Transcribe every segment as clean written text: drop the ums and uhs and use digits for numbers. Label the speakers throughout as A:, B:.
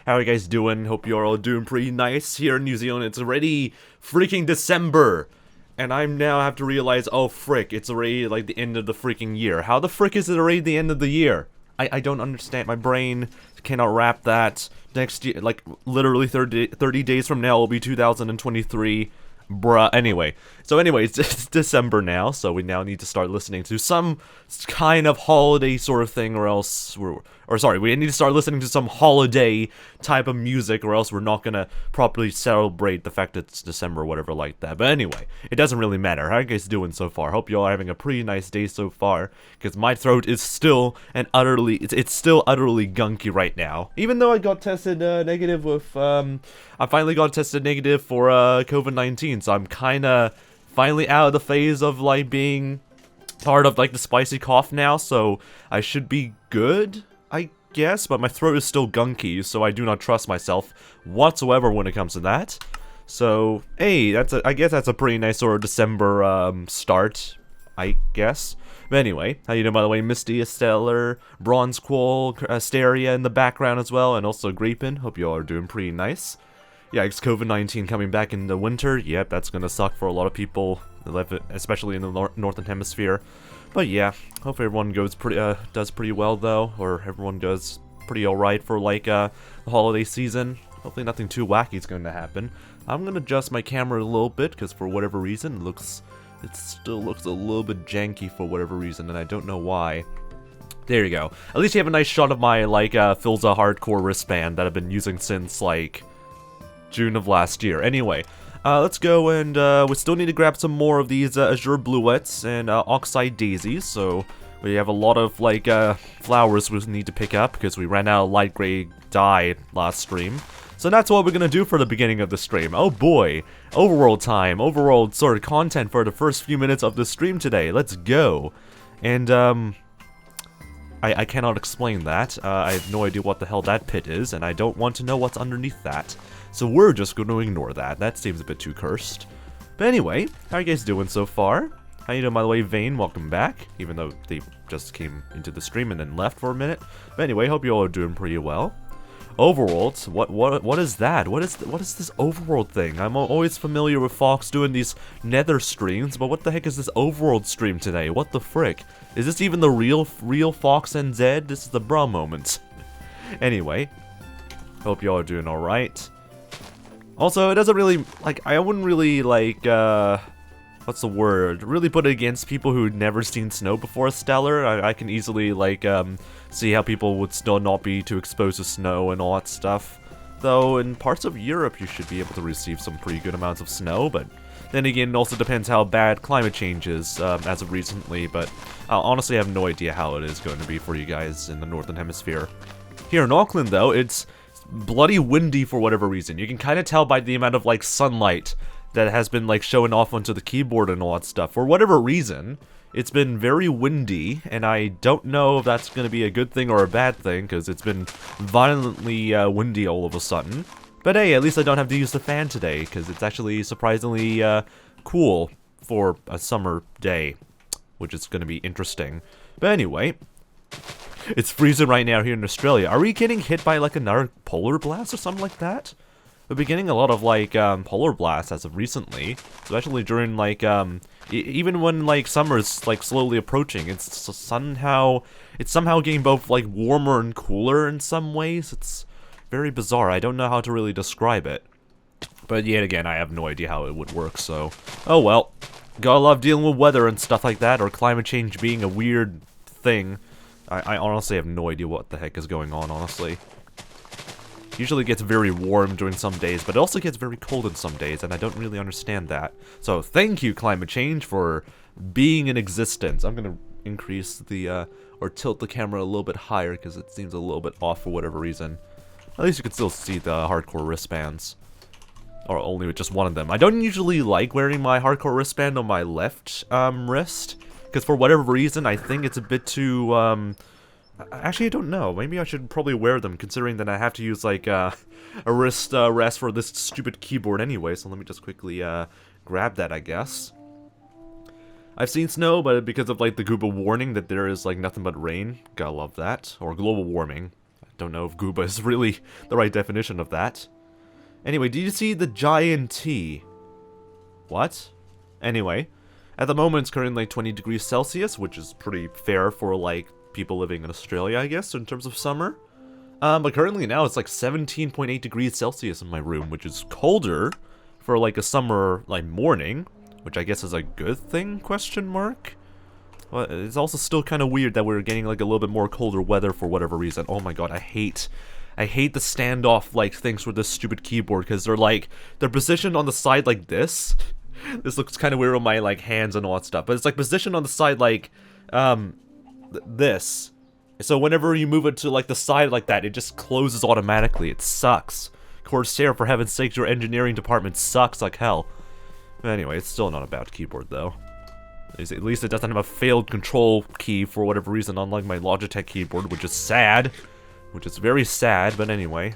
A: How are you guys doing? Hope you're all doing pretty nice here in New Zealand. It's already freaking December. And I now have to realize, oh frick, it's already like the end of the freaking year. How the frick is it already the end of the year? I don't understand. My brain cannot wrap that. Next year, like literally 30 days from now will be 2023. Bruh. Anyway, it's December now, so we now need to start listening to some kind of holiday sort of thing, or else we need to start listening to some holiday type of music, or else we're not gonna properly celebrate the fact that it's December or whatever like that. But anyway, it doesn't really matter. How are you guys doing so far? Hope you all are having a pretty nice day so far, because my throat is still it's still utterly gunky right now. Even though I got tested negative with I finally got tested negative for COVID-19, so I'm kinda finally out of the phase of like being part of like the spicy cough now, so I should be good, I guess, but my throat is still gunky, so I do not trust myself whatsoever when it comes to that. So, hey, I guess that's a pretty nice sort of December start, I guess. But anyway, how you doing, by the way? 𝗦cie𝗰𝗶𝗹 𝗟𝗶𝗟 in the background as well, and also 𝗧𝗠. Hope you all are doing pretty nice. Yeah, it's COVID-19 coming back in the winter. Yep, that's gonna suck for a lot of people, especially in the northern hemisphere. But yeah, hope everyone does pretty well though, or everyone does pretty alright for like the holiday season. Hopefully nothing too wacky is going to happen. I'm gonna adjust my camera a little bit because for whatever reason it still looks a little bit janky for whatever reason, and I don't know why. There you go. At least you have a nice shot of my like 𝗦cije hardcore wristband that I've been using since like June of last year. Anyway, let's go, and we still need to grab some more of these 𝗬𝗠𝗶𝗹 and oxeye daisies, so we have a lot of like flowers we need to pick up because we ran out of light gray dye last stream. So that's what we're gonna do for the beginning of the stream. Oh boy, overworld time, overworld sort of content for the first few minutes of the stream today. Let's go. And I cannot explain that. I have no idea what the hell that pit is, and I don't want to know what's underneath that. So we're just going to ignore that. That seems a bit too cursed. But anyway, how are you guys doing so far? How you doing, by the way? 𝗧𝗠, welcome back. Even though they just came into the stream and then left for a minute. But anyway, hope you all are doing pretty well. Overworld? What is that? What is this overworld thing? I'm always familiar with Fox doing these Nether streams, but what the heck is this overworld stream today? What the frick? Is this even the real FoxNZ? This is the bra moment. Anyway, hope y'all are doing alright. Also, it doesn't really, like, I wouldn't really, like, what's the word? Really put it against people who'd never seen snow before Stellar. I can easily, like, see how people would still not be too exposed to snow and all that stuff. Though, in parts of Europe, you should be able to receive some pretty good amounts of snow, but then again, it also depends how bad climate change is, as of recently, but honestly, I have no idea how it is going to be for you guys in the Northern Hemisphere. Here in Auckland, though, it's bloody windy for whatever reason. You can kind of tell by the amount of like sunlight that has been like showing off onto the keyboard and all that stuff. For whatever reason, it's been very windy, and I don't know if that's going to be a good thing or a bad thing, because it's been violently windy all of a sudden. But hey, at least I don't have to use the fan today, because it's actually surprisingly cool for a summer day, which is going to be interesting. But anyway, it's freezing right now here in Australia. Are we getting hit by like another polar blast or something like that? We've been getting a lot of like polar blasts as of recently, especially during like even when like summer is like slowly approaching. It's somehow getting both like warmer and cooler in some ways. It's very bizarre. I don't know how to really describe it, but yet again, I have no idea how it would work. So, oh well, gotta love dealing with weather and stuff like that, or climate change being a weird thing. I honestly have no idea what the heck is going on, honestly. Usually gets very warm during some days, but it also gets very cold in some days, and I don't really understand that. So thank you, climate change, for being in existence. I'm gonna increase the, or tilt the camera a little bit higher, because it seems a little bit off for whatever reason. At least you can still see the hardcore wristbands. Or only with just one of them. I don't usually like wearing my hardcore wristband on my left, wrist. Because for whatever reason, I think it's a bit too, actually, I don't know. Maybe I should probably wear them, considering that I have to use, like, a wrist rest for this stupid keyboard anyway. So let me just quickly, grab that, I guess. I've seen snow, but because of, like, the global warning that there is, like, nothing but rain. Gotta love that. Or global warming. don't know if gooba is really the right definition of that. Anyway, do you see the giant T? What? Anyway, at the moment it's currently like 20 degrees Celsius, which is pretty fair for like people living in Australia, I guess, in terms of summer. But currently now it's like 17.8 degrees Celsius in my room, which is colder for like a summer like morning, which I guess is a good thing, question mark? Well, it's also still kind of weird that we're getting like a little bit more colder weather for whatever reason. Oh my god, I hate the standoff like things with this stupid keyboard, because they're positioned on the side like this. This looks kind of weird on my like hands and all that stuff, but it's like positioned on the side like this. So whenever you move it to like the side like that, it just closes automatically. It sucks. Corsair, for heaven's sake, your engineering department sucks like hell. But anyway, it's still not a bad keyboard though. At least it doesn't have a failed control key for whatever reason, unlike my Logitech keyboard, which is sad. Which is very sad, but anyway.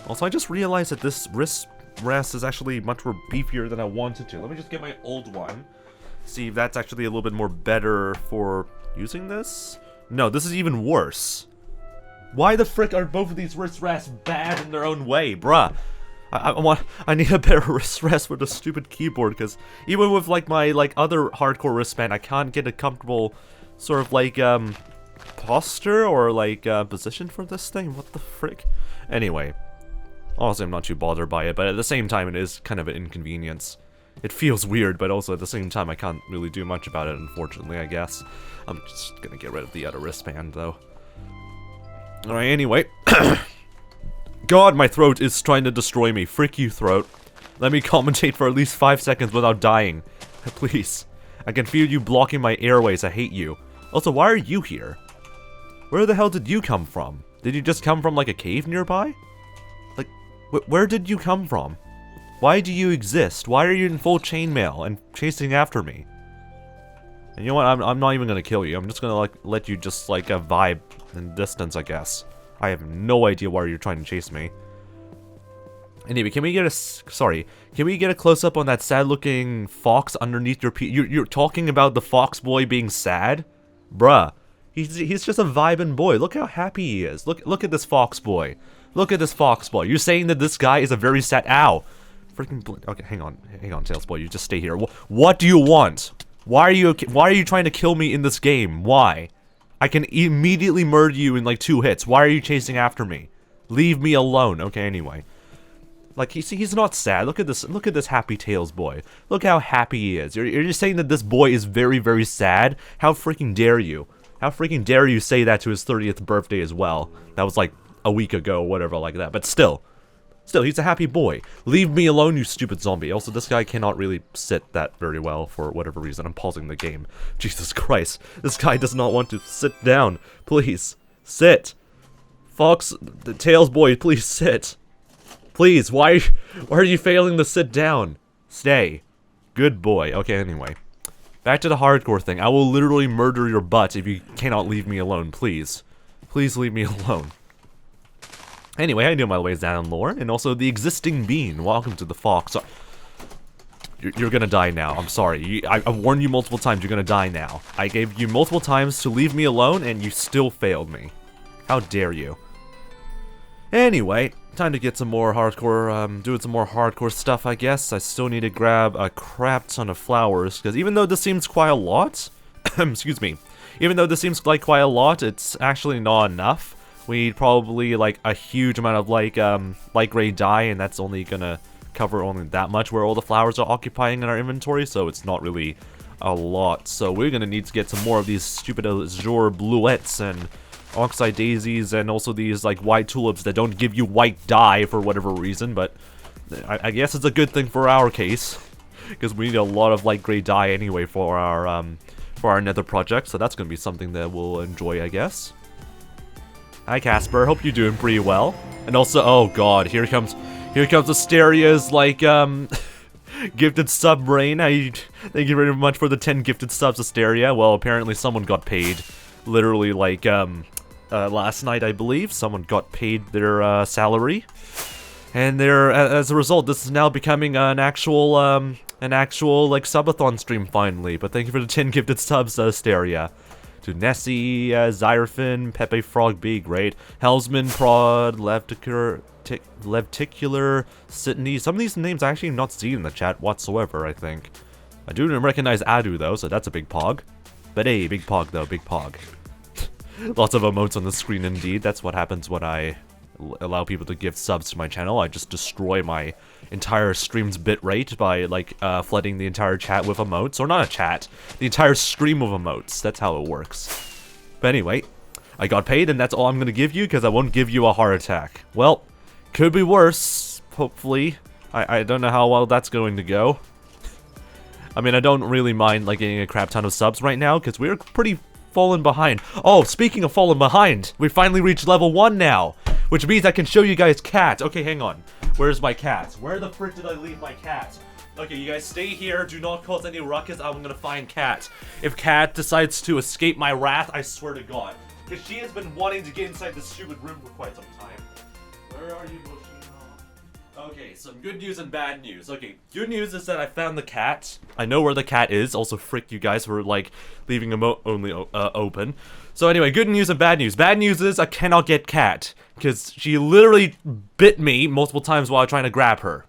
A: Also, I just realized that this wrist rest is actually much more beefier than I wanted to. Let me just get my old one. See if that's actually a little bit more better for using this. No, this is even worse. Why the frick are both of these wrist rests bad in their own way, bruh? I need a better wrist rest for the stupid keyboard, because even with like my other hardcore wristband, I can't get a comfortable sort of like posture or like position for this thing. What the frick? Anyway, honestly, I'm not too bothered by it, but at the same time, it is kind of an inconvenience. It feels weird, but also at the same time, I can't really do much about it, unfortunately, I guess. I'm just gonna get rid of the other wristband, though. Alright, anyway. God, my throat is trying to destroy me. Frick you, throat. Let me commentate for at least 5 seconds without dying. Please. I can feel you blocking my airways. I hate you. Also, why are you here? Where the hell did you come from? Did you just come from, like, a cave nearby? Like, where did you come from? Why do you exist? Why are you in full chainmail and chasing after me? And you know what? I'm not even gonna kill you. I'm just gonna, like, let you just, like, vibe in distance, I guess. I have no idea why you're trying to chase me. Anyway, can we get a close-up on that sad-looking fox underneath your you're talking about the fox boy being sad? Bruh. He's just a vibing boy. Look how happy he is. Look at this fox boy. Look at this fox boy. You're saying that this guy is a very sad... Ow. Freaking... Okay, hang on, Tails boy. You just stay here. What do you want? Why are you trying to kill me in this game? Why? I can immediately murder you in like 2 hits. Why are you chasing after me? Leave me alone. Okay, anyway. Like, he's not sad. Look at this happy Tails boy. Look how happy he is. You're just saying that this boy is very, very sad? How freaking dare you? How freaking dare you say that to his 30th birthday as well? That was like a week ago, whatever like that. But still, he's a happy boy. Leave me alone, you stupid zombie. Also, this guy cannot really sit that very well for whatever reason. I'm pausing the game. Jesus Christ. This guy does not want to sit down. Please, sit. Fox, the Tails boy, please sit. Please, why are you failing to sit down? Stay. Good boy. Okay, anyway. Back to the hardcore thing. I will literally murder your butt if you cannot leave me alone, please. Please leave me alone. Anyway, I know my ways down lore, and also the existing bean. Welcome to the fox. You're gonna die now. I'm sorry. I warned you multiple times. You're gonna die now. I gave you multiple times to leave me alone, and you still failed me. How dare you? Anyway, time to get some more hardcore, doing some more hardcore stuff, I guess. I still need to grab a crap ton of flowers, because even though this seems quite a lot, excuse me, even though this seems like quite a lot, it's actually not enough. We need probably, like, a huge amount of, like, light gray dye, and that's only gonna cover only that much where all the flowers are occupying in our inventory, so it's not really a lot. So we're gonna need to get some more of these stupid azure bluettes and oxide daisies, and also these, like, white tulips that don't give you white dye for whatever reason, but I guess it's a good thing for our case, because we need a lot of light gray dye anyway for our nether project, so that's gonna be something that we'll enjoy, I guess. Hi Casper, hope you're doing pretty well. And also, oh god, here comes Asteria's, like, gifted sub brain. Thank you very much for the 10 gifted subs, Asteria. Well, apparently someone got paid. Literally, like, last night, I believe. Someone got paid their, salary. And as a result, this is now becoming an actual, like, subathon stream finally. But thank you for the 10 gifted subs, Asteria. to 𝗦ci𝗰𝗶𝗹 𝗟𝗡𝘀, levticular, Sydney. Some of these names I actually have not seen in the chat whatsoever, I think. I do recognize Adu though, so that's a big pog. But hey, big pog though, big pog. Lots of emotes on the screen indeed. That's what happens when I allow people to give subs to my channel. I just destroy my entire stream's bitrate by, like, flooding the entire chat with emotes. Or not a chat, the entire stream of emotes. That's how it works. But anyway, I got paid and that's all I'm gonna give you because I won't give you a heart attack. Well, could be worse, hopefully. I don't know how well that's going to go. I mean, I don't really mind, like, getting a crap ton of subs right now because we're pretty fallen behind. Oh, speaking of fallen behind, we finally reached level 1 now, which means I can show you guys cat. Okay, hang on. Where's my cat? Where the frick did I leave my cat? Okay, you guys stay here. Do not cause any ruckus. I'm gonna find Cat. If Cat decides to escape my wrath, I swear to God. Because she has been wanting to get inside this stupid room for quite some time. Where are you, Moshino? Okay, some good news and bad news. Okay, good news is that I found the cat. I know where the cat is. Also, frick you guys for, like, leaving them only open. So anyway, good news and bad news. Bad news is I cannot get Cat. Because she literally bit me multiple times while trying to grab her.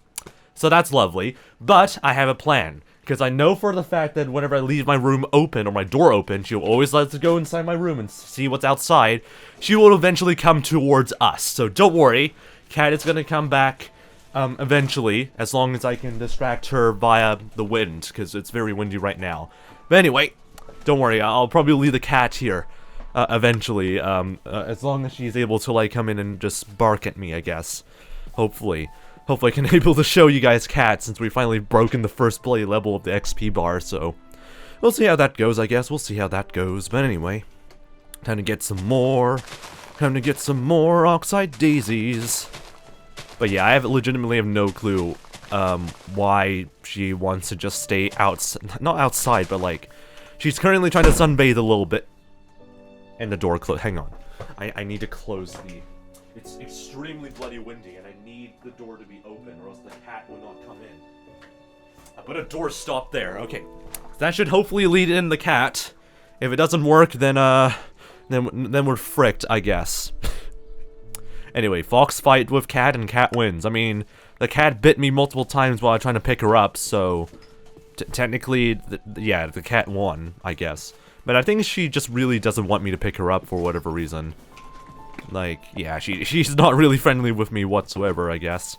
A: So that's lovely. But I have a plan. Because I know for the fact that whenever I leave my room open, or my door open, she'll always let us go inside my room and see what's outside. She will eventually come towards us. So don't worry. Cat is gonna come back eventually, as long as I can distract her via the wind, because it's very windy right now. But anyway, don't worry, I'll probably leave the cat here eventually, as long as she's able to, like, come in and just bark at me, I guess. Hopefully. Hopefully I can be able to show you guys Cat, since we finally broken the first bloody level of the XP bar, so we'll see how that goes, I guess. We'll see how that goes. But anyway, time to get some more. Time to get some more oxide daisies. But yeah, I legitimately have no clue why she wants to just stay not outside, but, like, she's currently trying to sunbathe a little bit. And the door closed. Hang on. I need to close the... It's extremely bloody windy, and I need the door to be open, or else the cat will not come in. I put a door stop there. Okay. That should hopefully lead in the cat. If it doesn't work, then we're fricked, I guess. Anyway, Fox fight with Cat, and Cat wins. I mean, the cat bit me multiple times while trying to pick her up, so... technically, yeah, the cat won, I guess. But I think she just really doesn't want me to pick her up for whatever reason. Like, yeah, she's not really friendly with me whatsoever, I guess.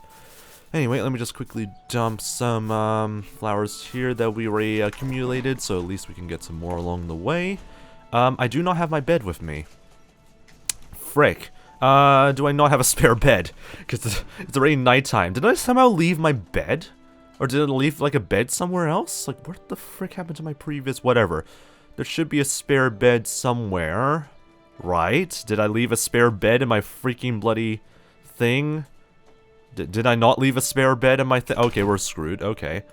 A: Anyway, let me just quickly dump some flowers here that we already accumulated, so at least we can get some more along the way. I do not have my bed with me. Frick. Do I not have a spare bed? Because it's already nighttime. Did I somehow leave my bed? Or did I leave, like, a bed somewhere else? Like, what the frick happened to my previous whatever? There should be a spare bed somewhere. Right? Did I leave a spare bed in my freaking bloody thing? Did I not leave a spare bed in my thing? Okay, we're screwed. Okay.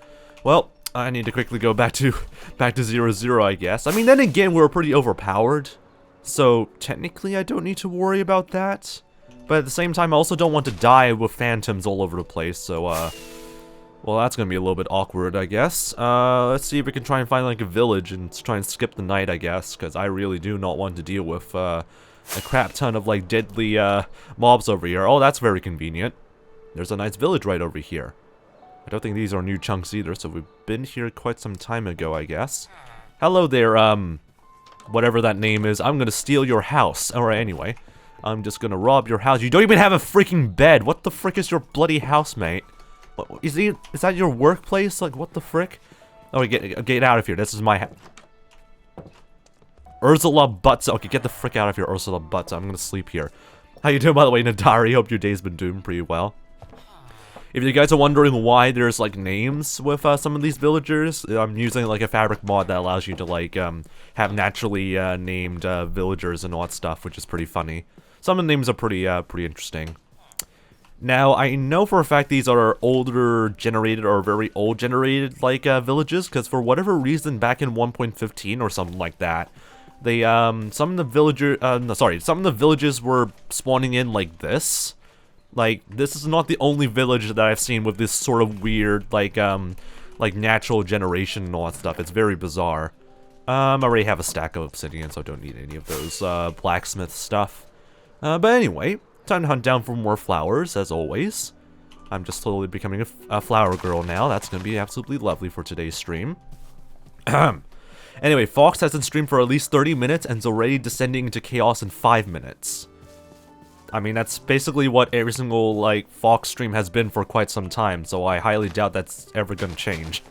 A: Well, I need to quickly go back to 0-0, I guess. I mean, then again, we're pretty overpowered. So, technically, I don't need to worry about that. But at the same time, I also don't want to die with phantoms all over the place, so, well, that's gonna be a little bit awkward, I guess. Let's see if we can try and find, like, a village and try and skip the night, I guess, because I really do not want to deal with, a crap ton of, like, deadly, mobs over here. Oh, that's very convenient. There's a nice village right over here. I don't think these are new chunks either, so we've been here quite some time ago, I guess. Hello there, whatever that name is. I'm gonna steal your house. Alright, anyway. I'm just gonna rob your house. You don't even have a freaking bed. What the frick is your bloody house, mate? What, is that your workplace? Like, what the frick? Oh, get out of here. This is my house. 𝗟𝗡𝗀𝗹. Okay, get the frick out of here, 𝗟𝗡𝗹. I'm gonna sleep here. How you doing, by the way, Nadari? Hope your day's been doing pretty well. If you guys are wondering why there's, like, names with some of these villagers, I'm using, like, a fabric mod that allows you to, like, have naturally named villagers and all that stuff, which is pretty funny. Some of the names are pretty interesting. Now, I know for a fact these are older generated or very old generated, like, villages, because for whatever reason, back in 1.15 or something like that, they, some of the villages were spawning in like this. Like, this is not the only village that I've seen with this sort of weird, like natural generation and all that stuff. It's very bizarre. I already have a stack of obsidian, so I don't need any of those blacksmith stuff. But anyway, time to hunt down for more flowers, as always. I'm just slowly becoming a flower girl now. That's going to be absolutely lovely for today's stream. Anyway, Fox hasn't streamed for at least 30 minutes and is already descending into chaos in 5 minutes. I mean, that's basically what every single, like, Fox stream has been for quite some time, so I highly doubt that's ever gonna change.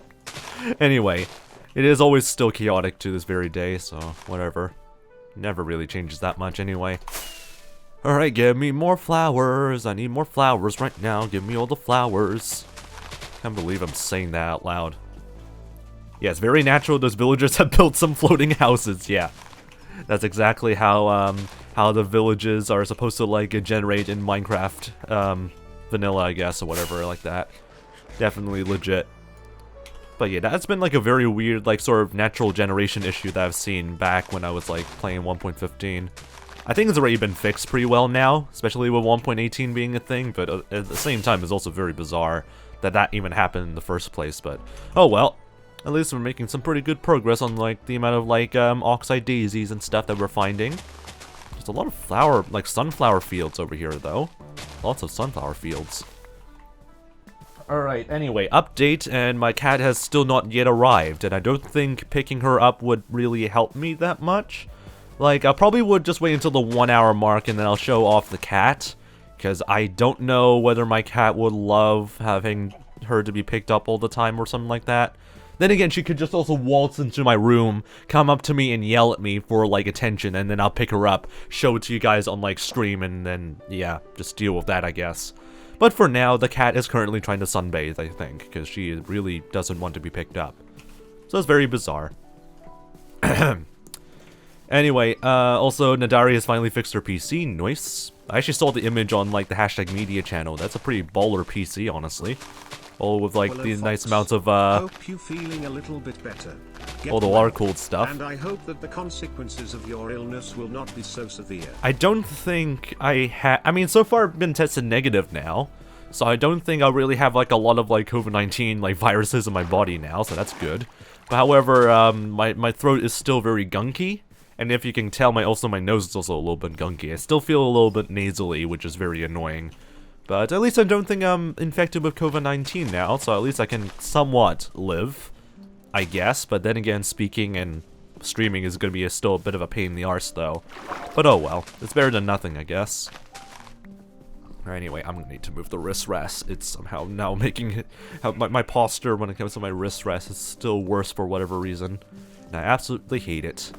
A: Anyway, it is always still chaotic to this very day, so whatever. Never really changes that much anyway. Alright, give me more flowers. I need more flowers right now. Give me all the flowers. Can't believe I'm saying that out loud. Yeah, it's very natural those villagers have built some floating houses, yeah. That's exactly how the villages are supposed to, like, generate in Minecraft, vanilla, I guess, or whatever, like that. Definitely legit. But yeah, that's been, like, a very weird, like, sort of natural generation issue that I've seen back when I was, like, playing 1.15. I think it's already been fixed pretty well now, especially with 1.18 being a thing, but at the same time, it's also very bizarre that that even happened in the first place, but oh well. At least we're making some pretty good progress on, like, the amount of, like, oxide daisies and stuff that we're finding. There's a lot of flower, like, sunflower fields over here, though. Lots of sunflower fields. Alright, anyway, update, and my cat has still not yet arrived, and I don't think picking her up would really help me that much. Like, I probably would just wait until the 1 hour mark, and then I'll show off the cat, because I don't know whether my cat would love having her to be picked up all the time or something like that. Then again, she could just also waltz into my room, come up to me and yell at me for, like, attention, and then I'll pick her up, show it to you guys on, like, stream, and then, yeah, just deal with that, I guess. But for now, the cat is currently trying to sunbathe, I think, because she really doesn't want to be picked up. So it's very bizarre. Anyway, also, Nadari has finally fixed her PC, nice. I actually saw the image on, like, the hashtag media channel. That's a pretty baller PC, honestly. All with, like, the nice amounts of,
B: hope you feeling a little bit better.
A: All the water-cooled stuff.
B: And I hope that the consequences of your illness will not be so severe.
A: I don't think I mean, so far I've been tested negative now. So I don't think I'll really have, like, a lot of, like, COVID-19, like, viruses in my body now, so that's good. But however, my throat is still very gunky. And if you can tell, my nose is also a little bit gunky. I still feel a little bit nasally, which is very annoying. But at least I don't think I'm infected with COVID-19 now, so at least I can somewhat live, I guess. But then again, speaking and streaming is going to be still a bit of a pain in the arse, though. But oh well, it's better than nothing, I guess. Anyway, I'm going to need to move the wrist rest. It's somehow now making it... My posture when it comes to my wrist rest is still worse for whatever reason. And I absolutely hate it.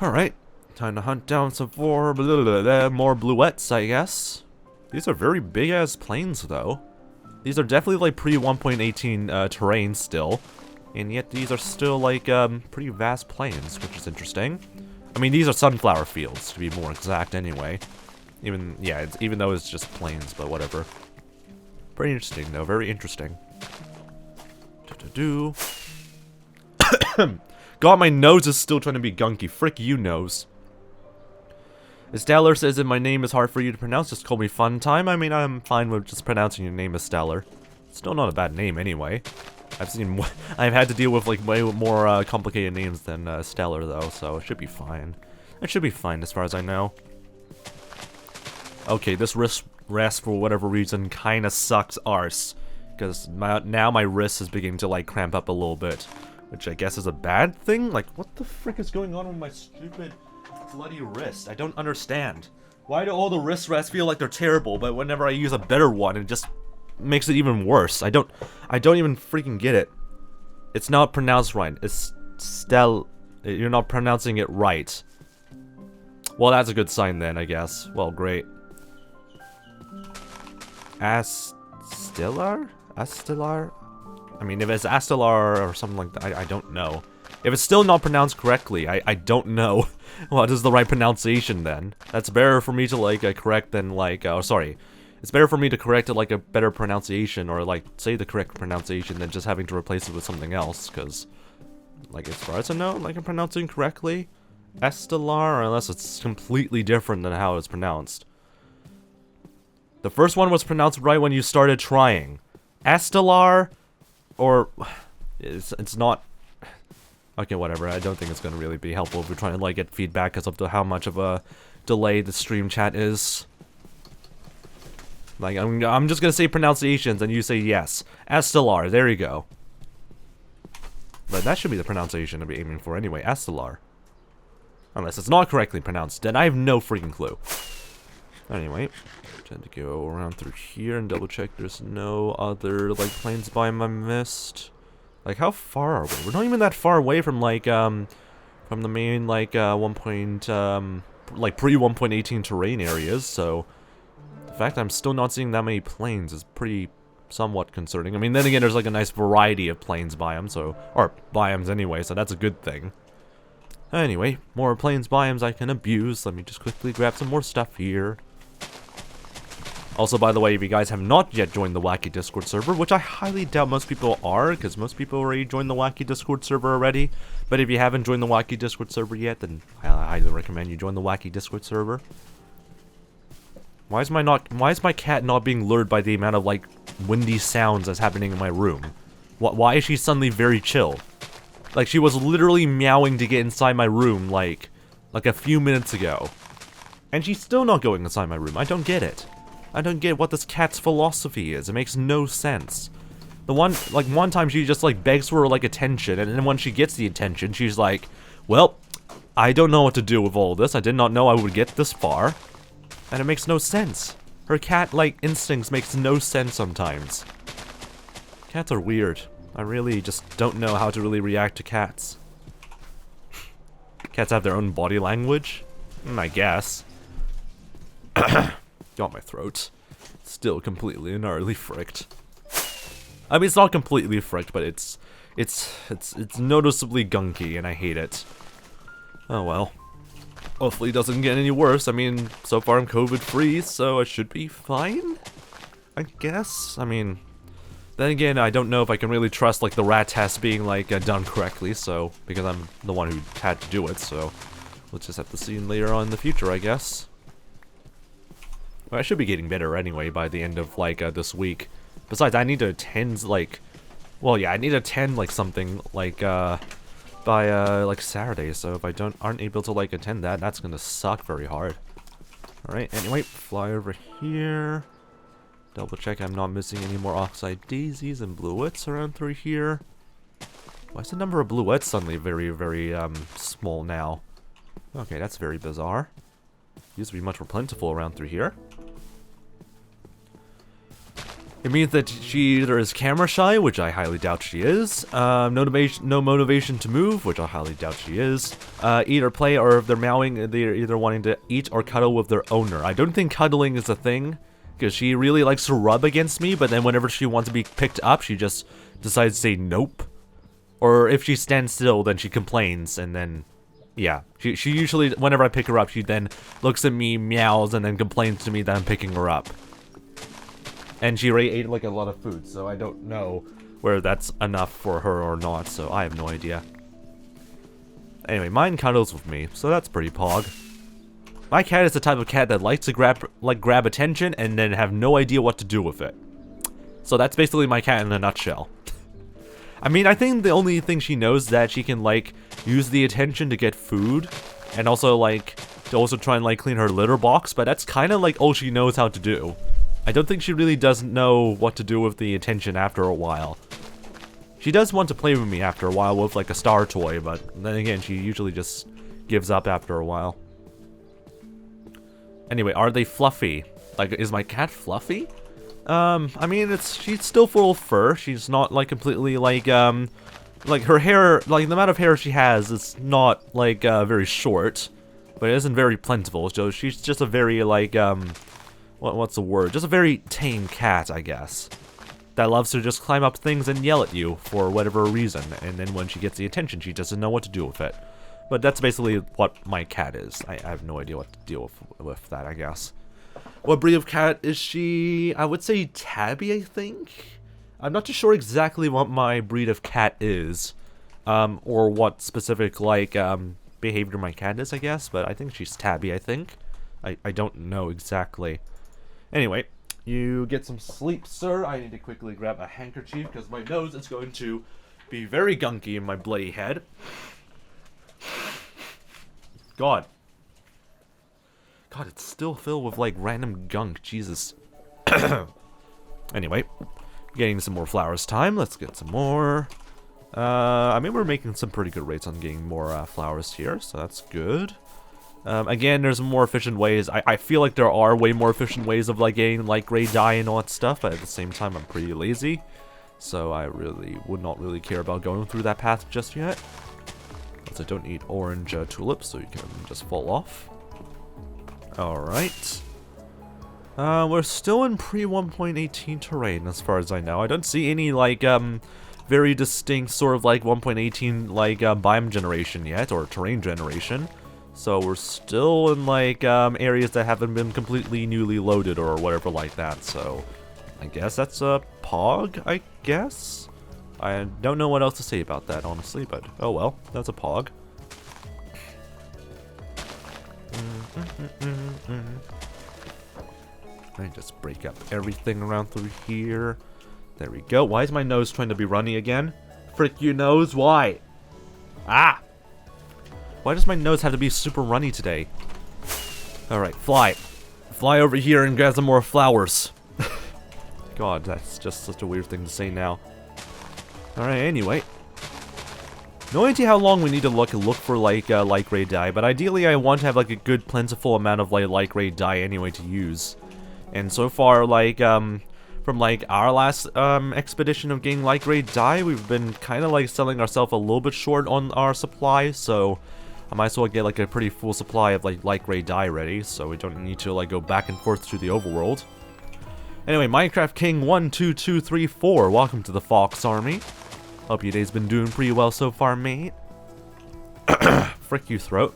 A: Alright, time to hunt down some more bluettes, I guess. These are very big-ass plains, though. These are definitely, like, pre-1.18 terrain still. And yet these are still, like, pretty vast plains, which is interesting. I mean, these are sunflower fields, to be more exact, anyway. Even though it's just plains, but whatever. Pretty interesting, though. Very interesting. God, my nose is still trying to be gunky. Frick you, nose. Stellar says that my name is hard for you to pronounce, just call me Fun Time. I mean, I'm fine with just pronouncing your name as Stellar. Still not a bad name anyway. I've had to deal with, like, way more complicated names than Stellar, though, so it should be fine. It should be fine as far as I know. Okay, this wrist rest for whatever reason kinda sucks arse. Because now my wrist is beginning to, like, cramp up a little bit. Which I guess is a bad thing? Like, what the frick is going on with my stupid... bloody wrist? I don't understand. Why do all the wrist rests feel like they're terrible, but whenever I use a better one, it just makes it even worse? I don't even freaking get it. It's not pronounced right. It's you're not pronouncing it right. Well, that's a good sign then, I guess. Well, great. Astellar? I mean, if it's Astellar or something like that, I don't know. If it's still not pronounced correctly, I don't know what is the right pronunciation then. That's better for me to, like, correct than, like, oh, sorry. It's better for me to correct it, like, a better pronunciation, or, like, say the correct pronunciation than just having to replace it with something else, because, like, as far as I know, like, I'm pronouncing correctly. Estelar, unless it's completely different than how it's pronounced. The first one was pronounced right when you started trying. Estelar, or... It's not... Okay, whatever. I don't think it's gonna really be helpful if we're trying to like get feedback as to how much of a delay the stream chat is. Like, I'm just gonna say pronunciations and you say yes. Estelar, there you go. But that should be the pronunciation to be aiming for anyway, Estelar. Unless it's not correctly pronounced, then I have no freaking clue. Anyway, tend to go around through here and double check there's no other, like, planes by my mist. Like, how far are we? We're not even that far away from, like, from the main, like, pre-1.18 terrain areas, so... The fact that I'm still not seeing that many planes is pretty somewhat concerning. I mean, then again, there's like a nice variety of plains biomes, so... Or biomes anyway, so that's a good thing. Anyway, more plains biomes I can abuse. Let me just quickly grab some more stuff here. Also, by the way, if you guys have not yet joined the Wacky Discord server, which I highly doubt most people are, because most people already joined the Wacky Discord server already. But if you haven't joined the Wacky Discord server yet, then I highly recommend you join the Wacky Discord server. Why is my cat not being lured by the amount of, like, windy sounds that's happening in my room? Why is she suddenly very chill? Like, she was literally meowing to get inside my room, like a few minutes ago. And she's still not going inside my room. I don't get it. I don't get what this cat's philosophy is. It makes no sense. One time she just, like, begs for, like, attention, and then when she gets the attention, she's like, well, I don't know what to do with all this. I did not know I would get this far. And it makes no sense. Her cat-like instincts makes no sense sometimes. Cats are weird. I really just don't know how to really react to cats. Cats have their own body language? I guess. Got my throat. Still completely and utterly fricked. I mean, it's not completely fricked, but it's noticeably gunky, and I hate it. Oh well. Hopefully it doesn't get any worse. I mean, so far I'm COVID-free, so I should be fine? I guess? I mean, then again, I don't know if I can really trust, like, the rat test being, like, done correctly, so, because I'm the one who had to do it, so we'll just have to see later on in the future, I guess. Well, I should be getting better anyway by the end of, like, this week. Besides, I need to attend, like, well, yeah, I need to attend, like, something, like, by like Saturday, so if I aren't able to like attend that, that's gonna suck very hard. Alright, anyway, fly over here. Double check I'm not missing any more oxide daisies and bluets around through here. Why is the number of bluets suddenly very, very small now? Okay, that's very bizarre. Used to be much more plentiful around through here. It means that she either is camera shy, which I highly doubt she is, no motivation to move, which I highly doubt she is, eat or play, or if they're meowing, they're either wanting to eat or cuddle with their owner. I don't think cuddling is a thing, because she really likes to rub against me, but then whenever she wants to be picked up, she just decides to say nope. Or if she stands still, then she complains, and then, yeah. She usually, whenever I pick her up, she then looks at me, meows, and then complains to me that I'm picking her up. And she already ate, like, a lot of food, so I don't know whether that's enough for her or not, so I have no idea. Anyway, mine cuddles with me, so that's pretty pog. My cat is the type of cat that likes to grab attention and then have no idea what to do with it. So that's basically my cat in a nutshell. I mean, I think the only thing she knows is that she can, like, use the attention to get food, and also, like, to also try and, like, clean her litter box, but that's kind of, like, all she knows how to do. I don't think she really doesn't know what to do with the attention after a while. She does want to play with me after a while with, like, a star toy, but then again, she usually just gives up after a while. Anyway, are they fluffy? Like, is my cat fluffy? I mean, she's still full of fur. She's not, like, completely, like her hair, like, the amount of hair she has is not, like, very short, but it isn't very plentiful, so she's just a very, like, what's the word? Just a very tame cat, I guess. That loves to just climb up things and yell at you for whatever reason, and then when she gets the attention, she doesn't know what to do with it. But that's basically what my cat is. I have no idea what to deal with that, I guess. What breed of cat is she? I would say tabby, I think? I'm not too sure exactly what my breed of cat is. Or what specific, like, behavior my cat is, I guess. But I think she's tabby, I think. I don't know exactly. Anyway, you get some sleep, sir. I need to quickly grab a handkerchief because my nose is going to be very gunky in my bloody head. God. God, it's still filled with, like, random gunk. Jesus. Anyway. Getting some more flowers time. Let's get some more. I mean, we're making some pretty good rates on getting more flowers here, so that's good. Again, there's more efficient ways. I feel like there are way more efficient ways of, like, getting light gray dye and all that stuff, but at the same time, I'm pretty lazy. So I really would not really care about going through that path just yet. Because I don't need orange tulips, so you can just fall off. Alright. We're still in pre-1.18 terrain, as far as I know. I don't see any, like, very distinct sort of, like, 1.18, like, biome generation yet, or terrain generation. So we're still in, like, areas that haven't been completely newly loaded or whatever like that, so I guess that's a pog, I guess? I don't know what else to say about that, honestly, but oh well, that's a pog. Let me just break up everything around through here. There we go. Why is my nose trying to be runny again? Frick you nose, why? Ah! Why does my nose have to be super runny today? Alright, fly. Fly over here and grab some more flowers. God, that's just such a weird thing to say now. Alright, anyway. No idea how long we need to look for, like, light gray dye, but ideally I want to have, like, a good plentiful amount of, like, light gray dye anyway to use. And so far, like, from, like, our last, expedition of getting light gray dye, we've been kind of, like, selling ourselves a little bit short on our supply, so I might as well get, like, a pretty full supply of, like, light gray dye ready, so we don't need to, like, go back and forth through the overworld. Anyway, Minecraft King 12234, welcome to the Fox Army. Hope your day's been doing pretty well so far, mate. Frick you, throat.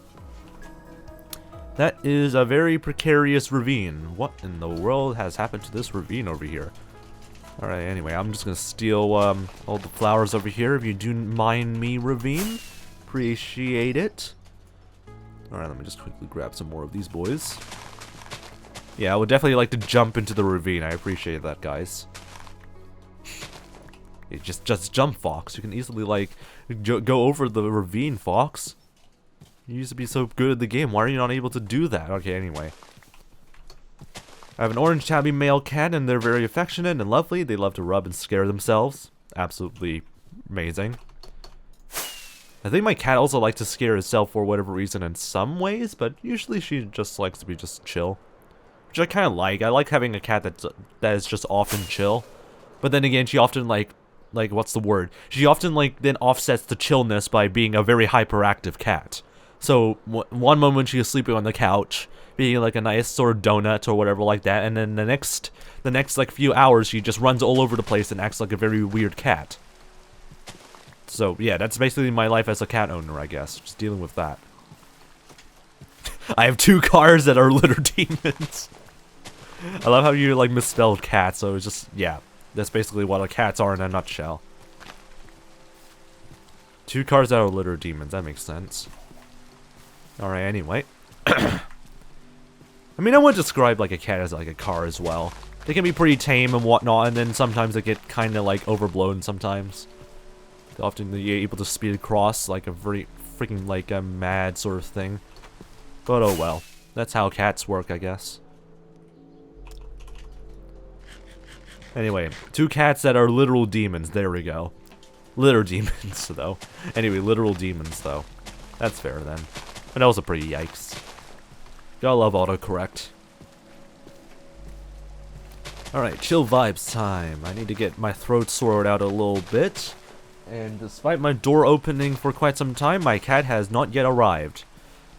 A: That is a very precarious ravine. What in the world has happened to this ravine over here? Alright, anyway, I'm just gonna steal all the flowers over here, if you do mind me, ravine. Appreciate it. Alright, let me just quickly grab some more of these boys. Yeah, I would definitely like to jump into the ravine. I appreciate that, guys. Just jump, Fox. You can easily, like, go over the ravine, Fox. You used to be so good at the game. Why are you not able to do that? Okay, anyway. I have an orange tabby male cat, and they're very affectionate and lovely. They love to rub and scare themselves. Absolutely amazing. I think my cat also likes to scare herself for whatever reason in some ways, but usually she just likes to be just chill. Which I kind of like. I like having a cat that is just often chill. But then again, she often, like, what's the word? She often, like, then offsets the chillness by being a very hyperactive cat. So, one moment she is sleeping on the couch, being, like, a nice sort of donut or whatever like that, and then the next, like, few hours, she just runs all over the place and acts like a very weird cat. So, yeah, that's basically my life as a cat owner, I guess. Just dealing with that. I have 2 cars that are litter demons. I love how you, like, misspelled cat, so it's just, yeah. That's basically what cats are in a nutshell. 2 cars that are litter demons, that makes sense. Alright, anyway. I mean, I would describe, like, a cat as, like, a car as well. They can be pretty tame and whatnot, and then sometimes they get kind of, like, overblown sometimes. Often you're able to speed across, like, a very freaking, like, a mad sort of thing. But oh well. That's how cats work, I guess. Anyway, 2 cats that are literal demons. There we go. Litter demons, though. Anyway, literal demons, though. That's fair, then. And that was a pretty yikes. Gotta love autocorrect. Alright, chill vibes time. I need to get my throat sorted out a little bit. And despite my door opening for quite some time, my cat has not yet arrived.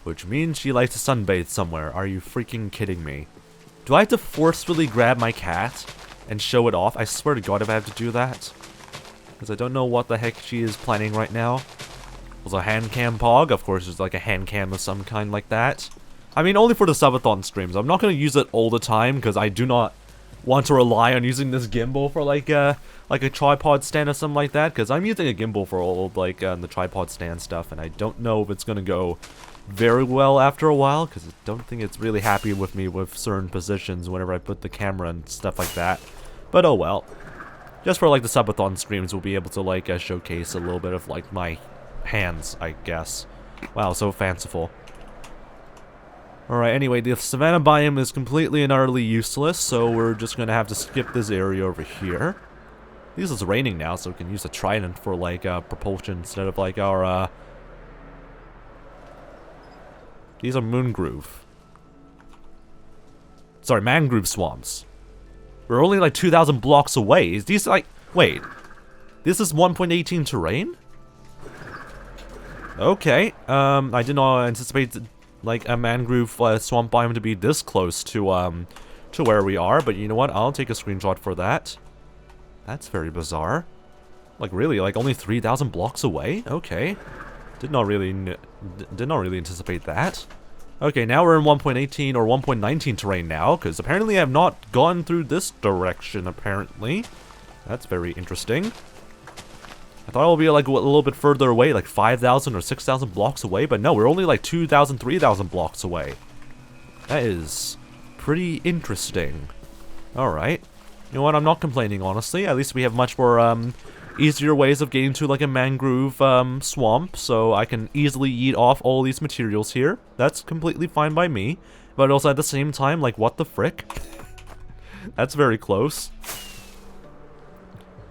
A: Which means she likes to sunbathe somewhere. Are you freaking kidding me? Do I have to forcefully grab my cat and show it off? I swear to God if I have to do that. Because I don't know what the heck she is planning right now. Was a hand cam pog? Of course there's like a hand cam of some kind like that. I mean, only for the Subathon streams. I'm not going to use it all the time because I do not want to rely on using this gimbal for like a tripod stand or something like that. Because I'm using a gimbal for all of like the tripod stand stuff, and I don't know if it's going to go very well after a while, because I don't think it's really happy with me with certain positions whenever I put the camera and stuff like that. But oh well. Just for like the subathon streams, we'll be able to like showcase a little bit of like my hands, I guess. Wow, so fanciful. Alright, anyway, the savannah biome is completely and utterly useless, so we're just gonna have to skip this area over here. At least it's raining now, so we can use a trident for like propulsion instead of like our These are moongroove. Sorry, mangrove swamps. We're only like 2,000 blocks away. Is these like... Wait. This is 1.18 terrain? Okay. I did not anticipate like a mangrove swamp biome to be this close to where we are, but you know what? I'll take a screenshot for that. That's very bizarre. Like really, like only 3,000 blocks away? Okay. Did not really anticipate that. Okay, now we're in 1.18 or 1.19 terrain now, because apparently I have not gone through this direction, apparently. That's very interesting. I thought it would be like a little bit further away, like 5,000 or 6,000 blocks away, but no, we're only like 2,000, 3,000 blocks away. That is pretty interesting. Alright. You know what, I'm not complaining, honestly. At least we have much more, easier ways of getting to like a mangrove swamp, so I can easily eat off all these materials here. That's completely fine by me, but also at the same time, like what the frick? That's very close.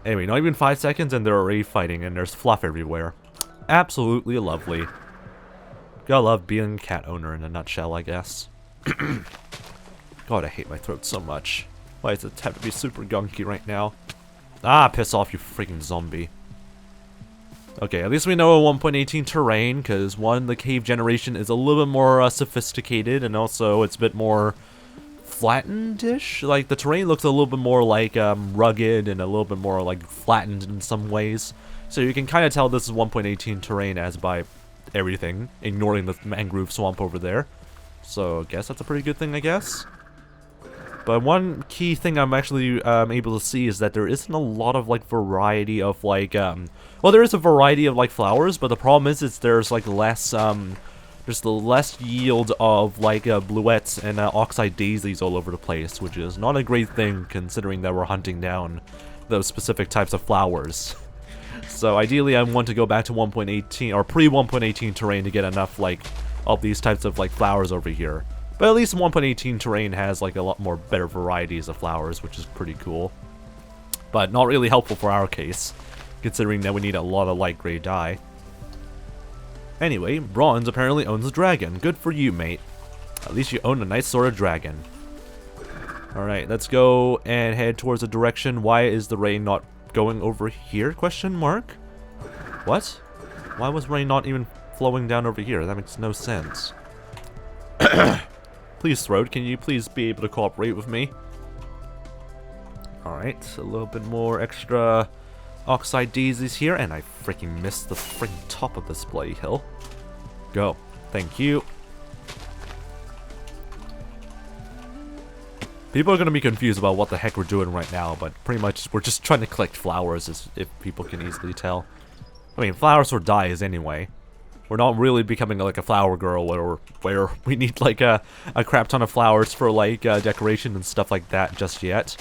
A: Anyway, not even 5 seconds and they're already fighting and there's fluff everywhere. Absolutely lovely. Gotta love being a cat owner in a nutshell, I guess. God, I hate my throat so much. Why does it have to be super gunky right now? Ah, piss off, you freaking zombie. Okay, at least we know a 1.18 terrain, because one, the cave generation is a little bit more sophisticated, and also it's a bit more flattened-ish. Like, the terrain looks a little bit more, like, rugged and a little bit more, like, flattened in some ways. So you can kind of tell this is 1.18 terrain as by everything, ignoring the mangrove swamp over there. So, I guess that's a pretty good thing, I guess. But one key thing I'm actually able to see is that there isn't a lot of like variety of like well, there is a variety of like flowers, but the problem is there's like less there's the less yield of like bluets and oxide daisies all over the place, which is not a great thing considering that we're hunting down those specific types of flowers. So ideally I want to go back to 1.18 or pre 1.18 terrain to get enough like of these types of like flowers over here. But at least 1.18 terrain has like a lot more better varieties of flowers, which is pretty cool. But not really helpful for our case, considering that we need a lot of light gray dye. Anyway, Bronze apparently owns a dragon. Good for you, mate. At least you own a nice sort of dragon. Alright, let's go and head towards the direction. Why is the rain not going over here? Question mark? What? Why was rain not even flowing down over here? That makes no sense. Please, Throat, can you please be able to cooperate with me? Alright, a little bit more extra oxide daisies here, and I freaking missed the freaking top of this bloody hill. Go. Thank you. People are going to be confused about what the heck we're doing right now, but pretty much we're just trying to collect flowers, as if people can easily tell. I mean, flowers for dyes anyway. We're not really becoming like a flower girl where we need like a crap ton of flowers for like decoration and stuff like that just yet.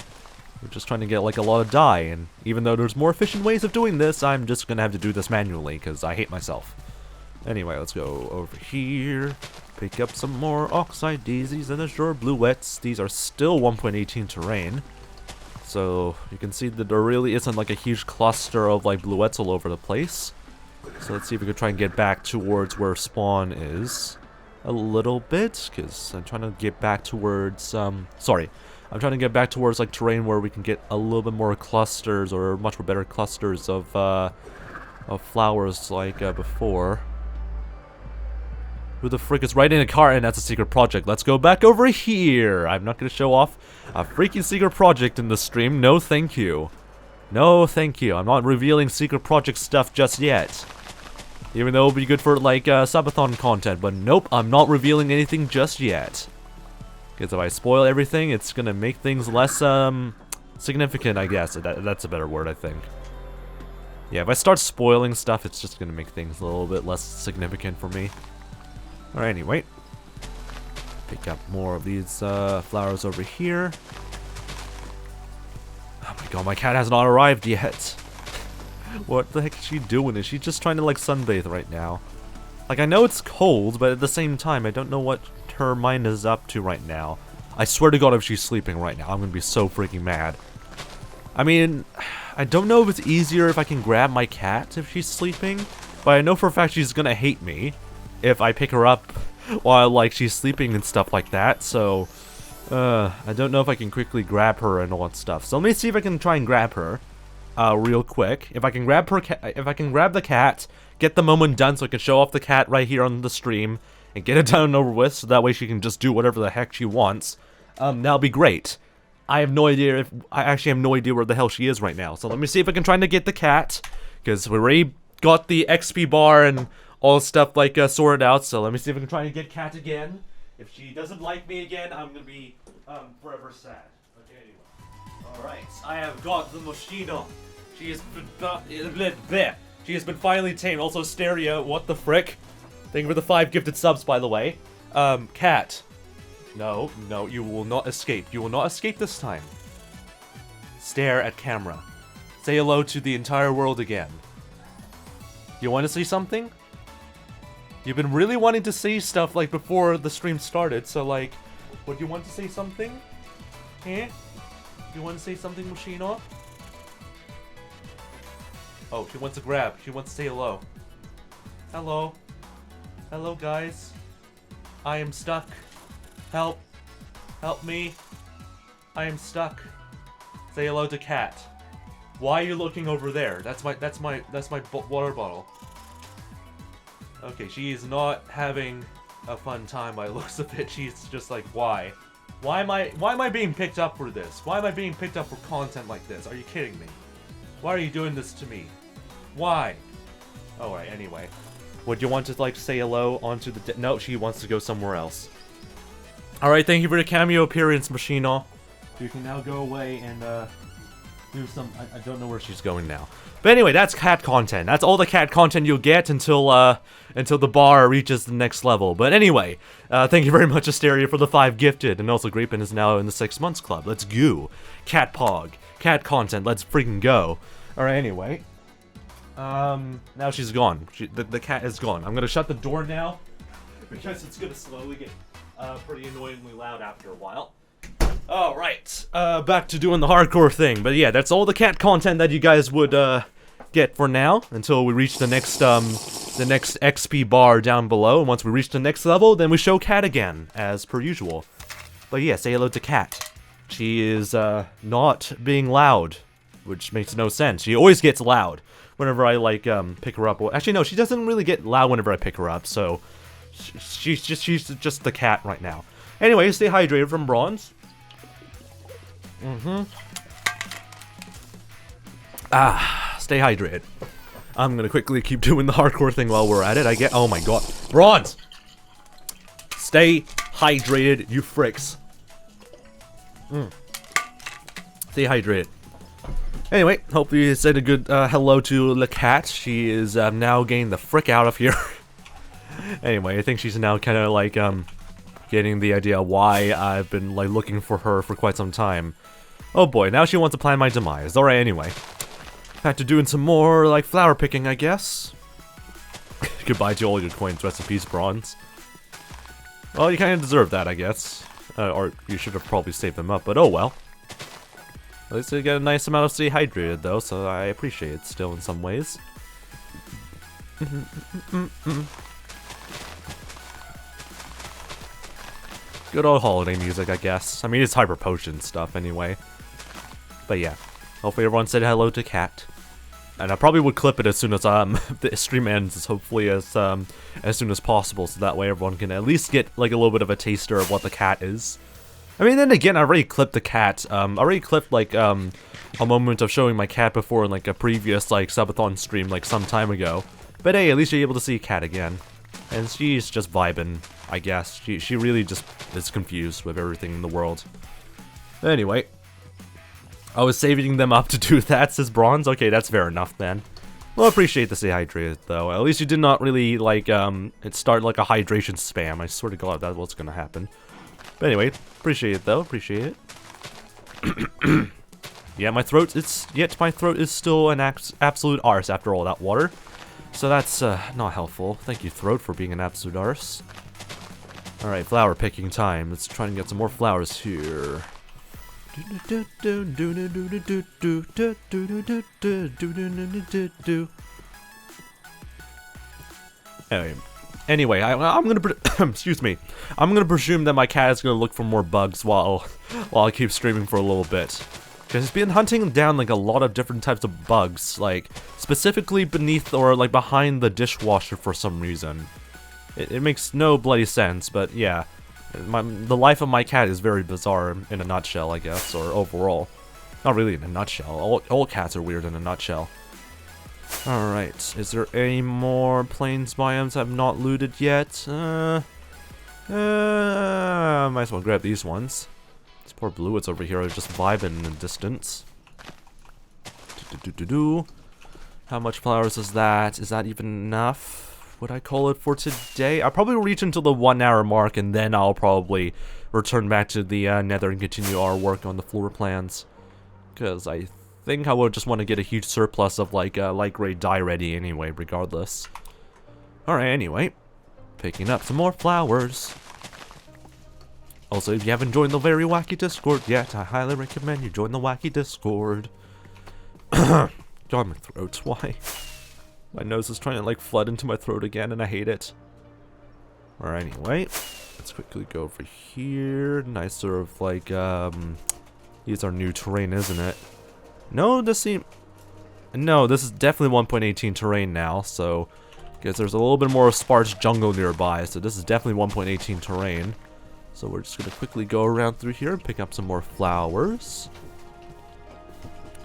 A: We're just trying to get like a lot of dye, and even though there's more efficient ways of doing this, I'm just gonna have to do this manually because I hate myself. Anyway, let's go over here, pick up some more oxide daisies and azure bluets. These are still 1.18 terrain, so you can see that there really isn't like a huge cluster of like bluets all over the place. So let's see if we can try and get back towards where spawn is a little bit, because I'm trying to get back towards, I'm trying to get back towards like terrain where we can get a little bit more clusters, or much more better clusters of flowers like before. Who the frick is riding a car? And that's a secret project. Let's go back over here. I'm not going to show off a freaking secret project in the stream. No, thank you. No, thank you. I'm not revealing secret project stuff just yet. Even though it'll be good for, like, Subathon content. But nope, I'm not revealing anything just yet. Because if I spoil everything, it's gonna make things less, significant, I guess. That's a better word, I think. Yeah, if I start spoiling stuff, it's just gonna make things a little bit less significant for me. Alright, anyway. Pick up more of these, flowers over here. Oh my god, my cat has not arrived yet. What the heck is she doing? Is she just trying to like sunbathe right now? Like, I know it's cold, but at the same time, I don't know what her mind is up to right now. I swear to god if she's sleeping right now, I'm gonna be so freaking mad. I mean, I don't know if it's easier if I can grab my cat if she's sleeping, but I know for a fact she's gonna hate me if I pick her up while, like, she's sleeping and stuff like that, so... I don't know if I can quickly grab her and all that stuff. So let me see if I can try and grab her, real quick. If I can grab the cat, get the moment done so I can show off the cat right here on the stream, and get it done and over with, so that way she can just do whatever the heck she wants, that'll be great. I actually have no idea where the hell she is right now. So let me see if I can try to get the cat, because we already got the XP bar and all stuff like sorted out. So let me see if I can try and get cat again. If she doesn't like me again, I'm gonna be forever sad. Okay, anyway. Alright, I have got the 𝗦cije𝗰𝗶𝗹. She has been finally tamed. Also, Stereo, what the frick? Thank you for the 5 gifted subs, by the way. Cat. No, you will not escape. You will not escape this time. Stare at camera. Say hello to the entire world again. You want to see something? You've been really wanting to say stuff like before the stream started, so like, would you want to say something? Eh? You want to say something, 𝗦cije𝗰𝗶𝗹? Oh, she wants to grab. She wants to say hello. Hello. Hello, guys. I am stuck. Help. Help me. I am stuck. Say hello to cat. Why are you looking over there? That's my water bottle. Okay, she is not having a fun time by the looks of it. She's just like, why? Why am I being picked up for this? Why am I being picked up for content like this? Are you kidding me? Why are you doing this to me? Why? Alright, anyway. Would you want to, like, say hello onto the... No, she wants to go somewhere else. Alright, thank you for the cameo appearance, 𝗦cije𝗰𝗶𝗹. You can now go away and, do some... I don't know where she's going now. But anyway, that's cat content. That's all the cat content you'll get until the bar reaches the next level. But anyway, thank you very much, Asteria, for the 5 gifted. And also, Greepin is now in the 6 months club. Let's go. Cat pog. Cat content. Let's freaking go. Alright, anyway. Now she's gone. The cat is gone. I'm gonna shut the door now, because it's gonna slowly get, pretty annoyingly loud after a while. Alright, back to doing the hardcore thing. But yeah, that's all the cat content that you guys would, get for now, until we reach the next XP bar down below. And once we reach the next level, then we show cat again, as per usual. But yeah, say hello to cat. She is, not being loud, which makes no sense. She always gets loud whenever I, like, pick her up. Well, actually, no, she doesn't really get loud whenever I pick her up, so she's just the cat right now. Anyway, stay hydrated from Bronze. Stay hydrated. I'm gonna quickly keep doing the hardcore thing while we're at it. Oh my god. Bronze! Stay hydrated, you fricks. Stay hydrated. Anyway, hopefully you said a good hello to the cat. She is now getting the frick out of here. Anyway, I think she's now kind of like getting the idea why I've been like looking for her for quite some time. Oh boy, now she wants to plan my demise. Alright, anyway. Back to doing some more like flower picking, I guess. Goodbye to all your coins. Rest in peace, Bronze. Well, you kind of deserve that, I guess. Or you should have probably saved them up, but oh well. At least I get a nice amount of stay hydrated, though, so I appreciate it still in some ways. Good old holiday music, I guess. I mean, it's hyper potion stuff anyway. But yeah, hopefully everyone said hello to cat. And I probably would clip it as soon as the stream ends, as soon as possible, so that way everyone can at least get like a little bit of a taster of what the cat is. I mean, then again, I already clipped the cat. I already clipped, like, a moment of showing my cat before in, like, a previous, like, Subathon stream, like, some time ago. But hey, at least you're able to see cat again. And she's just vibing, I guess. She really just is confused with everything in the world. Anyway. I was saving them up to do that, says Bronze. Okay, that's fair enough, then. Well, I appreciate the stay hydrated, though. At least you did not really, like, start, like, a hydration spam. I swear to God, that's what's gonna happen. But anyway, appreciate it though, appreciate it. Yeah, my throat is still an absolute arse after all that water. So that's not helpful. Thank you, throat, for being an absolute arse. Alright, flower picking time. Let's try and get some more flowers here. Anyway, I'm gonna excuse me. I'm gonna presume that my cat is gonna look for more bugs while I keep streaming for a little bit. Because he's been hunting down like a lot of different types of bugs, like specifically beneath or like behind the dishwasher for some reason. It makes no bloody sense, but yeah. The life of my cat is very bizarre in a nutshell, I guess, or overall. Not really in a nutshell. All cats are weird in a nutshell. Alright, is there any more plains biomes I've not looted yet? Might as well grab these ones. These poor bluets over here are just vibing in the distance. How much flowers is that? Is that even enough? Would I call it for today? I'll probably reach until the 1 hour mark, and then I'll probably return back to the nether and continue our work on the floor plans. Because I think I would just want to get a huge surplus of like light gray dye ready anyway, regardless. Alright, anyway. Picking up some more flowers. Also, if you haven't joined the very wacky Discord yet, I highly recommend you join the wacky Discord. God, my throat, why? My nose is trying to like flood into my throat again, and I hate it. Alright, anyway. Let's quickly go over here. Nice sort of like, these are new terrain, isn't it? No, this is definitely 1.18 terrain now, so because there's a little bit more sparse jungle nearby, so this is definitely 1.18 terrain. So we're just gonna quickly go around through here and pick up some more flowers.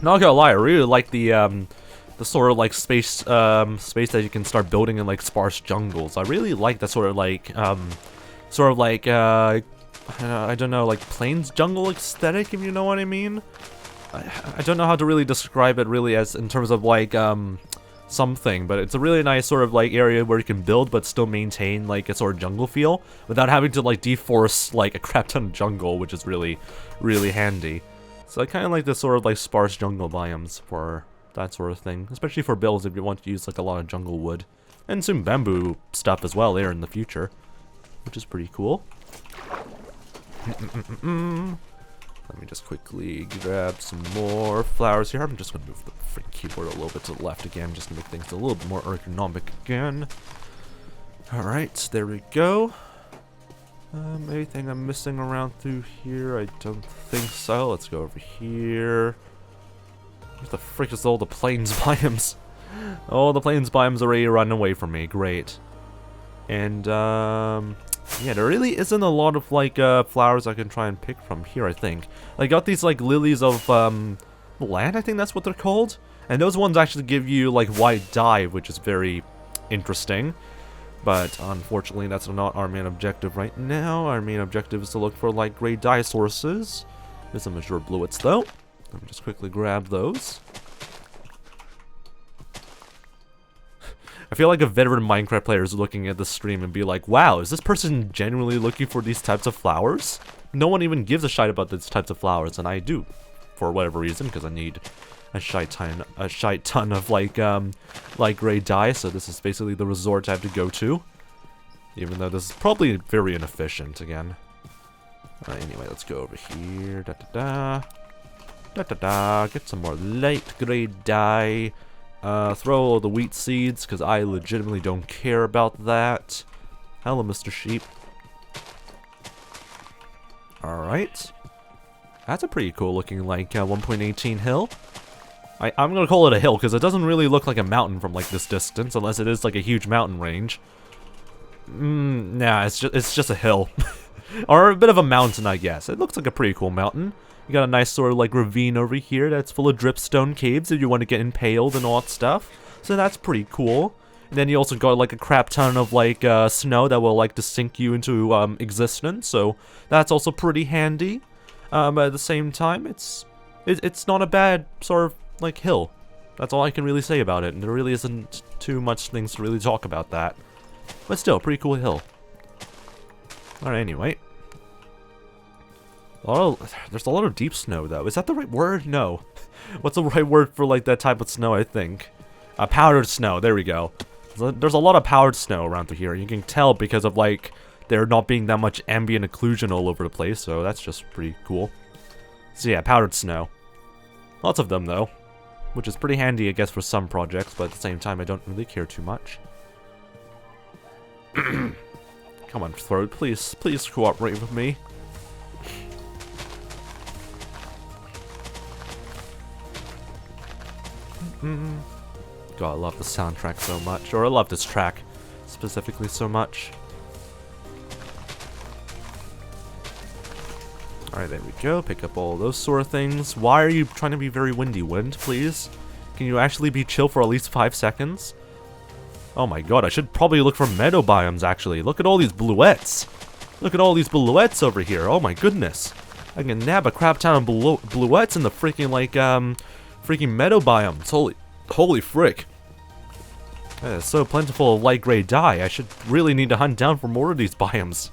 A: Not gonna lie, I really like the sort of like space that you can start building in like sparse jungles. I really like that sort of like I don't know, like plains jungle aesthetic, if you know what I mean. I don't know how to really describe it really as in terms of like something, but it's a really nice sort of like area where you can build but still maintain like a sort of jungle feel without having to like deforest like a crap ton of jungle, which is really handy. So I kind of like this sort of like sparse jungle biomes for that sort of thing, especially for builds if you want to use like a lot of jungle wood and some bamboo stuff as well there in the future, which is pretty cool. Let me just quickly grab some more flowers here. I'm just going to move the freaking keyboard a little bit to the left again, just to make things a little bit more ergonomic again. Alright, there we go. Anything I'm missing around through here? I don't think so. Let's go over here. What the frick is all the plains biomes? Oh, the plains biomes already run away from me. Great. And, yeah, there really isn't a lot of, like, flowers I can try and pick from here, I think. I got these, like, lilies of, land, I think that's what they're called. And those ones actually give you, like, white dye, which is very interesting. But, unfortunately, that's not our main objective right now. Our main objective is to look for, like, gray dye sources. There's some mature bluets, though. Let me just quickly grab those. I feel like a veteran Minecraft player is looking at the stream and be like, wow, is this person genuinely looking for these types of flowers? No one even gives a shite about these types of flowers, and I do, for whatever reason, because I need a shite ton of like gray dye, so this is basically the resort I have to go to. Even though this is probably very inefficient again. Alright, anyway, let's go over here. Get some more light gray dye. Throw all the wheat seeds, because I legitimately don't care about that. Hello, Mr. Sheep. Alright. That's a pretty cool looking, like, 1.18 hill. I'm gonna call it a hill, because it doesn't really look like a mountain from, like, this distance, unless it is, like, a huge mountain range. Nah, it's just a hill. Or a bit of a mountain, I guess. It looks like a pretty cool mountain. You got a nice sort of like ravine over here that's full of dripstone caves if you want to get impaled and all that stuff. So that's pretty cool. And then you also got like a crap ton of like snow that will like to sink you into existence. So that's also pretty handy. But at the same time, it's not a bad sort of like hill. That's all I can really say about it. And there really isn't too much things to really talk about that. But still, pretty cool hill. Alright, anyway. There's a lot of deep snow, though. Is that the right word? No. What's the right word for like that type of snow? I think powdered snow. There we go. There's a lot of powdered snow around here. You can tell because of like there not being that much ambient occlusion all over the place. So that's just pretty cool. So yeah, powdered snow. Lots of them though, which is pretty handy, I guess, for some projects. But at the same time, I don't really care too much. Come on, Throat, please cooperate with me. God, I love the soundtrack so much, or I love this track specifically so much. Alright, there we go. Pick up all those sort of things. Why are you trying to be very windy, Wind, please? Can you actually be chill for at least 5 seconds? Oh my god, I should probably look for meadow biomes, actually. Look at all these bluettes. Look at all these bluettes over here. Oh my goodness. I can nab a crap ton of bluettes in the freaking, like, freaking meadow biomes. Holy frick. That is so plentiful of light gray dye. I should really need to hunt down for more of these biomes.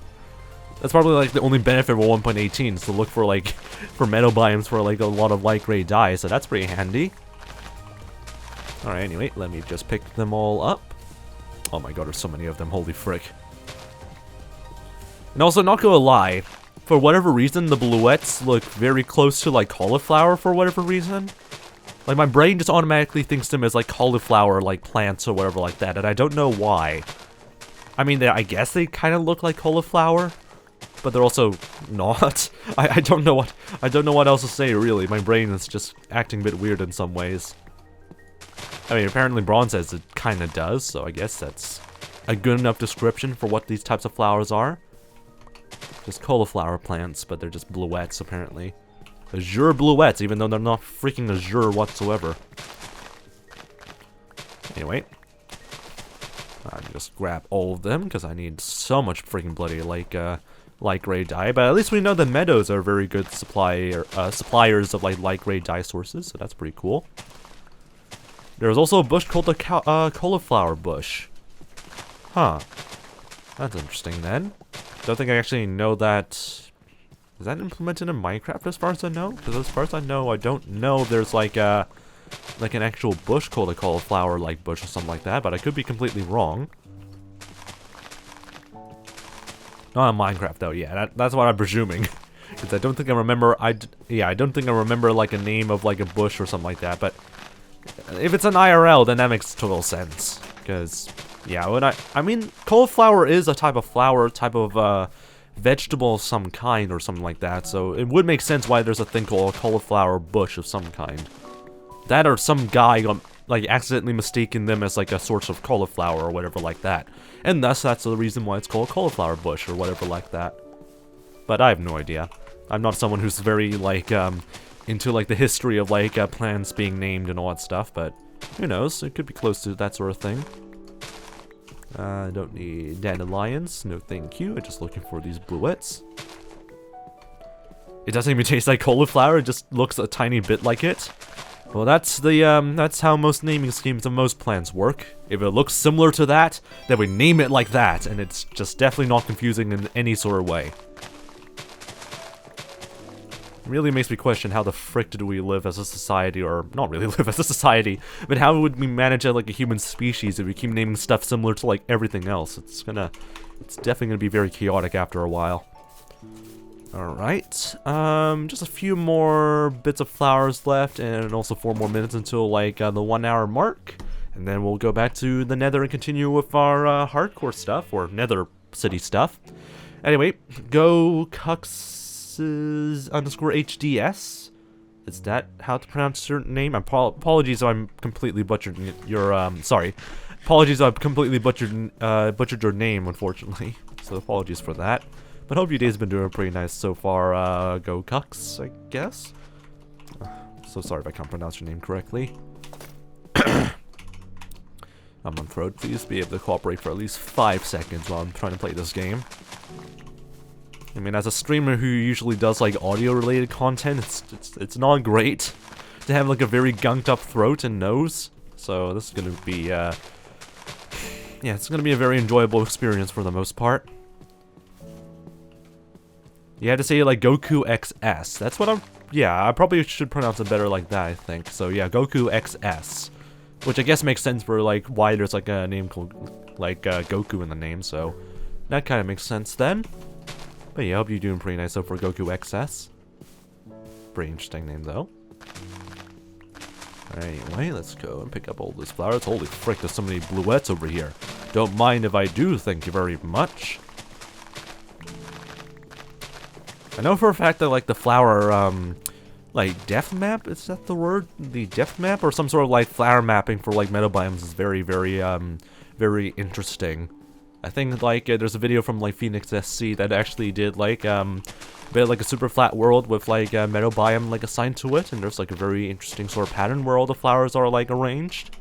A: That's probably, like, the only benefit of 1.18 is to look for, like, for meadow biomes for, like, a lot of light gray dye. So that's pretty handy. Alright, anyway, let me just pick them all up. Oh my god, there's so many of them, holy frick. And also, not gonna lie, for whatever reason, the bluettes look very close to, like, cauliflower for whatever reason. Like, my brain just automatically thinks them as, like, cauliflower, like, plants or whatever like that, and I don't know why. I mean, I guess they kind of look like cauliflower, but they're also not. I don't know what else to say, really. My brain is just acting a bit weird in some ways. I mean, apparently Braun says it kind of does, so I guess that's a good enough description for what these types of flowers are. Just cauliflower plants, but they're just bluettes, apparently. Azure bluettes, even though they're not freaking azure whatsoever. Anyway. I'll just grab all of them, because I need so much freaking bloody, like, light gray dye. But at least we know the meadows are very good suppliers of, like, light gray dye sources, so that's pretty cool. There's also a bush called the cauliflower bush. Huh. That's interesting then. Don't think I actually know that. Is that implemented in Minecraft as far as I know? Because as far as I know, I don't know if there's like an actual bush called a cauliflower like bush or something like that, but I could be completely wrong. Not in Minecraft though, yeah, that's what I'm presuming. Because I don't think I remember, I don't think I remember like a name of like a bush or something like that, but if it's an IRL, then that makes total sense. Because, yeah, I mean, cauliflower is a type of flower, type of, vegetable of some kind or something like that, so it would make sense why there's a thing called a cauliflower bush of some kind. That or some guy got, like, accidentally mistaken them as, like, a source of cauliflower or whatever like that. And thus, that's the reason why it's called a cauliflower bush or whatever like that. But I have no idea. I'm not someone who's very, like, into, like, the history of, like, plants being named and all that stuff, but who knows? It could be close to that sort of thing. I don't need dandelions. No thank you. I'm just looking for these bluettes. It doesn't even taste like cauliflower. It just looks a tiny bit like it. Well, that's how most naming schemes of most plants work. If it looks similar to that, then we name it like that, and it's just definitely not confusing in any sort of way. Really makes me question how the frick do we live as a society, or not really live as a society, but how would we manage like a human species if we keep naming stuff similar to like everything else? It's definitely gonna be very chaotic after a while. Alright, just a few more bits of flowers left, and also 4 more minutes until like the 1 hour mark, and then we'll go back to the Nether and continue with our hardcore stuff, or Nether City stuff. Anyway, go Cucks _HDS. Is that how to pronounce your name? Apologies if I'm completely butchered your sorry. Apologies if I've completely butchered your name, unfortunately. So apologies for that. But hope your day's been doing pretty nice so far. Go Cucks, I guess. So sorry if I can't pronounce your name correctly. I'm on Throat. Please be able to cooperate for at least 5 seconds while I'm trying to play this game. I mean, as a streamer who usually does like audio-related content, it's not great to have like a very gunked up throat and nose. So this is gonna be, yeah, it's gonna be a very enjoyable experience for the most part. You had to say like Goku XS. That's what I'm yeah, I probably should pronounce it better like that, I think. So yeah, Goku XS. Which I guess makes sense for like why there's like a name called like Goku in the name, so that kind of makes sense then. But yeah, I hope you're doing pretty nice so for Goku XS. Pretty interesting name though. Anyway, let's go and pick up all these flowers. Holy frick, there's so many bluettes over here. Don't mind if I do, thank you very much. I know for a fact that like the flower like depth map, is that the word? The depth map or some sort of like flower mapping for like meadow biomes is very very interesting. I think like there's a video from like 𝗦liche_𝗶𝗹 that actually did like a bit like a super flat world with like a meadow biome like assigned to it, and there's like a very interesting sort of pattern where all the flowers are like arranged.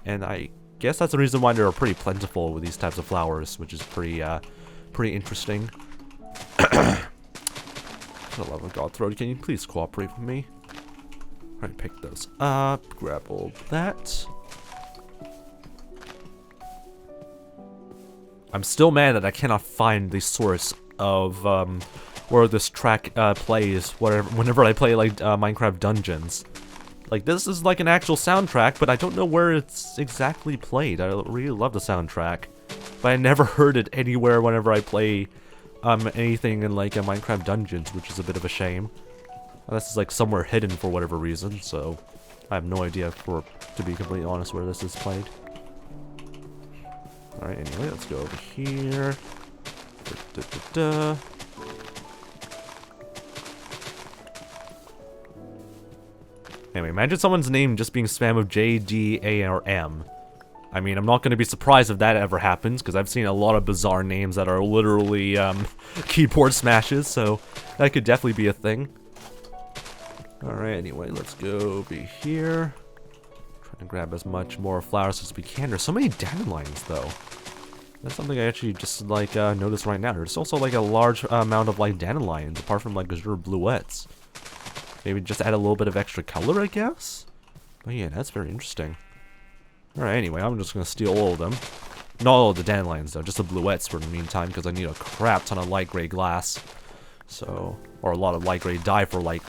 A: And I guess that's the reason why they're pretty plentiful with these types of flowers, which is pretty interesting. For the love of God, Throat, can you please cooperate with me? Alright, pick those up, grab all that. I'm still mad that I cannot find the source of where this track plays whenever I play like Minecraft Dungeons. Like, this is like an actual soundtrack, but I don't know where it's exactly played. I really love the soundtrack, but I never heard it anywhere whenever I play anything in like a Minecraft Dungeons, which is a bit of a shame. This is like somewhere hidden for whatever reason, so I have no idea, to be completely honest, where this is played. Alright, anyway, let's go over here. Anyway, imagine someone's name just being spammed with J, D, A, or M. I mean, I'm not going to be surprised if that ever happens, because I've seen a lot of bizarre names that are literally keyboard smashes, so that could definitely be a thing. Alright, anyway, let's go over here. Trying to grab as much more flowers as we can. There's so many dandelions, though. That's something I actually just, like, noticed right now. There's also, like, a large amount of, like, dandelions, apart from, like, azure bluettes. Maybe just add a little bit of extra color, I guess? But yeah, that's very interesting. Alright, anyway, I'm just gonna steal all of them. Not all of the dandelions, though, just the bluettes for the meantime, because I need a crap ton of light gray glass. So, or a lot of light gray dye for light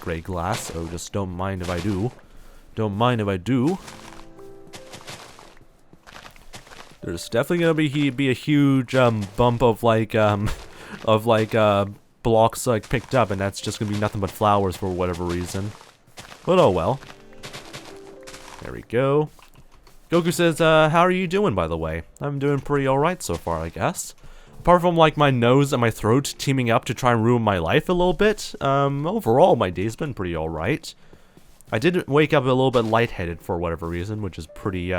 A: gray glass, so just don't mind if I do. Don't mind if I do. There's definitely gonna be a huge bump of blocks like picked up, and that's just gonna be nothing but flowers for whatever reason. But oh well. There we go. Goku says, how are you doing, by the way? I'm doing pretty alright so far, I guess. Apart from, like, my nose and my throat teaming up to try and ruin my life a little bit, overall, my day's been pretty alright. I did wake up a little bit lightheaded for whatever reason, which is pretty,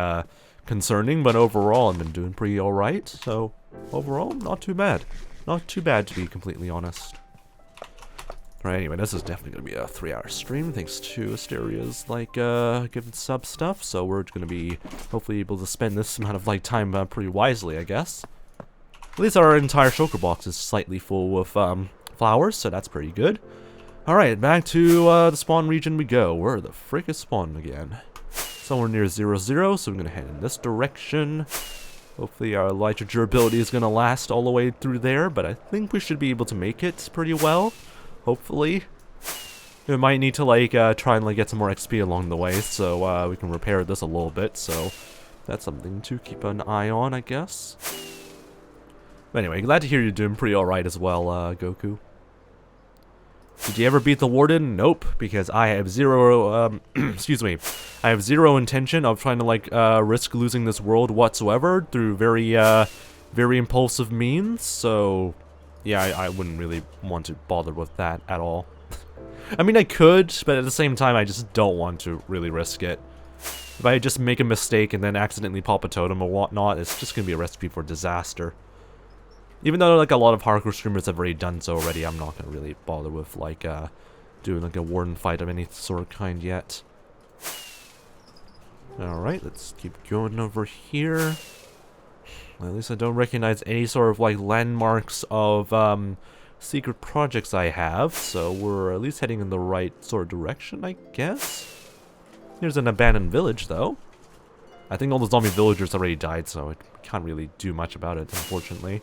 A: concerning, but overall, I've been doing pretty alright, so overall, not too bad. Not too bad, to be completely honest. Right, anyway, this is definitely going to be a 3-hour stream, thanks to Asteria's, like, giving sub stuff, so we're going to be hopefully able to spend this amount of, like, time pretty wisely, I guess. At least our entire shulker box is slightly full with, flowers, so that's pretty good. Alright, back to, the spawn region we go. Where the frick is spawn again? Somewhere near 0, 0, so I'm going to head in this direction. Hopefully our elytra durability is going to last all the way through there, but I think we should be able to make it pretty well. Hopefully. We might need to, like, try and, like, get some more XP along the way, so, we can repair this a little bit, so that's something to keep an eye on, I guess. But anyway, glad to hear you're doing pretty alright as well, Goku. Did you ever beat the Warden? Nope, because I have zero, excuse me, I have zero intention of trying to, like, risk losing this world whatsoever through very impulsive means, so yeah, I wouldn't really want to bother with that at all. I mean, I could, but at the same time, I just don't want to really risk it. If I just make a mistake and then accidentally pop a totem or whatnot, it's just gonna be a recipe for disaster. Even though, like, a lot of hardcore streamers have already done so already, I'm not gonna really bother with, like, doing, like, a warden fight of any sort of kind yet. Alright, let's keep going over here. Well, at least I don't recognize any sort of, like, landmarks of, secret projects I have, so we're at least heading in the right sort of direction, I guess. Here's an abandoned village, though. I think all the zombie villagers already died, so I can't really do much about it, unfortunately.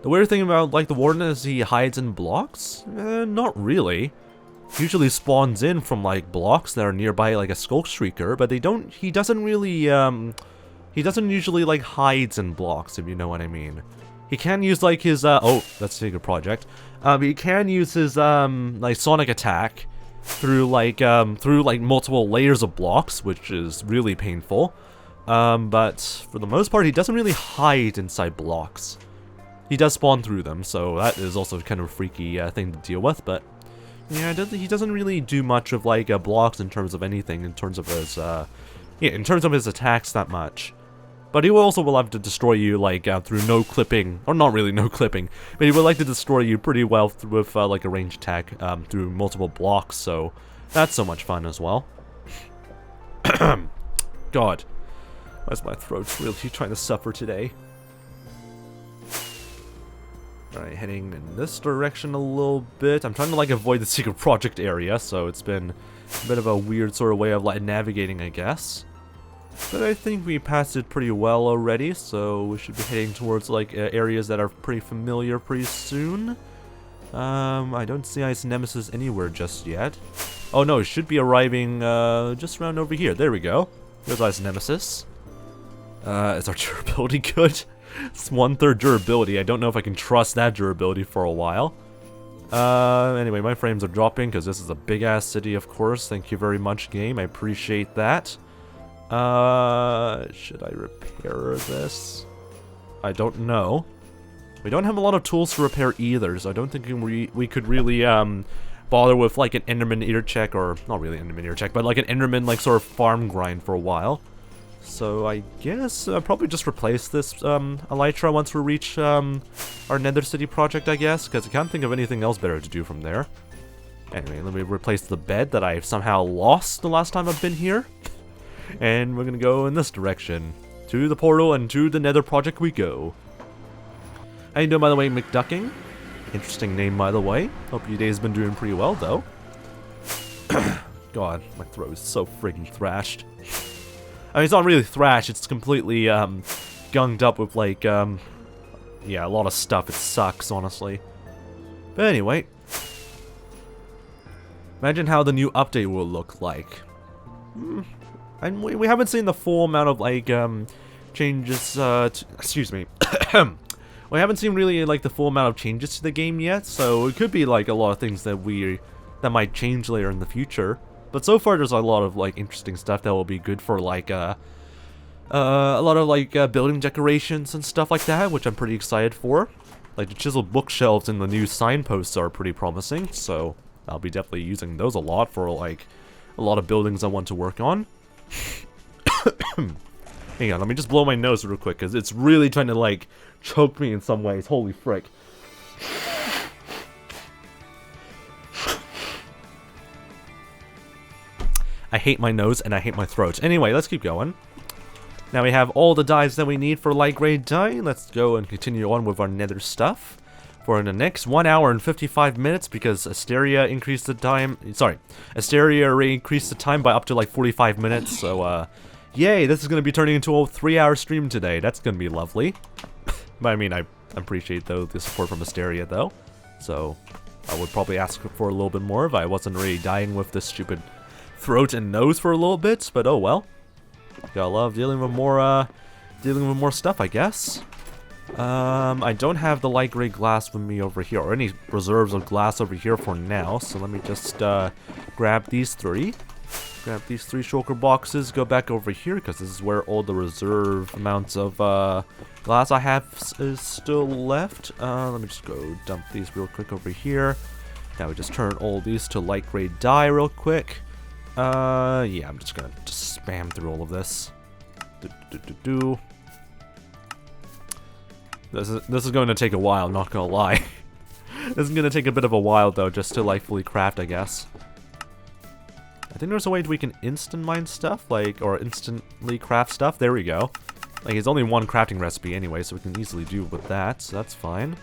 A: The weird thing about, like, the Warden is he hides in blocks? Not really. Usually spawns in from, like, blocks that are nearby, like a 𝗦cie𝗰𝗶𝗹, but he doesn't really, he doesn't usually, like, hides in blocks, if you know what I mean. He can use, like, his, oh, that's a secret project. He can use his, like, sonic attack through, like, multiple layers of blocks, which is really painful. But for the most part, he doesn't really hide inside blocks. He does spawn through them, so that is also kind of a freaky thing to deal with, but yeah, he doesn't really do much of, like, blocks in terms of anything, in terms of his, yeah, in terms of his attacks that much. But he will have to destroy you, like, through no clipping, or not really no clipping, but he would like to destroy you pretty well with, like, a ranged attack, through multiple blocks, so that's so much fun as well. God, why's my throat really trying to suffer today? Alright, heading in this direction a little bit. I'm trying to, like, avoid the secret project area, so it's been a bit of a weird sort of way of, like, navigating, I guess. But I think we passed it pretty well already, so we should be heading towards, like, areas that are pretty familiar pretty soon. I don't see 𝗦ci𝗰𝗶𝗹 anywhere just yet. Oh no, it should be arriving, just around over here. There we go. There's 𝗦ci𝗰𝗶𝗹. Is our durability good? It's 1/3 durability. I don't know if I can trust that durability for a while. Anyway, my frames are dropping because this is a big-ass city, of course. Thank you very much, game. I appreciate that. Should I repair this? I don't know. We don't have a lot of tools to repair either, so I don't think we could really, bother with, like, an Enderman ear check, or, not really an Enderman ear check, but, like, an Enderman, like, sort of farm grind for a while. So I guess I'll probably just replace this elytra once we reach our Nether City project, I guess, because I can't think of anything else better to do from there. Anyway, let me replace the bed that I somehow lost the last time I've been here. And we're gonna go in this direction. To the portal and to the Nether project we go. How you doing, by the way, McDucking? Interesting name, by the way. Hope your day's been doing pretty well, though. God, my throat is so freaking thrashed. I mean, it's not really thrash, it's completely, gunged up with, like, yeah, a lot of stuff. It sucks, honestly. But anyway. Imagine how the new update will look like. And we haven't seen the full amount of, like, changes, excuse me. We haven't seen really, like, the full amount of changes to the game yet, so it could be, like, a lot of things that that might change later in the future. But so far, there's a lot of, like, interesting stuff that will be good for, like, a lot of, like, building decorations and stuff like that, which I'm pretty excited for. Like, the chiseled bookshelves and the new signposts are pretty promising, so I'll be definitely using those a lot for, like, a lot of buildings I want to work on. Hang on, let me just blow my nose real quick, because it's really trying to, like, choke me in some ways. Holy frick. I hate my nose and I hate my throat. Anyway, let's keep going. Now we have all the dyes that we need for light gray dye. Let's go and continue on with our nether stuff. For the next 1 hour and 55 minutes, because Asteria increased the time. Sorry, Asteria increased the time by up to like 45 minutes. So, yay, this is going to be turning into a 3-hour stream today. That's going to be lovely. But I mean, I appreciate, though, the support from Asteria, though. So, I would probably ask for a little bit more if I wasn't already dying with this stupid throat and nose for a little bit, but oh well. Gotta love dealing with more stuff, I guess. I don't have the light gray glass with me over here, or any reserves of glass over here for now, so let me just grab these three. Grab these 3 shulker boxes, go back over here, because this is where all the reserve amounts of glass I have is still left. Let me just go dump these real quick over here. Now we just turn all these to light gray dye real quick. Yeah, I'm just gonna spam through all of this. This is going to take a while, not gonna lie. This is gonna take a bit of a while, though, just to, like, fully craft, I guess. I think there's a way we can instant mine stuff, like, or instantly craft stuff. There we go. Like, it's only one crafting recipe anyway, so we can easily do with that, so that's fine.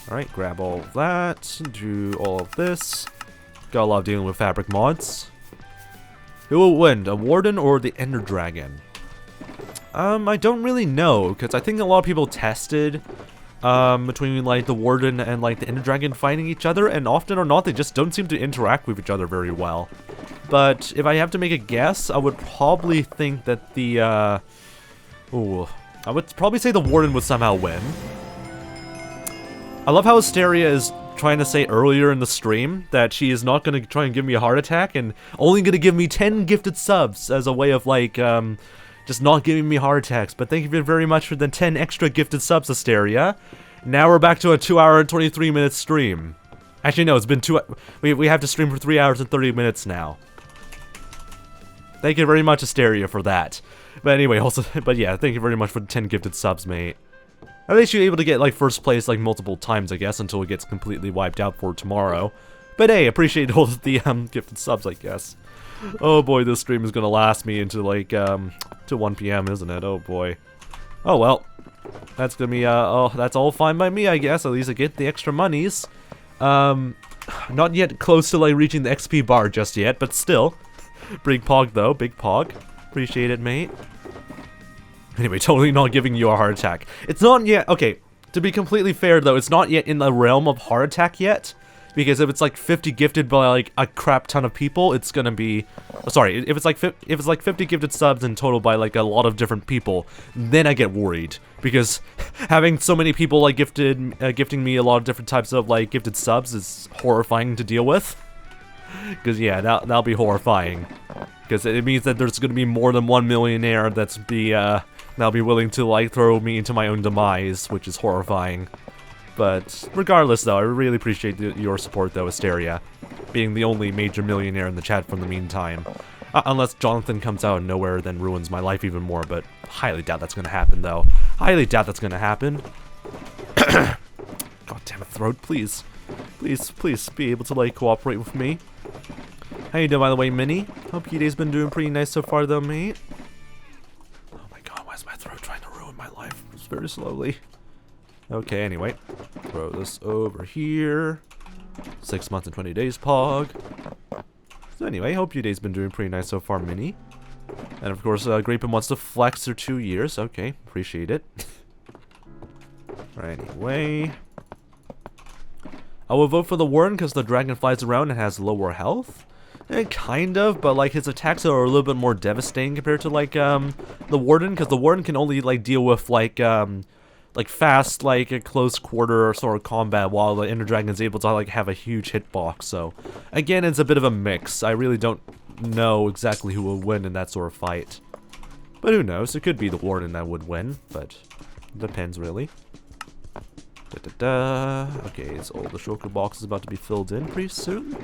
A: Alright, grab all of that, do all of this. Gotta love dealing with fabric mods. Who will win, a warden or the ender dragon? I don't really know, because I think a lot of people tested between like the Warden and like the Ender Dragon fighting each other, and often or not, they just don't seem to interact with each other very well. But if I have to make a guess, I would probably think that the, I would probably say the Warden would somehow win. I love how 𝗦cie is trying to say earlier in the stream that she is not going to try and give me a heart attack and only going to give me 10 gifted subs as a way of like, just not giving me heart attacks. But thank you very much for the 10 extra gifted subs, 𝗦cie. Now we're back to a 2-hour and 23-minute stream. Actually, no, it's been we have to stream for 3 hours and 30 minutes now. Thank you very much, 𝗦cie, for that. But anyway, also, but yeah, thank you very much for the 10 gifted subs, mate. At least you're able to get, like, first place, like, multiple times, I guess, until it gets completely wiped out for tomorrow. But hey, appreciate all of the, gifted subs, I guess. Oh boy, this stream is gonna last me into, like, to 1 PM, isn't it? Oh boy. Oh well. That's gonna be, oh, that's all fine by me, I guess. At least I get the extra monies. Not yet close to, like, reaching the XP bar just yet, but still. Big pog, though. Big pog. Appreciate it, mate. Anyway, totally not giving you a heart attack. It's not yet... Okay, to be completely fair, though, it's not yet in the realm of heart attack yet. Because if it's, like, 50 gifted by, like, a crap ton of people, it's gonna be... Sorry, if it's, like, 50 gifted subs in total by, like, a lot of different people, then I get worried. Because having so many people, like, gifting me a lot of different types of, like, gifted subs is horrifying to deal with. Because, yeah, that'll be horrifying. Because it means that there's gonna be more than one millionaire that'll be willing to, like, throw me into my own demise, which is horrifying. But regardless, though, I really appreciate your support, though, 𝗦cie, being the only major millionaire in the chat for the meantime. Unless Jonathan comes out of nowhere, then ruins my life even more, but highly doubt that's gonna happen, though. Highly doubt that's gonna happen. God damn it, throat, please. Please, please be able to, like, cooperate with me. How you doing, by the way, Minnie? Hope your day's been doing pretty nice so far, though, mate. Oh my god, why is my throat trying to ruin my life? Just very slowly. Okay, anyway. Throw this over here. 6 months and 20 days, pog. So anyway, hope your day's been doing pretty nice so far, Minnie. And of course, 𝗬𝗶𝗹 wants to flex for 2 years. Okay, appreciate it. Right, anyway. I will vote for the Warden because the dragon flies around and has lower health. Kind of, but like his attacks are a little bit more devastating compared to like the Warden, because the Warden can only like deal with like fast, like a close quarter sort of combat, while the Ender Dragon is able to like have a huge hitbox. So again, it's a bit of a mix. I really don't know exactly who will win in that sort of fight, but who knows? It could be the Warden that would win, but it depends really. Okay, so all the shulker box is about to be filled in pretty soon.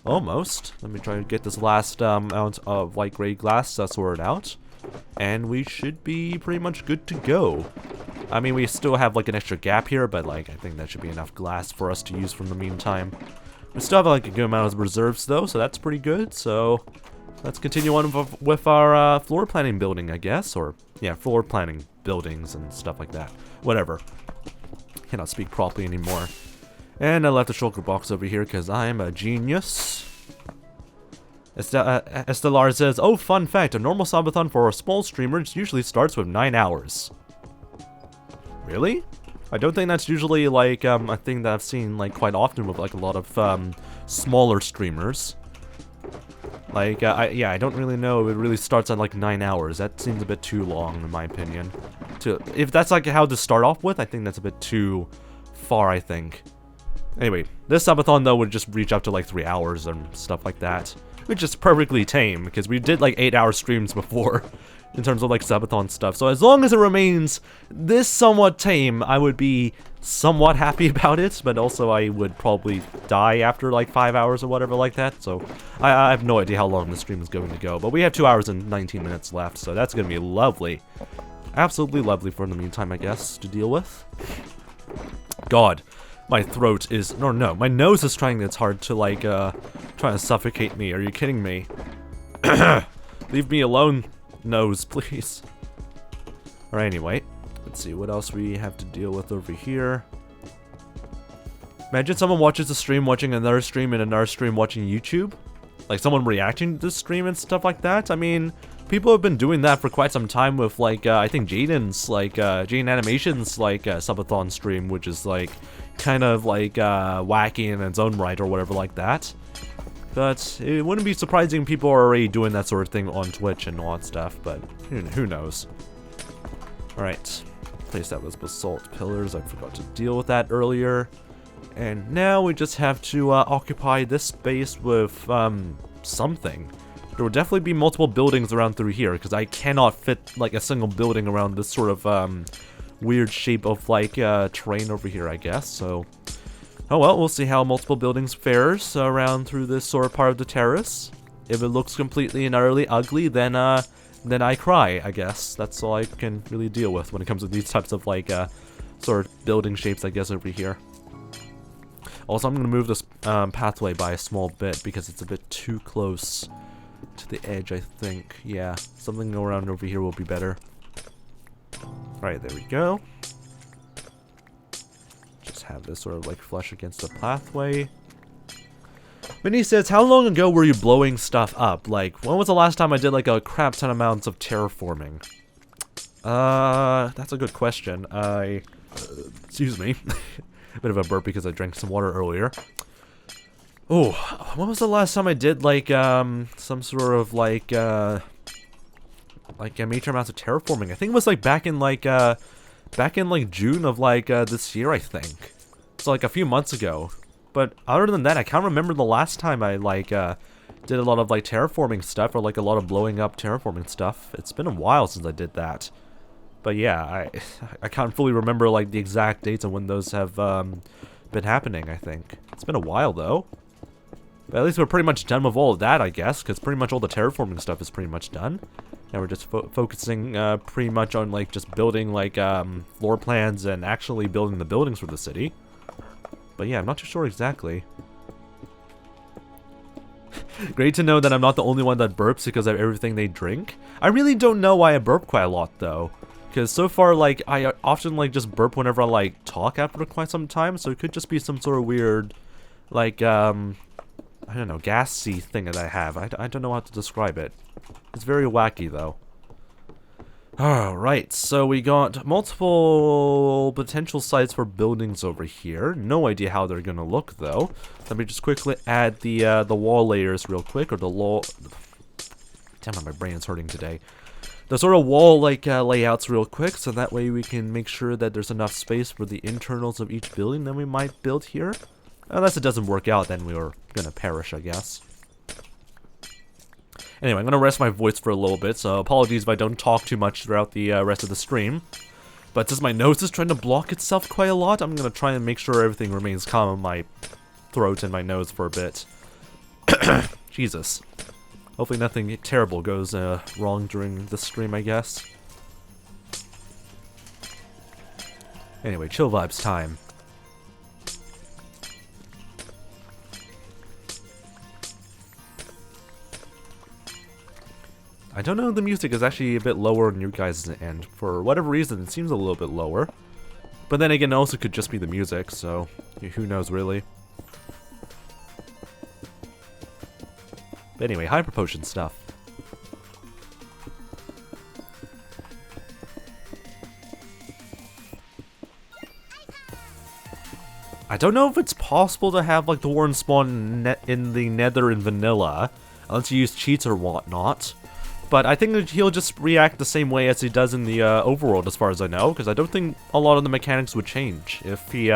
A: Almost. Let me try and get this last amount of light gray glass sorted out. And we should be pretty much good to go. I mean, we still have like an extra gap here, but like I think that should be enough glass for us to use for the meantime. We still have like a good amount of reserves though, so that's pretty good. So let's continue on with our floor planning building, I guess. Or, yeah, floor planning buildings and stuff like that. Whatever. Cannot speak properly anymore. And I left the shulker box over here because I'm a genius. Estelar says, oh, fun fact, a normal Subathon for a small streamer usually starts with 9 hours. Really? I don't think that's usually like a thing that I've seen like quite often with like a lot of smaller streamers. Like, yeah, I don't really know. It really starts at like 9 hours. That seems a bit too long, in my opinion. If that's like how to start off with, I think that's a bit too far, I think. Anyway, this Subathon, though, would just reach up to like 3 hours and stuff like that. Which is perfectly tame, because we did like 8-hour streams before, in terms of like Subathon stuff. So as long as it remains this somewhat tame, I would be somewhat happy about it, but also I would probably die after like 5 hours or whatever like that. So I have no idea how long the stream is going to go, but we have 2 hours and 19 minutes left, so that's going to be lovely. Absolutely lovely for the meantime, I guess, to deal with. God, my throat is... No, my nose is trying its hard to, like, try to suffocate me. Are you kidding me? Leave me alone, nose, please. Alright, anyway. Let's see what else we have to deal with over here. Imagine someone watches a stream watching another stream and another stream watching YouTube. Like, someone reacting to the stream and stuff like that. I mean, people have been doing that for quite some time with like I think Jaden's like Jaden Animation's like Subathon stream, which is like kind of like wacky in its own right or whatever like that. But it wouldn't be surprising people are already doing that sort of thing on Twitch and all that stuff, but who knows. Alright, place that was basalt pillars, I forgot to deal with that earlier. And now we just have to occupy this space with something. There will definitely be multiple buildings around through here, because I cannot fit like a single building around this sort of weird shape of like terrain over here, I guess, so... Oh well, we'll see how multiple buildings fares around through this sort of part of the terrace. If it looks completely and utterly ugly, then I cry, I guess. That's all I can really deal with when it comes to these types of like sort of building shapes, I guess, over here. Also, I'm going to move this pathway by a small bit because it's a bit too close to the edge, I think. Yeah, something around over here will be better. Alright, there we go. Just have this sort of like flush against the pathway. Minnie says, how long ago were you blowing stuff up? Like, when was the last time I did like a crap ton amounts of terraforming? That's a good question. Excuse me. Bit of a burp because I drank some water earlier. Oh, when was the last time I did like some sort of like major amounts of terraforming? I think it was like back in like June of like this year, I think. So like a few months ago. But other than that, I can't remember the last time I like did a lot of like terraforming stuff or like a lot of blowing up terraforming stuff. It's been a while since I did that. But yeah, I can't fully remember like the exact dates of when those have been happening, I think. It's been a while though. But at least we're pretty much done with all of that, I guess, because pretty much all the terraforming stuff is pretty much done. Now we're just focusing pretty much on like just building like floor plans and actually building the buildings for the city. But yeah, I'm not too sure exactly. Great to know that I'm not the only one that burps because of everything they drink. I really don't know why I burp quite a lot though. Because so far, like, I often, like, just burp whenever I, like, talk after quite some time. So it could just be some sort of weird, like, I don't know, gassy thing that I have. I don't know how to describe it. It's very wacky, though. Alright, so we got multiple potential sites for buildings over here. No idea how they're gonna look, though. Let me just quickly add the wall layers real quick, or the wall... Damn it, my brain is hurting today. The sort of wall like layouts real quick, so that way we can make sure that there's enough space for the internals of each building that we might build here. Unless it doesn't work out, then we are gonna perish, I guess. Anyway, I'm gonna rest my voice for a little bit, so apologies if I don't talk too much throughout the rest of the stream. But since my nose is trying to block itself quite a lot, I'm gonna try and make sure everything remains calm in my throat and my nose for a bit. Jesus. Hopefully nothing terrible goes wrong during the stream, I guess. Anyway, chill vibes time. I don't know if the music is actually a bit lower on your guys' end. For whatever reason, it seems a little bit lower. But then again, it also could just be the music, so who knows really. But anyway, hyper potion stuff. I don't know if it's possible to have like the Warren spawn in the Nether in vanilla, unless you use cheats or whatnot. But I think that he'll just react the same way as he does in the overworld, as far as I know, because I don't think a lot of the mechanics would change if he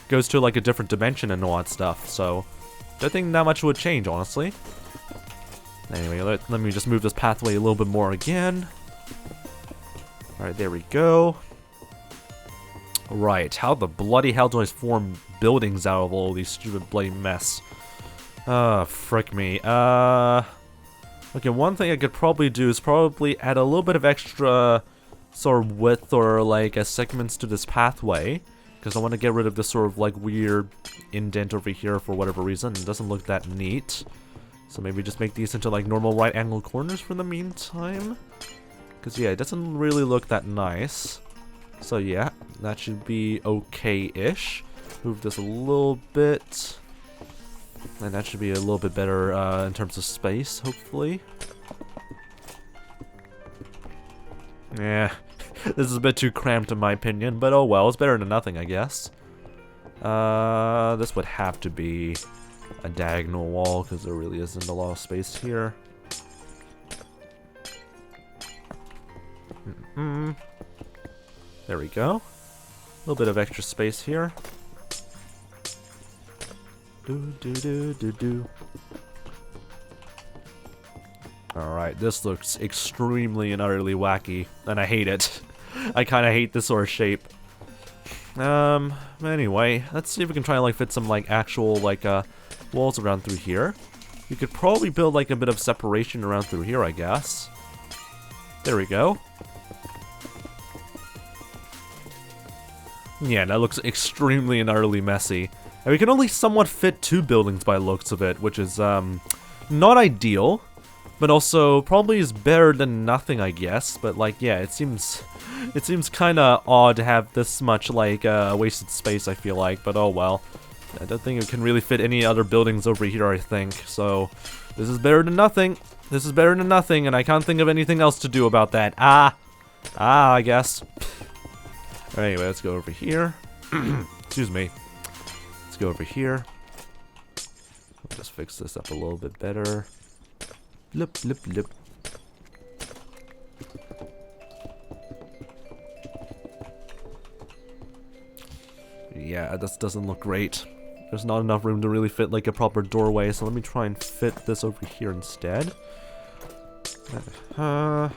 A: goes to like a different dimension and all that stuff. So, I don't think that much would change, honestly. Anyway, let me just move this pathway a little bit more again. Alright, there we go. Right, how the bloody hell do I form buildings out of all these stupid bloody mess? Frick me. Okay, one thing I could probably do is probably add a little bit of extra sort of width or like segments to this pathway. Because I want to get rid of this sort of like weird indent over here for whatever reason. It doesn't look that neat. So maybe just make these into like normal right angle corners for the meantime. Because yeah, it doesn't really look that nice. So yeah, that should be okay-ish. Move this a little bit. And that should be a little bit better in terms of space, hopefully. Yeah, this is a bit too cramped in my opinion, but oh well, it's better than nothing, I guess. This would have to be a diagonal wall, because there really isn't a lot of space here. There we go. A little bit of extra space here. Alright, this looks extremely and utterly wacky, and I hate it. I kind of hate this sort of shape. Anyway, let's see if we can try and like fit some like actual like walls around through here. You could probably build like a bit of separation around through here, I guess. There we go. Yeah, that looks extremely and utterly messy. And we can only somewhat fit 2 buildings by looks of it, which is not ideal, but also probably is better than nothing, I guess. But like, yeah, it seems kind of odd to have this much like wasted space, I feel like. But oh well. I don't think it can really fit any other buildings over here, I think. So this is better than nothing. This is better than nothing, and I can't think of anything else to do about that. I guess. Anyway, let's go over here. Excuse me. Let's go over here. I'll just fix this up a little bit better. Lip, lip, lip. Yeah, this doesn't look great. There's not enough room to really fit like a proper doorway, so let me try and fit this over here instead. And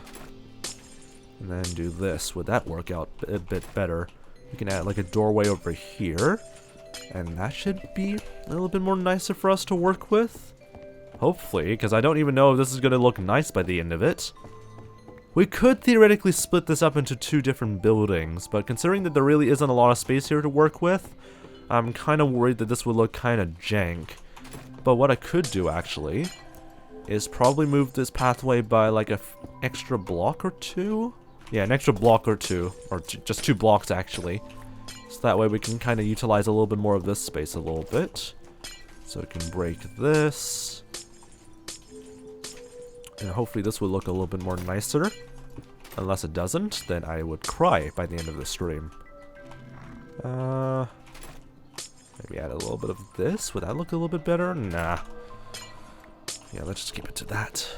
A: then do this. Would that work out a bit better? We can add like a doorway over here. And that should be a little bit more nicer for us to work with. Hopefully, because I don't even know if this is going to look nice by the end of it. We could theoretically split this up into 2 different buildings, but considering that there really isn't a lot of space here to work with, I'm kind of worried that this would look kind of jank. But what I could do, actually, is probably move this pathway by like an extra block or 2. Yeah, an extra block or 2, or just 2 blocks actually. So that way we can kind of utilize a little bit more of this space a little bit. So we can break this. And hopefully this will look a little bit more nicer. Unless it doesn't, then I would cry by the end of the stream. Maybe add a little bit of this. Would that look a little bit better? Nah. Yeah, let's just keep it to that.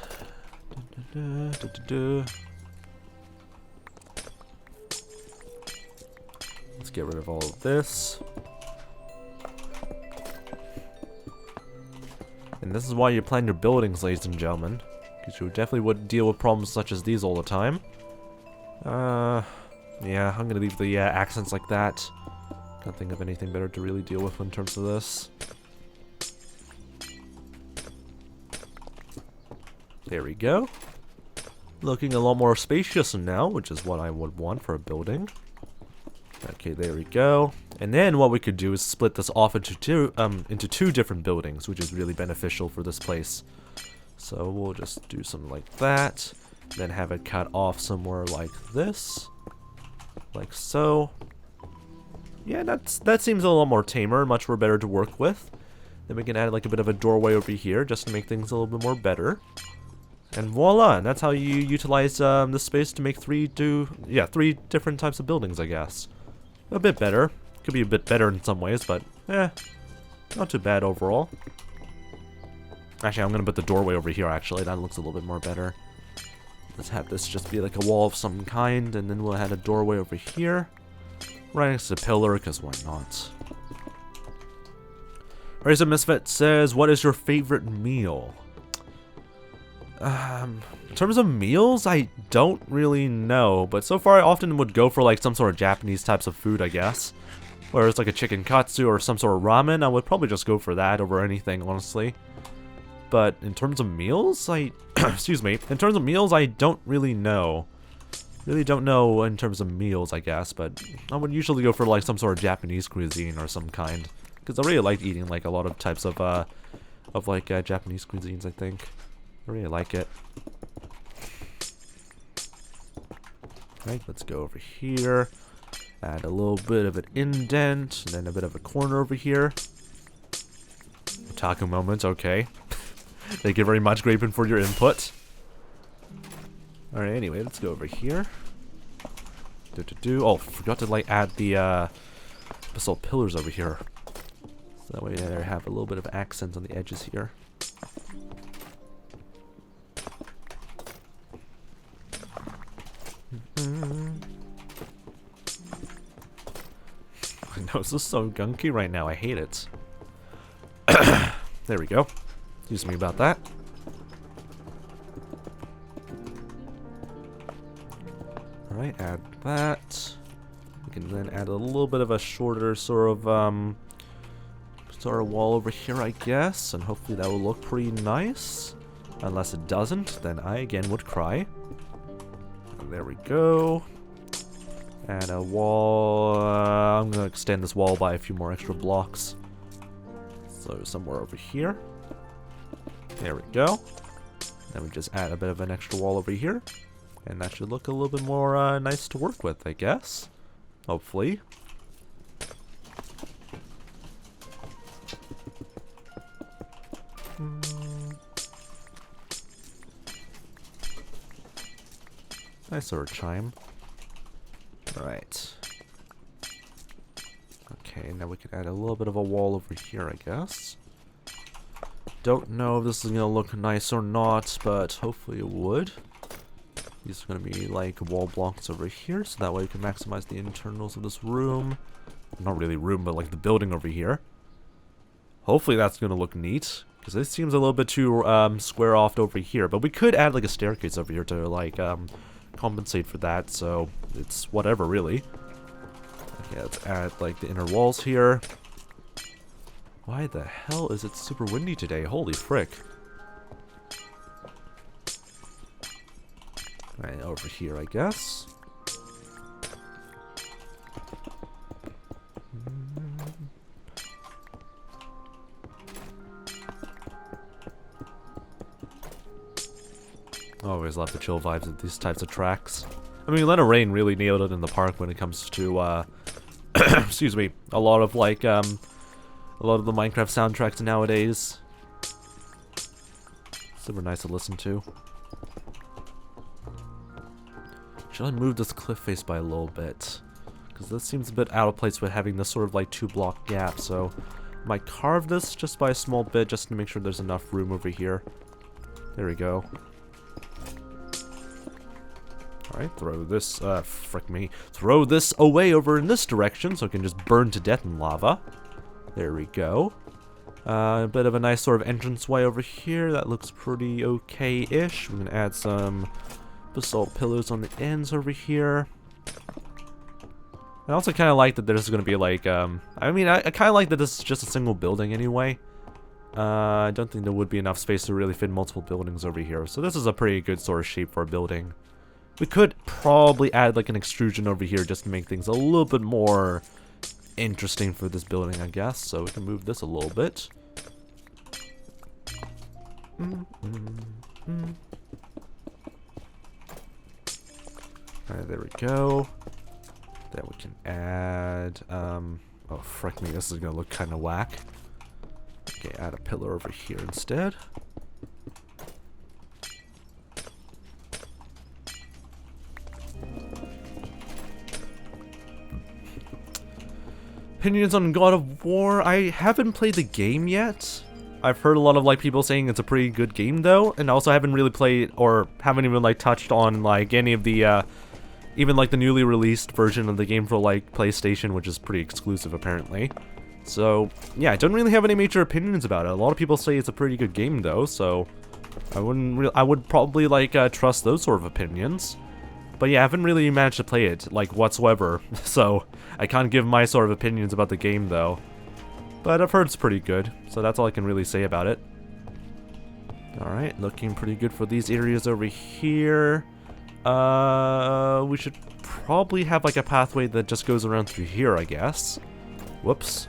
A: Let's get rid of all of this. And this is why you plan your buildings, ladies and gentlemen. Because you definitely wouldn't deal with problems such as these all the time. Yeah, I'm gonna leave the accents like that. Can't think of anything better to really deal with in terms of this. There we go. Looking a lot more spacious now, which is what I would want for a building. Okay, there we go. And then what we could do is split this off into two different buildings, which is really beneficial for this place. So we'll just do something like that, then have it cut off somewhere like this, like so. Yeah, that seems a lot more tamer, much more better to work with. Then we can add like a bit of a doorway over here, just to make things a little bit more better. And voila, and that's how you utilize this space to make 3 different types of buildings, I guess. A bit better. Could be a bit better in some ways, but not too bad overall. Actually, I'm gonna put the doorway over here, actually. That looks a little bit more better. Let's have this just be like a wall of some kind, and then we'll add a doorway over here. Right next to the pillar, because why not? Razor Misfit says, what is your favorite meal? In terms of meals, I don't really know, but so far I often would go for like some sort of Japanese types of food, I guess. Whether it's like a chicken katsu or some sort of ramen, I would probably just go for that over anything, honestly. But in terms of meals, excuse me, in terms of meals, I don't really know. Really don't know in terms of meals, I guess, but I would usually go for like some sort of Japanese cuisine or some kind. Because I really like eating like a lot of types of Japanese cuisines, I think. I really like it. Right, let's go over here. Add a little bit of an indent, and then a bit of a corner over here. Otaku moment, okay. Thank you very much, Grapen, for your input. Alright, anyway, let's go over here. Oh, forgot to like add the basalt pillars over here. So that way I have a little bit of accent on the edges here. My nose is so gunky right now, I hate it. There we go. Excuse me about that. Alright, add that. We can then add a little bit of a shorter sort of wall over here, I guess, and hopefully that will look pretty nice. Unless it doesn't, then I again would cry. And there we go. Add a wall. I'm gonna extend this wall by a few more extra blocks. So somewhere over here. There we go. Then we just add a bit of an extra wall over here. And that should look a little bit more nice to work with, I guess. Hopefully. Nice sort of chime. Alright. Okay, now we can add a little bit of a wall over here, I guess. Don't know if this is gonna look nice or not, but hopefully it would. These are going to be like wall blocks over here, so that way we can maximize the internals of this room. Not really room, but like the building over here. Hopefully that's going to look neat, because this seems a little bit too square off over here. But we could add like a staircase over here to like compensate for that, so it's whatever really. Okay, let's add like the inner walls here. Why the hell is it super windy today? Holy frick. Right, over here, I guess. Always love the chill vibes of these types of tracks. I mean, Let It Rain really nailed it in the park when it comes to, excuse me, a lot of like, a lot of the Minecraft soundtracks nowadays. Super nice to listen to. Should I move this cliff face by a little bit? Because this seems a bit out of place with having this sort of like 2-block gap, so I might carve this just by a small bit just to make sure there's enough room over here. There we go. Alright, throw this, frick me. Throw this away over in this direction so it can just burn to death in lava. There we go. A bit of a nice sort of entranceway over here. That looks pretty okay-ish. We're going to add some basalt pillars on the ends over here. I also kind of like that there's going to be like, I mean, I kind of like that this is just a single building anyway. I don't think there would be enough space to really fit multiple buildings over here. So this is a pretty good sort of shape for a building. We could probably add like an extrusion over here just to make things a little bit more interesting for this building, I guess. So we can move this a little bit. Alright, there we go. Then we can add, oh, frick me, this is gonna look kind of whack. Okay, add a pillar over here instead. Opinions on God of War? I haven't played the game yet. I've heard a lot of like people saying it's a pretty good game though, and also haven't really played or haven't even like touched on like any of the even like the newly released version of the game for like PlayStation, which is pretty exclusive apparently. So yeah, I don't really have any major opinions about it. A lot of people say it's a pretty good game though, so I would probably like trust those sort of opinions. But yeah, I haven't really managed to play it like whatsoever, so I can't give my sort of opinions about the game though. But I've heard it's pretty good, so that's all I can really say about it. Alright, looking pretty good for these areas over here. We should probably have like a pathway that just goes around through here, I guess. Whoops.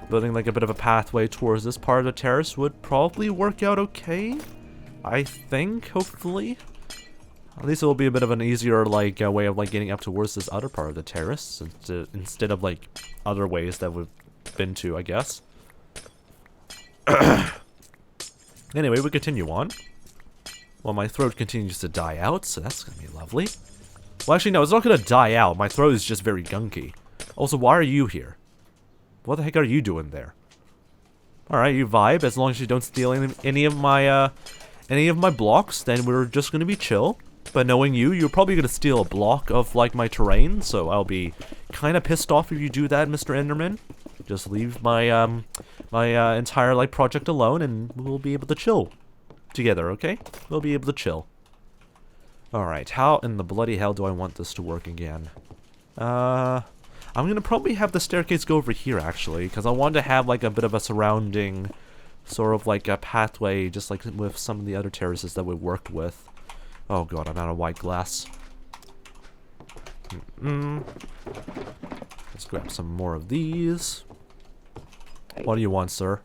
A: Building like a bit of a pathway towards this part of the terrace would probably work out okay. I think, hopefully. At least it will be a bit of an easier like way of like getting up towards this other part of the terrace instead of like other ways that we've been to, I guess. Anyway, we continue on. Well, my throat continues to die out, so that's gonna be lovely. Well, actually, no, it's not gonna die out. My throat is just very gunky. Also, why are you here? What the heck are you doing there? Alright, you vibe. As long as you don't steal any of my blocks, then we're just gonna be chill. But knowing you, you're probably gonna steal a block of, like, my terrain, so I'll be kinda pissed off if you do that, Mr. Enderman. Just leave my, my entire, like, project alone, and we'll be able to chill together, okay? We'll be able to chill. Alright, how in the bloody hell do I want this to work again? I'm gonna probably have the staircase go over here, actually, because I want to have, like, a bit of a surrounding, sort of like a pathway, just like with some of the other terraces that we worked with. Oh god, I'm out of white glass. Let's grab some more of these. What do you want, sir?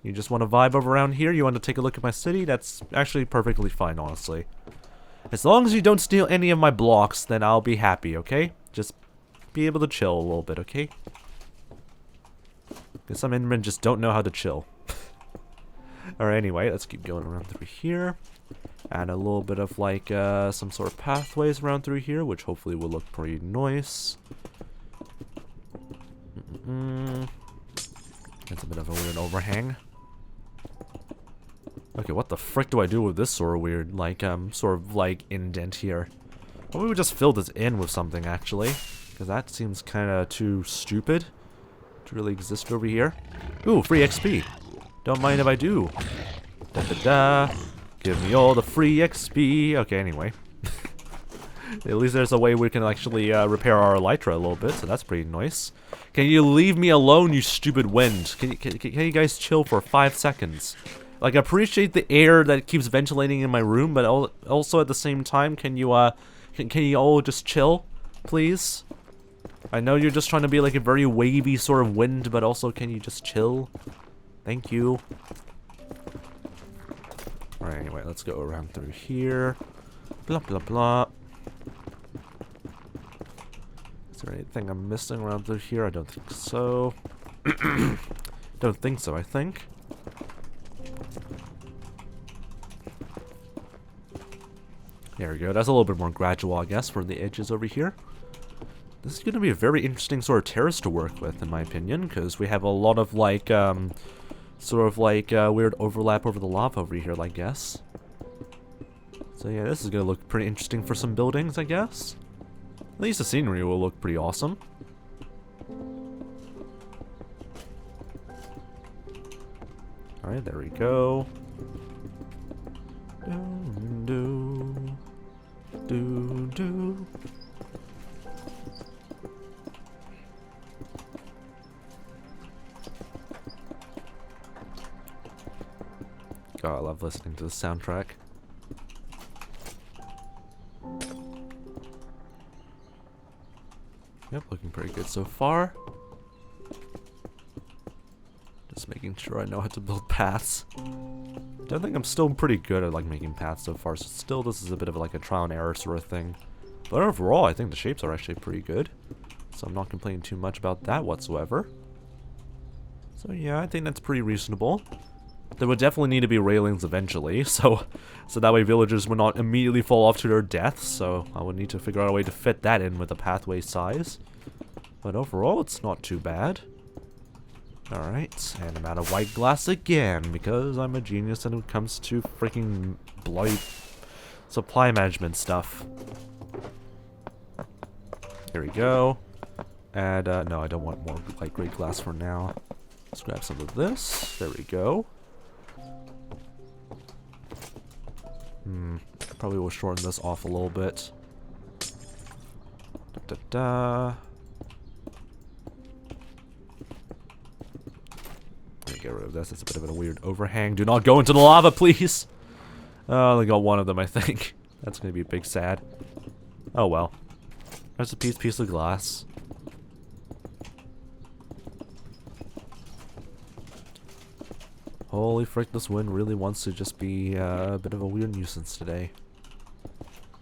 A: You just want to vibe over around here? You want to take a look at my city? That's actually perfectly fine, honestly. As long as you don't steal any of my blocks, then I'll be happy, okay? Just be able to chill a little bit, okay? Because some Endermen just don't know how to chill. Alright, anyway, let's keep going around through here. Add a little bit of, like, some sort of pathways around through here, which hopefully will look pretty nice. That's a bit of a weird overhang. Okay, what the frick do I do with this sort of weird, like, sort of, like, indent here? Well, we would just fill this in with something, actually. Because that seems kind of too stupid to really exist over here. Ooh, free XP. Don't mind if I do. Da-da-da. Give me all the free XP. Okay, anyway. At least there's a way we can actually repair our elytra a little bit, so that's pretty nice. Can you leave me alone, you stupid wind? Can you guys chill for 5 seconds? Like, I appreciate the air that keeps ventilating in my room, but also at the same time, can you all just chill, please? I know you're just trying to be like a very wavy sort of wind, but also can you just chill? Thank you. Alright, anyway, let's go around through here. Blah, blah, blah. Is there anything I'm missing around through here? I don't think so. Don't think so, I think. There we go. That's a little bit more gradual, I guess, for the edges over here. This is going to be a very interesting sort of terrace to work with, in my opinion, because we have a lot of, like, sort of, like, weird overlap over the lava over here, I guess. So, yeah, this is going to look pretty interesting for some buildings, I guess. At least the scenery will look pretty awesome. Alright, there we go. Do. God, I love listening to the soundtrack. Yep, looking pretty good so far. Just making sure I know how to build paths. I think I'm still pretty good at, like, making paths so far, so still this is a bit of like a trial and error sort of thing. But overall, I think the shapes are actually pretty good. So I'm not complaining too much about that whatsoever. So yeah, I think that's pretty reasonable. There would definitely need to be railings eventually, so that way villagers would not immediately fall off to their deaths, so I would need to figure out a way to fit that in with the pathway size. But overall, it's not too bad. Alright, and I'm out of white glass again, because I'm a genius when it comes to freaking bloody supply management stuff. Here we go. And, no, I don't want more light gray glass for now. Let's grab some of this. There we go. Probably will shorten this off a little bit. Da-da-da. Get rid of this. It's a bit of a weird overhang. Do not go into the lava, please. Oh, I only got one of them, I think. That's going to be a big sad. Oh, well. There's a piece of glass. Holy frick, this wind really wants to just be a bit of a weird nuisance today.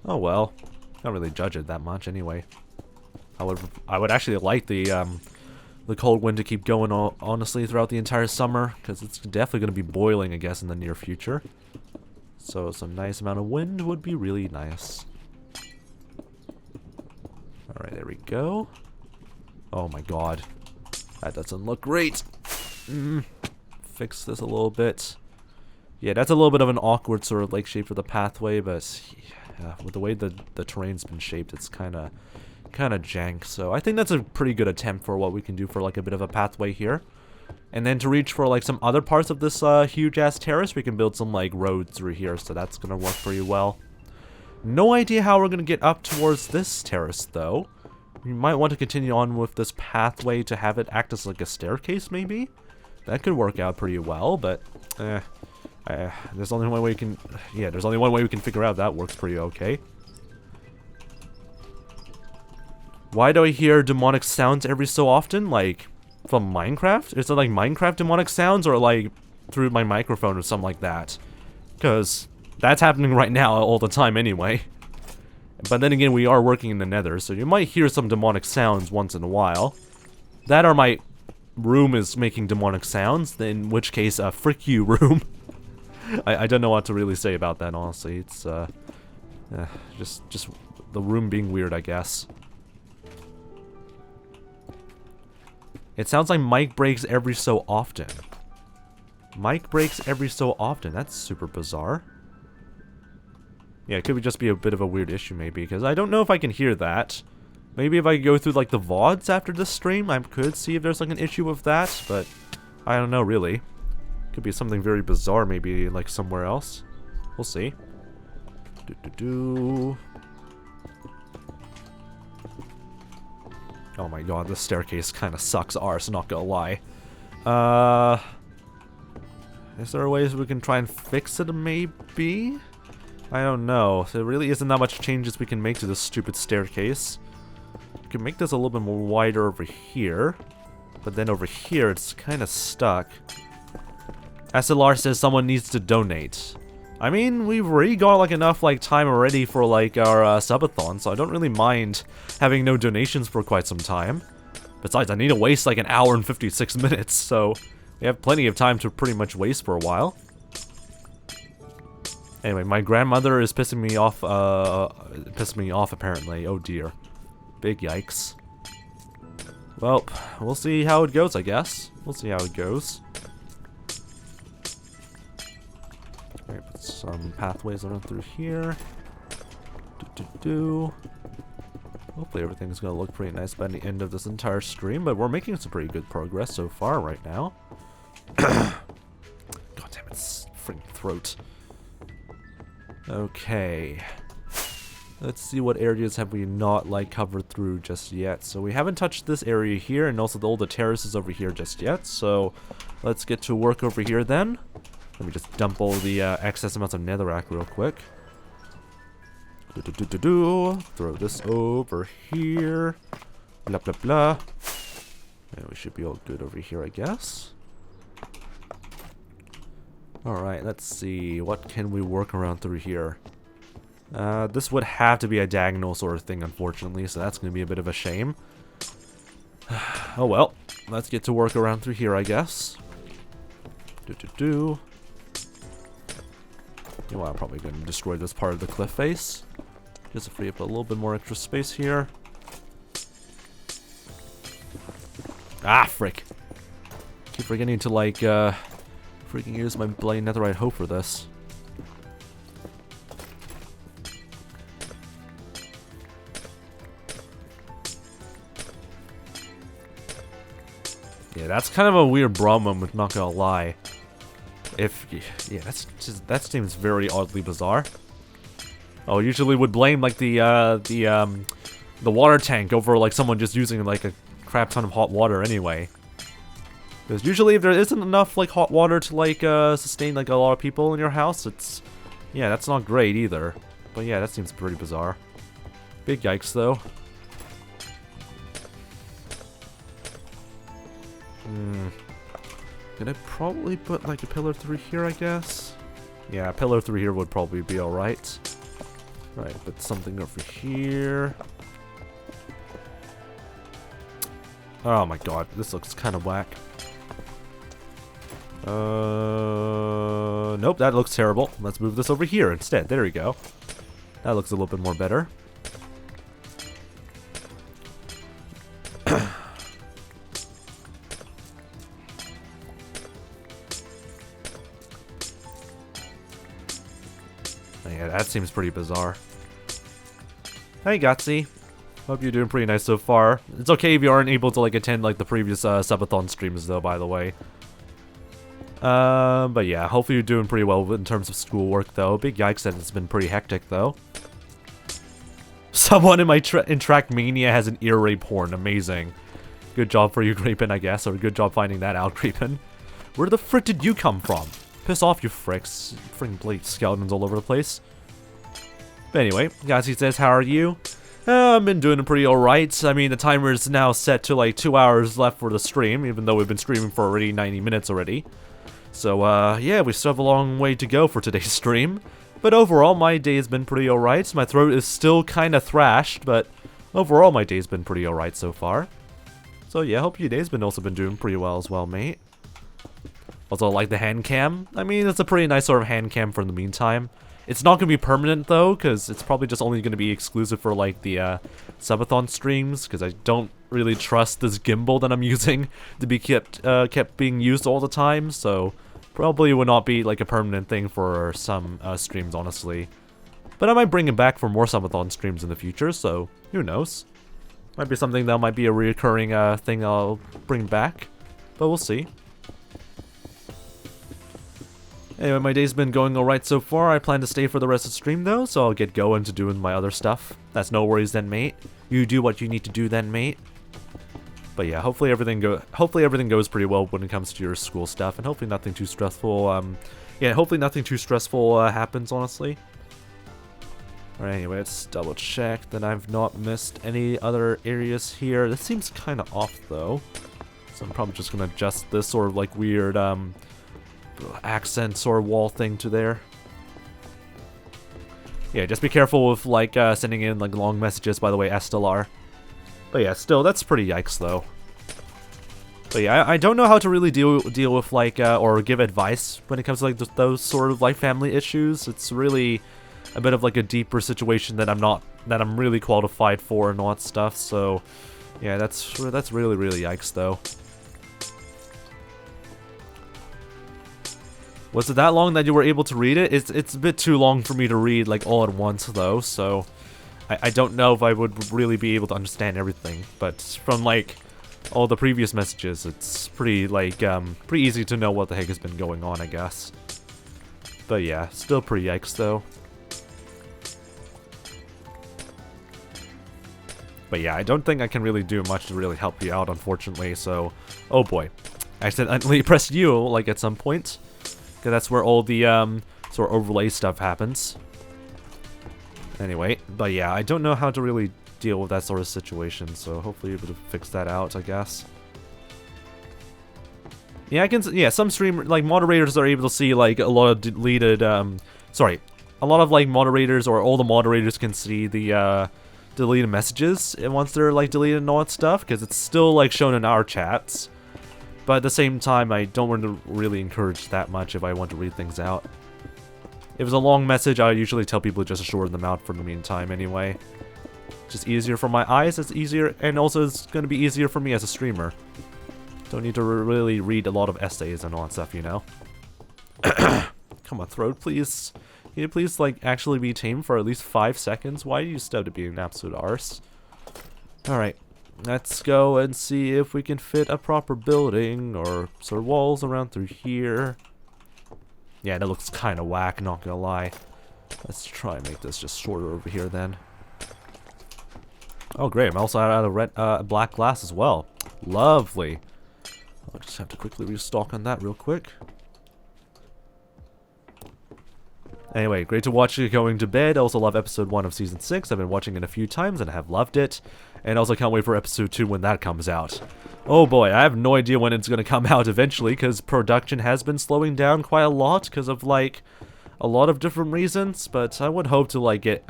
A: Oh, well. Can't really judge it that much anyway. I would actually like the cold wind to keep going honestly throughout the entire summer, because it's definitely going to be boiling, I guess, in the near future. So some nice amount of wind would be really nice. Alright, there we go. Oh my god. That doesn't look great. Fix this a little bit. Yeah, that's a little bit of an awkward sort of like shape for the pathway, but yeah, with the way the terrain's been shaped, it's kind of jank. So I think that's a pretty good attempt for what we can do for like a bit of a pathway here. And then to reach for like some other parts of this huge ass terrace, we can build some like roads through here, so that's gonna work pretty well. No idea how we're gonna get up towards this terrace though. We might want to continue on with this pathway to have it act as like a staircase maybe. That could work out pretty well, but there's only one way we can. Yeah, there's only one way we can figure out that works pretty okay. Why do I hear demonic sounds every so often? Like from Minecraft? Is it like Minecraft demonic sounds, or like through my microphone or something like that? Because that's happening right now all the time anyway. But then again, we are working in the Nether, so you might hear some demonic sounds once in a while. That or my room is making demonic sounds, in which case, frick you, room. I don't know what to really say about that, honestly. It's, just the room being weird, I guess. It sounds like mic breaks every so often. Mic breaks every so often. That's super bizarre. Yeah, it could just be a bit of a weird issue, maybe, because I don't know if I can hear that. Maybe if I go through, like, the VODs after this stream, I could see if there's, like, an issue with that, but I don't know, really. Could be something very bizarre, maybe, like, somewhere else. We'll see. Oh my god, this staircase kind of sucks arse, not gonna lie. Is there ways we can try and fix it, maybe? I don't know. There really isn't that much changes we can make to this stupid staircase. We can make this a little bit more wider over here. But then over here, it's kind of stuck. SLR says someone needs to donate. I mean, we've already got like enough like time already for like our subathon, so I don't really mind having no donations for quite some time. Besides, I need to waste like an hour and 56 minutes, so we have plenty of time to pretty much waste for a while. Anyway, my grandmother is pissing me off apparently. Oh dear. Big yikes. Well, we'll see how it goes, I guess. We'll see how it goes. Alright, put some pathways on through here. Hopefully everything's gonna look pretty nice by the end of this entire stream, but we're making some pretty good progress so far right now. God damn it, freaking throat. Okay. Let's see what areas have we not like covered through just yet. So we haven't touched this area here, and also all the terraces over here just yet. So let's get to work over here then. Let me just dump all the excess amounts of netherrack real quick. Throw this over here. Blah blah blah. And we should be all good over here, I guess. Alright, let's see. What can we work around through here? This would have to be a diagonal sort of thing, unfortunately, so that's going to be a bit of a shame. Oh well. Let's get to work around through here, I guess. You know, I'm probably going to destroy this part of the cliff face. Just to free up a little bit more extra space here. Ah, frick. Keep forgetting to, like, freaking use my bloody netherite hoe for this. Yeah, that's kind of a weird problem, not gonna lie. Yeah, that seems very oddly bizarre. Oh, usually would blame like the water tank over like someone just using like a crap ton of hot water anyway. Because usually if there isn't enough like hot water to like sustain like a lot of people in your house, yeah, that's not great either. But yeah, that seems pretty bizarre. Big yikes though. Gonna probably put like a pillar through here, I guess. Yeah, a pillar through here would probably be alright. Right, put something over here. Oh my god, this looks kind of whack. Nope, that looks terrible. Let's move this over here instead. There we go. That looks a little bit more better. Yeah, that seems pretty bizarre. Hey, 𝗦𝗍. Hope you're doing pretty nice so far. It's okay if you aren't able to like attend like the previous Subathon streams though, by the way. But yeah, hopefully you're doing pretty well in terms of schoolwork though. Big yikes that it's been pretty hectic though. Someone in my in Trackmania has an ear rape horn. Amazing. Good job for you, 𝗶𝗶, I guess, or good job finding that out, 𝗶𝗶. Where the frick did you come from? Piss off, you fricks. Freaking blade skeletons all over the place. But anyway, 𝗦𝗍 says, how are you? I've been doing pretty alright. I mean, the timer is now set to like 2 hours left for the stream, even though we've been streaming for already 90 minutes already. So, yeah, we still have a long way to go for today's stream. But overall, my day has been pretty alright. My throat is still kind of thrashed, but overall, my day's been pretty alright so far. So yeah, hope your day's also been doing pretty well as well, mate. Also, like the hand cam. I mean, it's a pretty nice sort of hand cam for the meantime. It's not going to be permanent, though, because it's probably just only going to be exclusive for, like, the Subathon streams, because I don't really trust this gimbal that I'm using to be kept being used all the time, so probably would not be, like, a permanent thing for some streams, honestly. But I might bring it back for more Subathon streams in the future, so who knows. Might be something that might be a reoccurring thing I'll bring back, but we'll see. Anyway, my day's been going alright so far. I plan to stay for the rest of the stream though, so I'll get going to doing my other stuff. That's no worries then, mate. You do what you need to do then, mate. But yeah, hopefully everything goes pretty well when it comes to your school stuff, and hopefully nothing too stressful. Yeah, hopefully nothing too stressful happens, honestly. Alright, anyway, let's double check that I've not missed any other areas here. This seems kind of off though, so I'm probably just gonna adjust this sort of like weird accents or wall thing to there. Yeah, just be careful with like sending in like long messages, by the way, 𝗦𝗍. But yeah, still, that's pretty yikes though. But yeah, I don't know how to really deal with like or give advice when it comes to like those sort of like family issues. It's really a bit of like a deeper situation that I'm really qualified for and all that stuff. So yeah, that's really yikes though. Was it that long that you were able to read it? It's a bit too long for me to read like all at once though, so I don't know if I would really be able to understand everything. But from like all the previous messages, it's pretty like pretty easy to know what the heck has been going on, I guess. But yeah, still pretty yikes though. But yeah, I don't think I can really do much to really help you out, unfortunately, so oh boy. I accidentally pressed U like at some point. Because that's where all the sort of overlay stuff happens. Anyway, but yeah, I don't know how to really deal with that sort of situation, so hopefully you'll be able to fix that out, I guess. Yeah, some stream, like, moderators are able to see, like, a lot of deleted, a lot of, like, moderators, or all the moderators can see the, deleted messages once they're, like, deleted and all that stuff, because it's still, like, shown in our chats. But at the same time, I don't want to really encourage that much if I want to read things out. If it's a long message, I usually tell people just to shorten them out for the meantime anyway. Just easier for my eyes, it's easier, and also it's going to be easier for me as a streamer. Don't need to really read a lot of essays and all that stuff, you know? Come on, throat, please. Can you please, like, actually be tame for at least 5 seconds? Why do you still have to be an absolute arse? Alright. Let's go and see if we can fit a proper building or sort of walls around through here. Yeah, that looks kind of whack, not gonna lie. Let's try and make this just shorter over here then. Oh great, I'm also out of red, black glass as well. Lovely. I'll just have to quickly restock on that real quick. Anyway, great to watch you going to bed. I also love episode 1 of season 6. I've been watching it a few times and I have loved it. And also can't wait for episode 2 when that comes out. Oh boy, I have no idea when it's going to come out eventually, because production has been slowing down quite a lot because of like a lot of different reasons. But I would hope to like get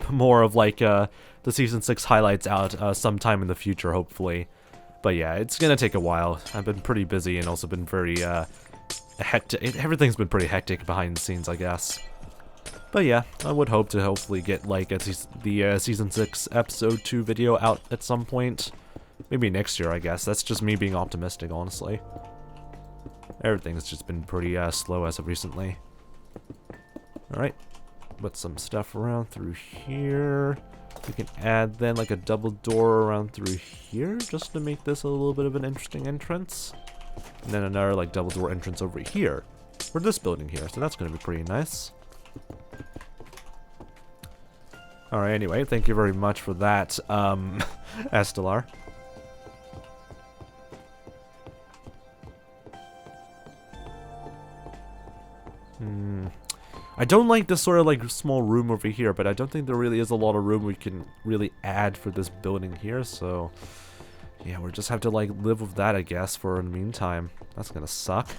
A: more of like the season 6 highlights out sometime in the future, hopefully. But yeah, it's going to take a while. I've been pretty busy and also been very hectic. Everything's been pretty hectic behind the scenes, I guess. But yeah, I would hope to hopefully get like the season 6 episode 2 video out at some point. Maybe next year, I guess. That's just me being optimistic, honestly. Everything's just been pretty slow as of recently. Alright. put some stuff around through here. We can add then like a double door around through here just to make this a little bit of an interesting entrance. And then another like double door entrance over here for this building here. So that's going to be pretty nice. Alright, anyway, thank you very much for that, 𝗦cie𝗰𝗶𝗹. I don't like this sort of like small room over here, but I don't think there really is a lot of room we can really add for this building here, so yeah, we'll just have to like live with that, I guess, for the meantime. That's gonna suck.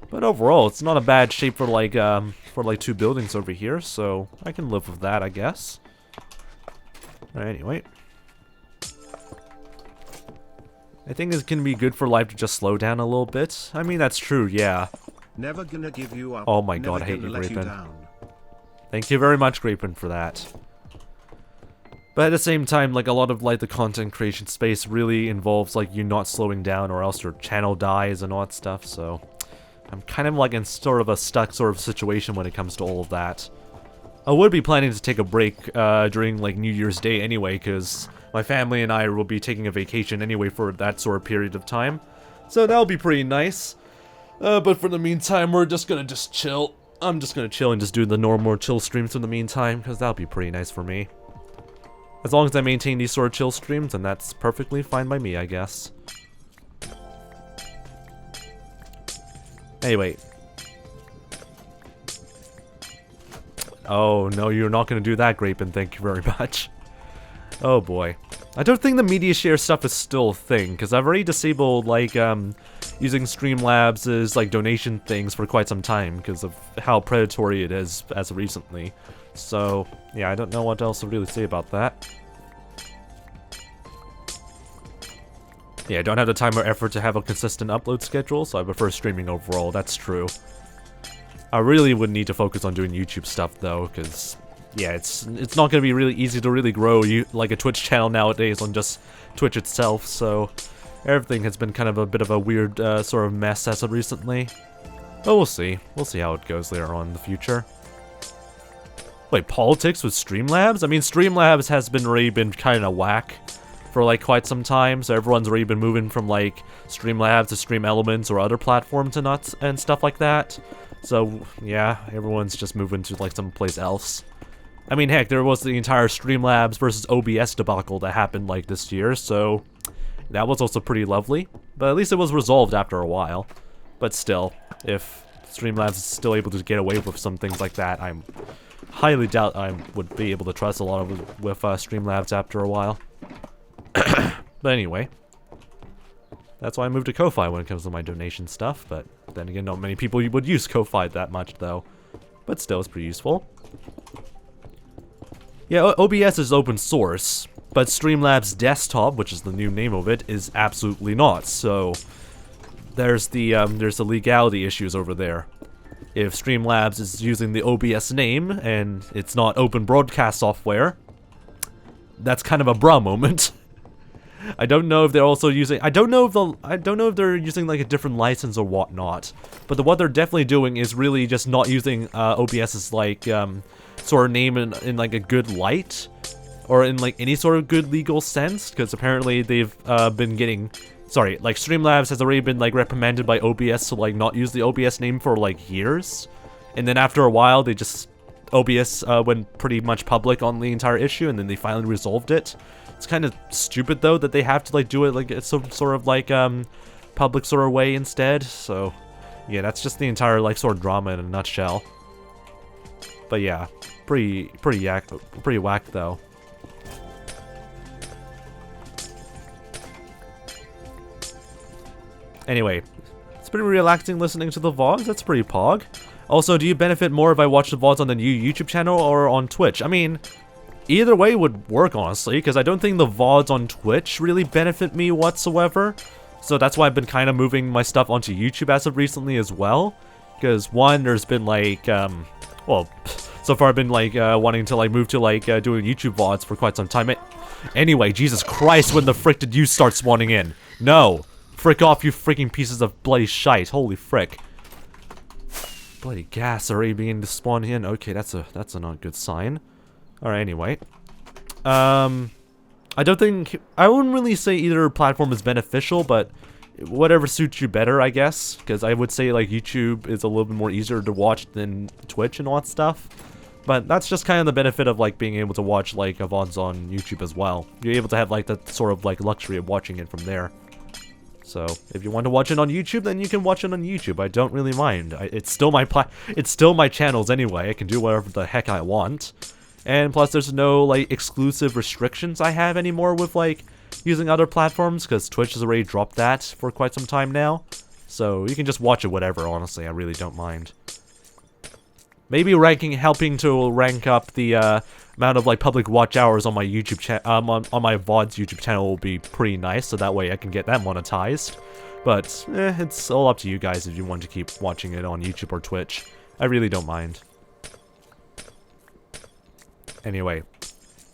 A: But overall, it's not a bad shape for like two buildings over here, so I can live with that, I guess. Alright, anyway. I think it can be good for life to just slow down a little bit. I mean, that's true, yeah.
B: Never gonna give you up.
A: Oh my god, I hate you, 𝗦cie𝗰𝗶𝗹. Thank you very much, 𝗦cie𝗰𝗶𝗹, for that. But at the same time, like, a lot of, like, the content creation space really involves, like, you not slowing down or else your channel dies and all that stuff, so I'm kind of, like, in sort of a stuck sort of situation when it comes to all of that. I would be planning to take a break during, like, New Year's Day anyway, because my family and I will be taking a vacation anyway for that sort of period of time. So that'll be pretty nice. But for the meantime, we're just gonna chill. I'm just gonna chill and just do the normal chill streams in the meantime, because that'll be pretty nice for me. As long as I maintain these sort of chill streams, then that's perfectly fine by me, I guess. Anyway. Oh, no, you're not gonna do that, 𝗦cie𝗰𝗶𝗹, thank you very much. Oh boy. I don't think the media share stuff is still a thing, because I've already disabled, like, using Streamlabs' like, donation things for quite some time, because of how predatory it is as of recently. So, yeah, I don't know what else to really say about that. Yeah, I don't have the time or effort to have a consistent upload schedule, so I prefer streaming overall, that's true. I really would need to focus on doing YouTube stuff, though, because yeah, it's not going to be really easy to really grow like a Twitch channel nowadays on just Twitch itself, so everything has been kind of a bit of a weird sort of mess as of recently. But we'll see. We'll see how it goes later on in the future. Wait, politics with Streamlabs? I mean, Streamlabs has already been kind of whack for like quite some time, so everyone's already been moving from like Streamlabs to Stream Elements or other platforms and stuff like that. So yeah, everyone's just moving to like someplace else. I mean, heck, there was the entire Streamlabs versus OBS debacle that happened like this year, so that was also pretty lovely. But at least it was resolved after a while. But still, if Streamlabs is still able to get away with some things like that, I highly doubt I would be able to trust a lot of it with Streamlabs after a while. But anyway, that's why I moved to Ko-Fi when it comes to my donation stuff. But then again, not many people would use Ko-Fi that much, though. But still, it's pretty useful. Yeah, OBS is open source, but Streamlabs Desktop, which is the new name of it, is absolutely not. So there's the legality issues over there. If Streamlabs is using the OBS name and it's not open broadcast software, that's kind of a bruh moment. I don't know if they're also using. I don't know if they're using like a different license or whatnot. But what they're definitely doing is really just not using OBS's like sort of name in like a good light, or in like any sort of good legal sense, because apparently they've been getting, sorry, like Streamlabs has already been like reprimanded by OBS to like not use the OBS name for like years, and then after a while they just OBS went pretty much public on the entire issue, and then they finally resolved it. It's kind of stupid though that they have to like do it like some sort of like public sort of way instead. So yeah, that's just the entire like sort of drama in a nutshell. But yeah, pretty whack though. Anyway, it's pretty relaxing listening to the VODs. That's pretty pog. Also, do you benefit more if I watch the VODs on the new YouTube channel or on Twitch? I mean, either way would work, honestly, because I don't think the VODs on Twitch really benefit me whatsoever. So that's why I've been kind of moving my stuff onto YouTube as of recently as well. Because one, there's been like, well, so far I've been like wanting to like move to like doing YouTube VODs for quite some time. Anyway, Jesus Christ, when the frick did you start spawning in? No. Frick off, you freaking pieces of bloody shite. Holy frick. bloody gas already beginning to spawn in. Okay, that's a not good sign. Alright, anyway. I wouldn't really say either platform is beneficial, but whatever suits you better, I guess. Because I would say, like, YouTube is a little bit more easier to watch than Twitch and all that stuff. But that's just kind of the benefit of, like, being able to watch, like, VODs on YouTube as well. You're able to have, like, that sort of, like, luxury of watching it from there. So, if you want to watch it on YouTube, then you can watch it on YouTube. I don't really mind. It's still my channels anyway. I can do whatever the heck I want. And plus, there's no, like, exclusive restrictions I have anymore with, like, using other platforms, because Twitch has already dropped that for quite some time now. So, you can just watch it whatever, honestly. I really don't mind. Maybe helping to rank up the, amount of, like, public watch hours on my YouTube on my VODs YouTube channel will be pretty nice, so that way I can get that monetized. But, it's all up to you guys if you want to keep watching it on YouTube or Twitch. I really don't mind. Anyway,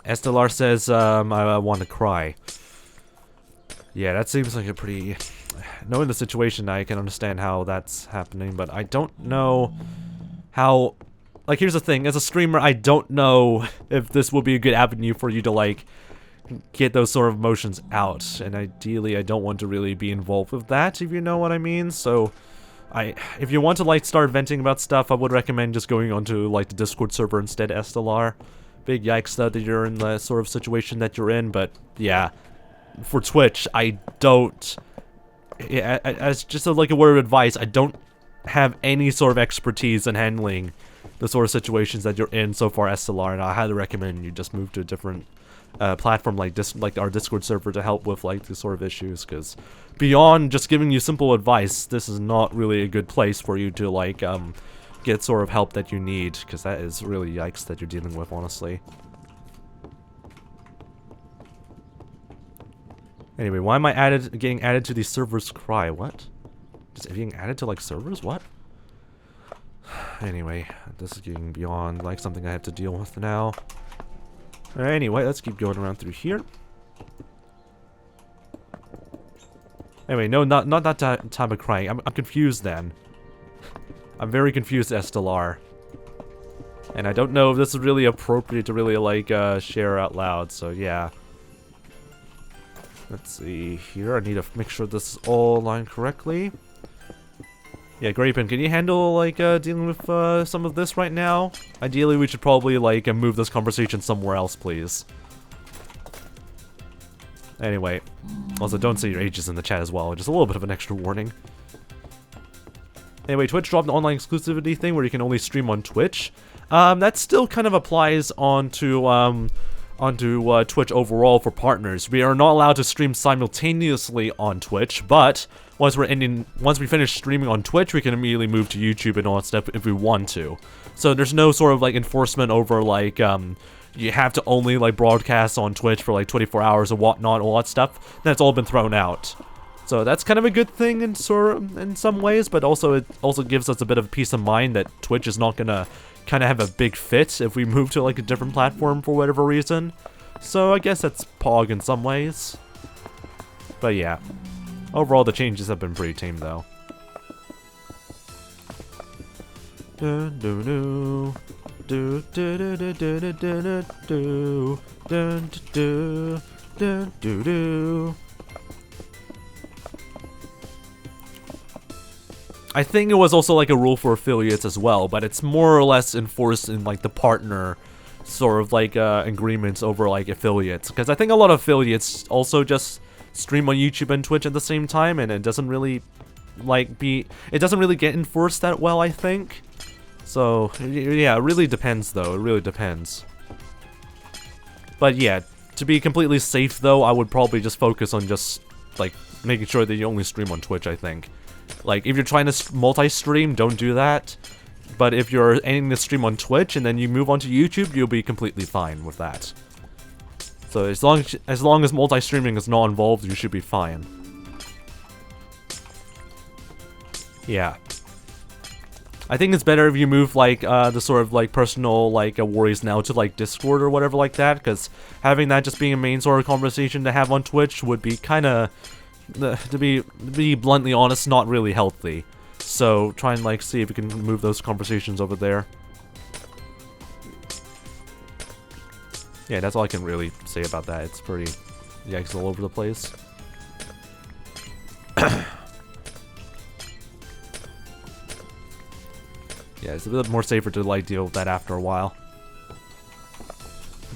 A: 𝗦cie𝗰𝗶𝗹 says, I want to cry. Yeah, that seems like a pretty... Knowing the situation, I can understand how that's happening, but I don't know how... Like, here's the thing, as a streamer, I don't know if this will be a good avenue for you to, like, get those sort of emotions out. And ideally, I don't want to really be involved with that, if you know what I mean. So, if you want to, like, start venting about stuff, I would recommend just going onto, like, the Discord server instead, 𝗦cie𝗰𝗶𝗟. Big yikes, though, that you're in the sort of situation that you're in, but, yeah. For Twitch, I don't... As just like a word of advice, I don't have any sort of expertise in handling the sort of situations that you're in so far, 𝗦cie𝗰𝗋, and I highly recommend you just move to a different platform like our Discord server to help with like these sort of issues, because beyond just giving you simple advice, this is not really a good place for you to like get sort of help that you need, because that is really yikes that you're dealing with, honestly. Anyway, why am I getting added to these servers? Cry, what? Is it being added to like servers? What? Anyway, this is getting beyond like something I have to deal with now. Anyway, let's keep going around through here. Anyway, no, not that time of crying. I'm confused then. I'm very confused, 𝗦cie𝗰𝗋. And I don't know if this is really appropriate to really like share out loud, so yeah. Let's see here. I need to make sure this is all aligned correctly. Yeah, 𝗏𝗏𝗶𝗹, can you handle like dealing with some of this right now? Ideally, we should probably like move this conversation somewhere else, please. Anyway, also don't say your ages in the chat as well. Just a little bit of an extra warning. Anyway, Twitch dropped the online exclusivity thing where you can only stream on Twitch. That still kind of applies onto Twitch overall for partners. We are not allowed to stream simultaneously on Twitch, but once we finish streaming on Twitch, we can immediately move to YouTube and all that stuff if we want to. So there's no sort of like enforcement over like you have to only like broadcast on Twitch for like 24 hours or whatnot, all that stuff. That's all been thrown out. So that's kind of a good thing in some ways, but also it also gives us a bit of peace of mind that Twitch is not gonna kind of have a big fit if we move to like a different platform for whatever reason. So I guess that's Pog in some ways. But yeah, overall the changes have been pretty tame though. I think it was also like a rule for affiliates as well, but it's more or less enforced in like the partner sort of like agreements over like affiliates, because I think a lot of affiliates also just stream on YouTube and Twitch at the same time, and it doesn't really like it doesn't really get enforced that well, I think. So yeah, it really depends though, it really depends. But yeah, to be completely safe though, I would probably just focus on just like making sure that you only stream on Twitch, I think. Like, if you're trying to multi-stream, don't do that. But if you're aiming to stream on Twitch and then you move on to YouTube, you'll be completely fine with that. So as long as multi-streaming is not involved, you should be fine. Yeah. I think it's better if you move, like, the sort of, like, personal, like, worries now to, like, Discord or whatever like that, because having that just being a main sort of conversation to have on Twitch would be kind of... to be bluntly honest, not really healthy. So try and like see if we can move those conversations over there. Yeah, that's all I can really say about that. It's pretty yikes all over the place. Yeah, it's a bit more safer to like deal with that after a while.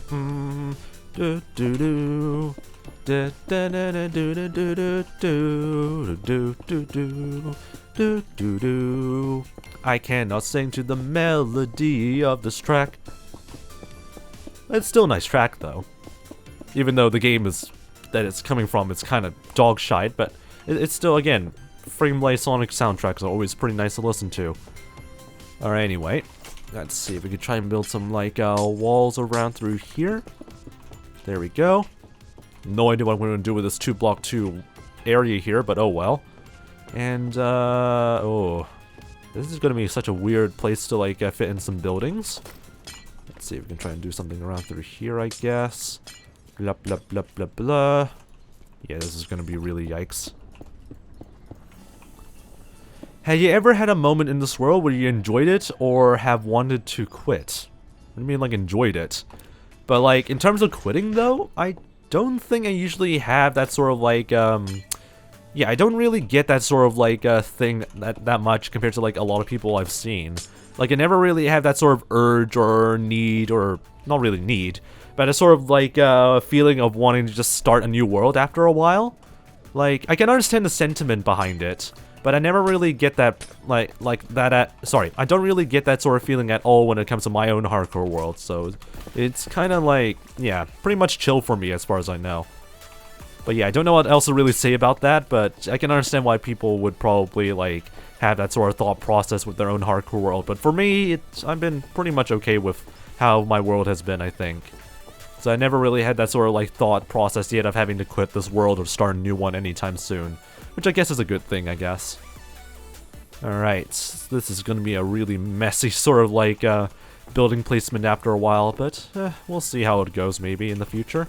A: Do do do. Do do do do do do do do do do do do do. I cannot sing to the melody of this track. It's still a nice track though. Even though the game is that it's coming from, it's kind of dog shite, but it's still, again, 𝗏𝗏 Sonic soundtracks are always pretty nice to listen to. Alright, anyway, let's see if we can try and build some like walls around through here. There we go. No idea what I'm going to do with this 2-block 2 area here, but oh well. And oh, this is going to be such a weird place to like fit in some buildings. Let's see if we can try and do something around through here, I guess. Blah blah blah blah blah. Yeah, this is going to be really yikes. Have you ever had a moment in this world where you enjoyed it or have wanted to quit? I mean, like, enjoyed it. But, like, in terms of quitting, though, I don't think I usually have that sort of, like, yeah, I don't really get that sort of, like, thing that much compared to, like, a lot of people I've seen. Like, I never really have that sort of urge or need, or, not really need, but a sort of, like, feeling of wanting to just start a new world after a while. Like, I can understand the sentiment behind it. But I never really get that, sorry, I don't really get that sort of feeling at all when it comes to my own hardcore world, so it's kind of like, yeah, pretty much chill for me as far as I know. But yeah, I don't know what else to really say about that, but I can understand why people would probably, like, have that sort of thought process with their own hardcore world. But for me, I've been pretty much okay with how my world has been, I think. So I never really had that sort of, like, thought process yet of having to quit this world or start a new one anytime soon. Which I guess is a good thing, I guess. Alright, this is going to be a really messy sort of like building placement after a while, but we'll see how it goes maybe in the future.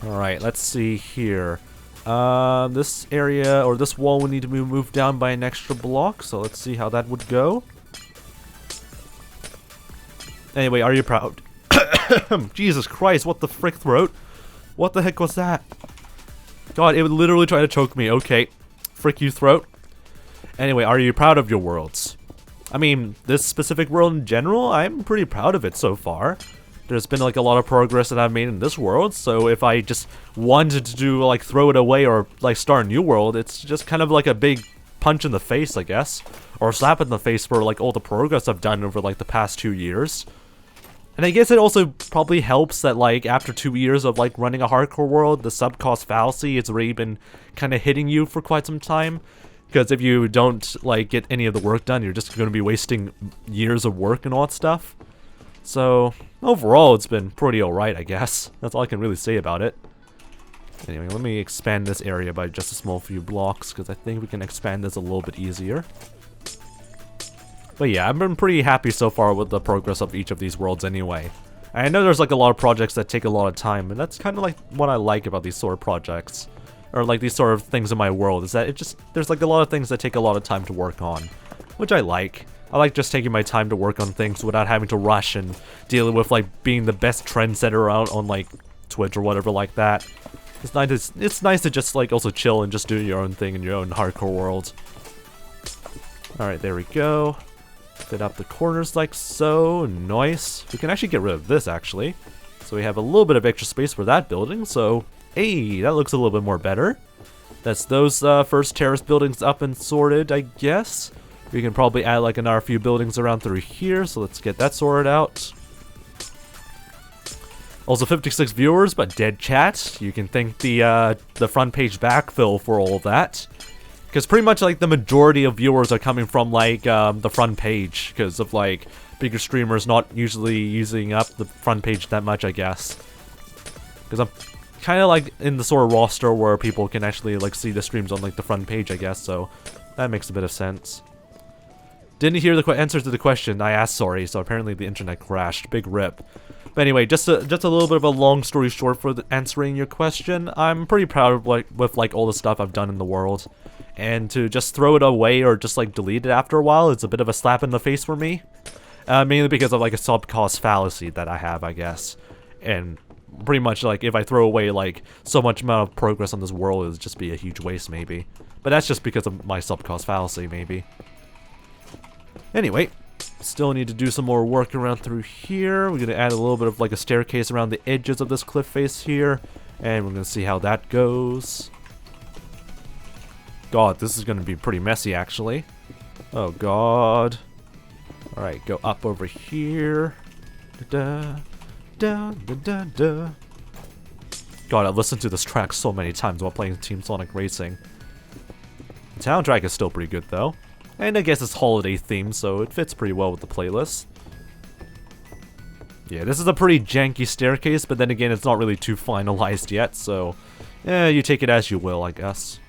A: Alright, let's see here. This area, or this wall would need to be moved down by an extra block, so let's see how that would go. Anyway, are you proud? Jesus Christ, what the frick, throat? What the heck was that? God, it would literally try to choke me. Okay. Frick you, throat. Anyway, are you proud of your worlds? I mean, this specific world in general, I'm pretty proud of it so far. There's been like a lot of progress that I've made in this world, so if I just wanted to do like throw it away or like start a new world, it's just kind of like a big punch in the face, I guess. Or a slap in the face for like all the progress I've done over like the past 2 years. And I guess it also probably helps that, like, after 2 years of, like, running a hardcore world, the sub cost fallacy has already been kind of hitting you for quite some time. Because if you don't, like, get any of the work done, you're just going to be wasting years of work and all that stuff. So, overall, it's been pretty alright, I guess. That's all I can really say about it. Anyway, let me expand this area by just a small few blocks, because I think we can expand this a little bit easier. But yeah, I've been pretty happy so far with the progress of each of these worlds anyway. I know there's like a lot of projects that take a lot of time, and that's kind of like what I like about these sort of projects. Or like these sort of things in my world, is that there's like a lot of things that take a lot of time to work on. Which I like. I like just taking my time to work on things without having to rush and dealing with like being the best trendsetter out on like Twitch or whatever like that. It's nice to just like also chill and just do your own thing in your own hardcore world. Alright, there we go. Fit up the corners like so. Nice. We can actually get rid of this, actually. So we have a little bit of extra space for that building, so hey, that looks a little bit more better. That's those first terrace buildings up and sorted, I guess. We can probably add like another few buildings around through here, so let's get that sorted out. Also 56 viewers, but dead chat. You can thank the front page backfill for all of that. Because pretty much, like, the majority of viewers are coming from, like, the front page. Because of, like, bigger streamers not usually using up the front page that much, I guess. Because I'm kind of, like, in the sort of roster where people can actually, like, see the streams on, like, the front page, I guess. So, that makes a bit of sense. Didn't hear the answer to the question I asked, sorry. So, apparently the internet crashed. Big rip. But anyway, just a little bit of a long story short for answering your question. I'm pretty proud of, like, with, like, all the stuff I've done in the world. and to just throw it away or just like delete it after a while, it's a bit of a slap in the face for me. Mainly because of like a sub cost fallacy that I have, I guess. And pretty much like if I throw away like so much amount of progress on this world, it would just be a huge waste maybe. But that's just because of my sub cost fallacy maybe. Anyway, still need to do some more work around through here. We're gonna add a little bit of like a staircase around the edges of this cliff face here, and we're gonna see how that goes. God, this is gonna be pretty messy actually. Oh god. Alright, go up over here. Da, da, da, da, da. God, I've listened to this track so many times while playing Team Sonic Racing. The soundtrack is still pretty good though. And I guess it's holiday themed, so it fits pretty well with the playlist. Yeah, this is a pretty janky staircase, but then again, it's not really too finalized yet, so you take it as you will, I guess.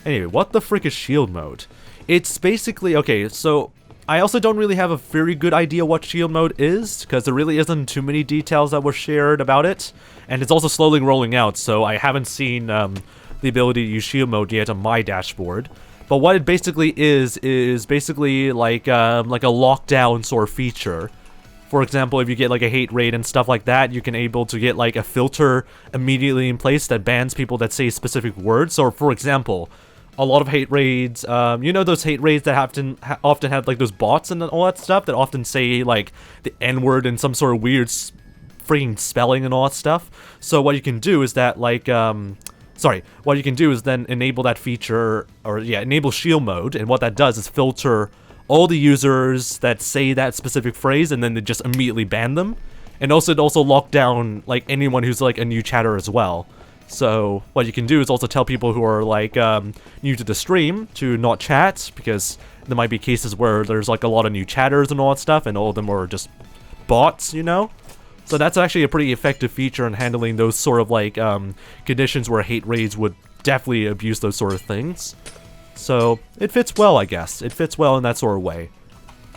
A: Anyway, what the frick is shield mode? It's basically, okay, so I also don't really have a very good idea what shield mode is, because there really isn't too many details that were shared about it, and it's also slowly rolling out, so I haven't seen the ability to use shield mode yet on my dashboard. But what it basically is basically like a lockdown sort of feature. For example, if you get like a hate raid and stuff like that, you can able to get like a filter immediately in place that bans people that say specific words. So for example, a lot of hate raids, you know those hate raids that often have like those bots and all that stuff that often say like the N-word and some sort of weird freaking spelling and all that stuff. So what you can do is that like, what you can do is then enable that feature, or yeah, enable shield mode, and what that does is filter all the users that say that specific phrase, and then they just immediately ban them. And also, it also lock down like anyone who's like a new chatter as well. So what you can do is also tell people who are like new to the stream to not chat, because there might be cases where there's like a lot of new chatters and all that stuff, and all of them are just bots, you know? So that's actually a pretty effective feature in handling those sort of like conditions where hate raids would definitely abuse those sort of things. So it fits well, I guess. It fits well in that sort of way.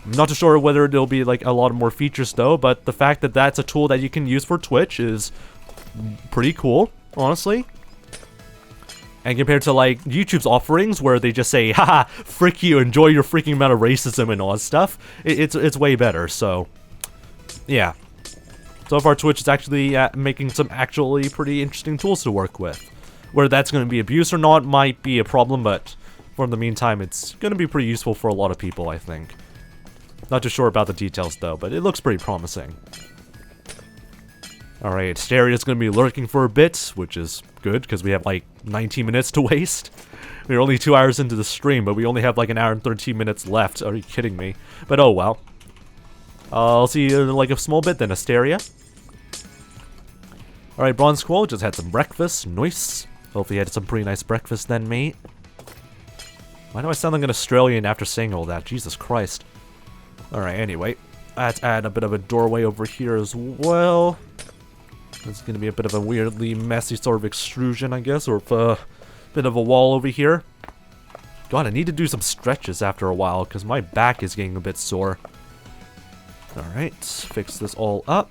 A: I'm not too sure whether there'll be like a lot of more features though, but the fact that that's a tool that you can use for Twitch is pretty cool, honestly. And compared to like YouTube's offerings where they just say, haha, frick you, enjoy your freaking amount of racism and all that stuff, it's way better, so yeah. So far, Twitch is actually making some actually pretty interesting tools to work with. Whether that's going to be abuse or not might be a problem, but for the meantime, it's going to be pretty useful for a lot of people, I think. Not too sure about the details, though, but it looks pretty promising. Alright, Asteria's going to be lurking for a bit, which is good, because we have like 19 minutes to waste. We're only 2 hours into the stream, but we only have like an hour and 13 minutes left. Are you kidding me? But oh well. I'll see you in like a small bit then, Asteria. Alright, Bronze Squall just had some breakfast. Nice. Hopefully you had some pretty nice breakfast then, mate. Why do I sound like an Australian after saying all that? Jesus Christ. Alright, anyway. Let's add a bit of a doorway over here as well. It's gonna be a bit of a weirdly messy sort of extrusion, I guess, or a bit of a wall over here. God, I need to do some stretches after a while, because my back is getting a bit sore. Alright, fix this all up.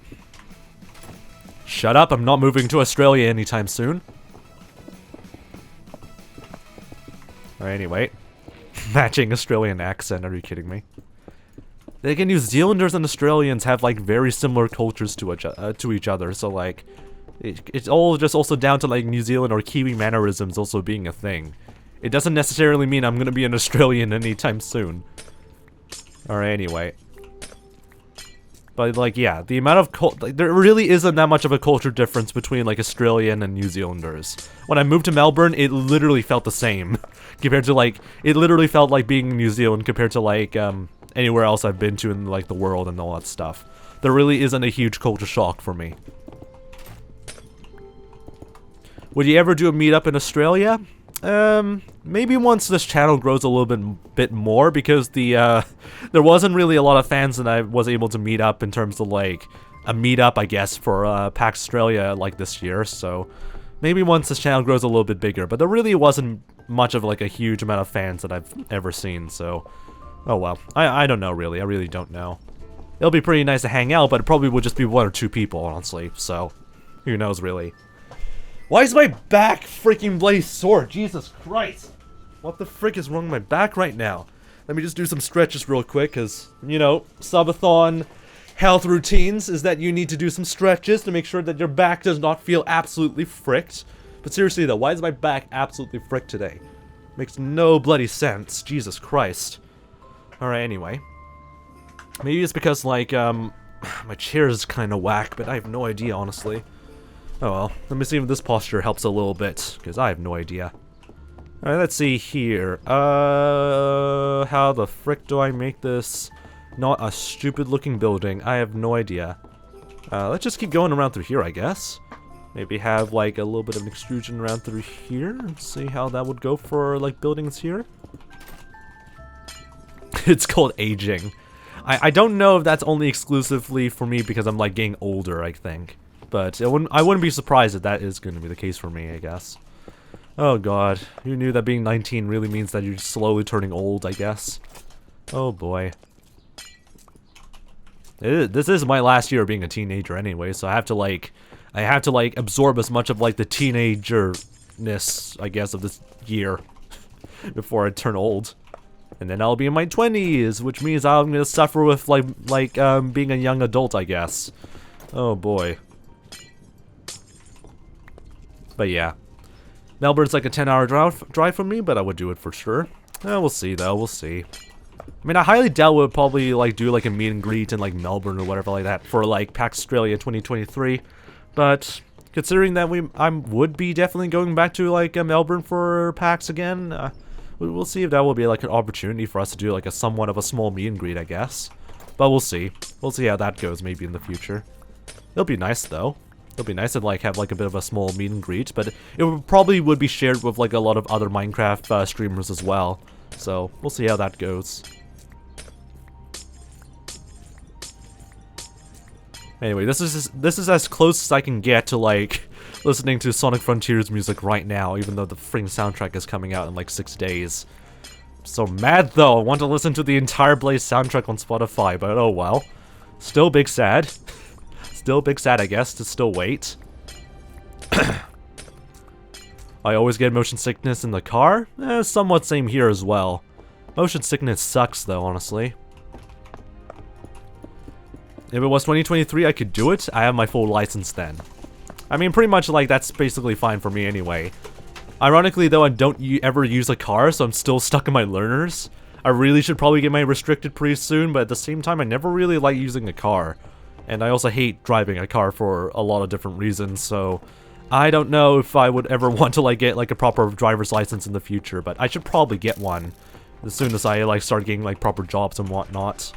A: Shut up, I'm not moving to Australia anytime soon. Alright, anyway. Matching Australian accent, are you kidding me? Again, New Zealanders and Australians have like very similar cultures to each other, so like it's all just also down to like New Zealand or Kiwi mannerisms also being a thing. It doesn't necessarily mean I'm gonna be an Australian anytime soon. Alright, anyway. But like, yeah, the amount of like, there really isn't that much of a culture difference between like Australian and New Zealanders. When I moved to Melbourne, it literally felt the same compared to like, it literally felt like being in New Zealand compared to like anywhere else I've been to in like the world and all that stuff. There really isn't a huge culture shock for me. Would you ever do a meetup in Australia? Maybe once this channel grows a little bit more, because there wasn't really a lot of fans that I was able to meet up in terms of like a meetup, I guess, for PAX Australia like this year. So maybe once this channel grows a little bit bigger, but there really wasn't much of like a huge amount of fans that I've ever seen. So, oh well, I don't know really. I really don't know. It'll be pretty nice to hang out, but it probably would just be 1 or 2 people, honestly. So, who knows really. Why is my back freaking bloody sore? Jesus Christ. What the frick is wrong with my back right now? Let me just do some stretches real quick, because, you know, Subathon health routines is that you need to do some stretches to make sure that your back does not feel absolutely fricked. But seriously though, why is my back absolutely fricked today? Makes no bloody sense. Jesus Christ. Alright, anyway. Maybe it's because, like, my chair is kind of whack, but I have no idea, honestly. Oh well, let me see if this posture helps a little bit, because I have no idea. Alright, let's see here. How the frick do I make this not a stupid looking building? I have no idea. Let's just keep going around through here, I guess. Maybe have, like, a little bit of an extrusion around through here, and see how that would go for, like, buildings here. It's called aging. I don't know if that's only exclusively for me because I'm, like, getting older, I think. But I wouldn't be surprised if that is going to be the case for me, I guess. Oh god, who knew that being 19 really means that you're slowly turning old, I guess. Oh boy. This is my last year of being a teenager anyway, so I have to like absorb as much of like the teenager-ness, I guess, of this year before I turn old. And then I'll be in my 20s, which means I'm gonna suffer with being a young adult, I guess. Oh boy. But yeah. Melbourne's like a 10-hour drive from me, but I would do it for sure. We'll see though, we'll see. I mean, I highly doubt we'll probably like do like a meet and greet in like Melbourne or whatever like that for like PAX Australia 2023. But considering that I would be definitely going back to like Melbourne for PAX again, we'll see if that will be like an opportunity for us to do like a somewhat of a small meet and greet, I guess. But we'll see. We'll see how that goes maybe in the future. It'll be nice though. It'll be nice to like have like a bit of a small meet and greet, but it probably would be shared with like a lot of other Minecraft streamers as well. So we'll see how that goes. Anyway, this is as close as I can get to like listening to Sonic Frontiers music right now, even though the freaking soundtrack is coming out in like 6 days. I'm so mad though. I want to listen to the entire Blaze soundtrack on Spotify, but oh well. Still big sad. Still big sad, I guess, to still wait. I always get motion sickness in the car. Somewhat same here as well. Motion sickness sucks though, honestly. If it was 2023, I could do it. I have my full license then. I mean, pretty much like that's basically fine for me anyway. Ironically though, I don't ever use a car, so I'm still stuck in my learners. I really should probably get my restricted pretty soon, but at the same time, I never really like using a car. And I also hate driving a car for a lot of different reasons, so I don't know if I would ever want to like get like a proper driver's license in the future, but I should probably get one as soon as I like start getting like proper jobs and whatnot.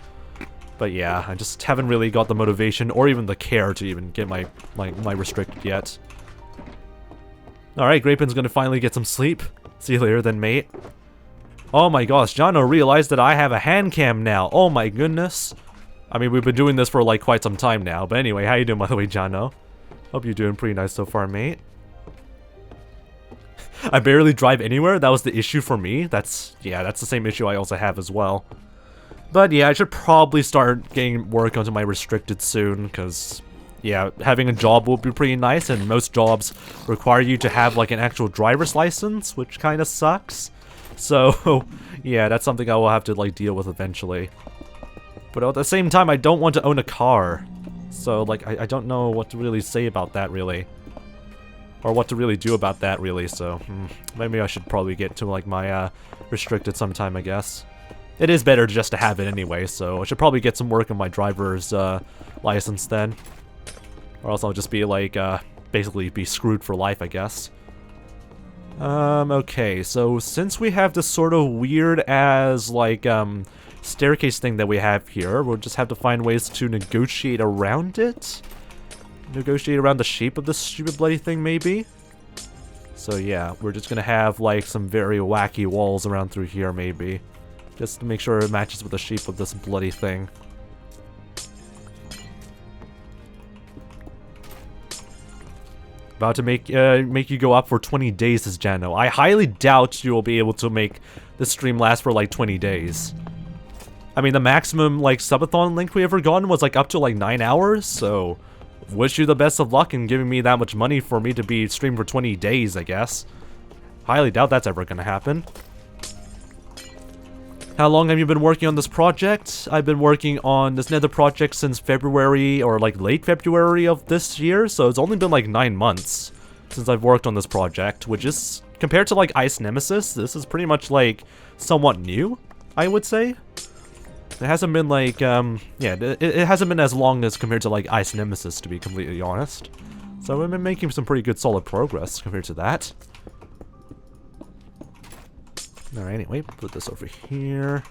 A: But yeah, I just haven't really got the motivation or even the care to even get my restricted yet. Alright, Grapin's gonna finally get some sleep. See you later then, mate. Oh my gosh, Jono realized that I have a hand cam now. Oh my goodness. I mean, we've been doing this for like quite some time now. But anyway, how you doing by the way, Jono? Hope you're doing pretty nice so far, mate. I barely drive anywhere. That was the issue for me. That's the same issue I also have as well. But yeah, I should probably start getting work onto my restricted soon, because yeah, having a job will be pretty nice, and most jobs require you to have like an actual driver's license, which kind of sucks. So yeah, that's something I will have to like deal with eventually. But at the same time, I don't want to own a car. So like, I don't know what to really say about that really. Or what to really do about that really, so maybe I should probably get to like my restricted sometime, I guess. It is better just to have it anyway, so I should probably get some work on my driver's license then. Or else I'll just be like, basically be screwed for life, I guess. Okay, so since we have this sort of weird as like, staircase thing that we have here, we'll just have to find ways to negotiate around it. Negotiate around the shape of this stupid bloody thing, maybe? So yeah, we're just gonna have like some very wacky walls around through here, maybe. Just to make sure it matches with the shape of this bloody thing. About to make you go up for 20 days, says Jano. I highly doubt you will be able to make this stream last for like 20 days. I mean, the maximum like subathon length we ever gotten was like up to like 9 hours, so wish you the best of luck in giving me that much money for me to be streamed for 20 days, I guess. Highly doubt that's ever gonna happen. How long have you been working on this project? I've been working on this Nether project since February, or like late February of this year, so it's only been like 9 months since I've worked on this project, which is, compared to like 𝗦cie𝗰𝗶𝗹, this is pretty much like somewhat new, I would say. It hasn't been like, yeah, it hasn't been as long as compared to like 𝗦cie𝗰𝗶𝗹, to be completely honest. So we've been making some pretty good solid progress compared to that. Alright, anyway, put this over here.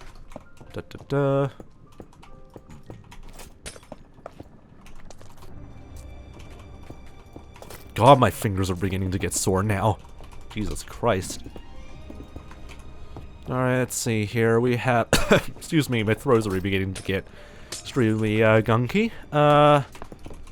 A: God, my fingers are beginning to get sore now. Jesus Christ. Alright, let's see here. We have... excuse me, my throats are beginning to get extremely gunky.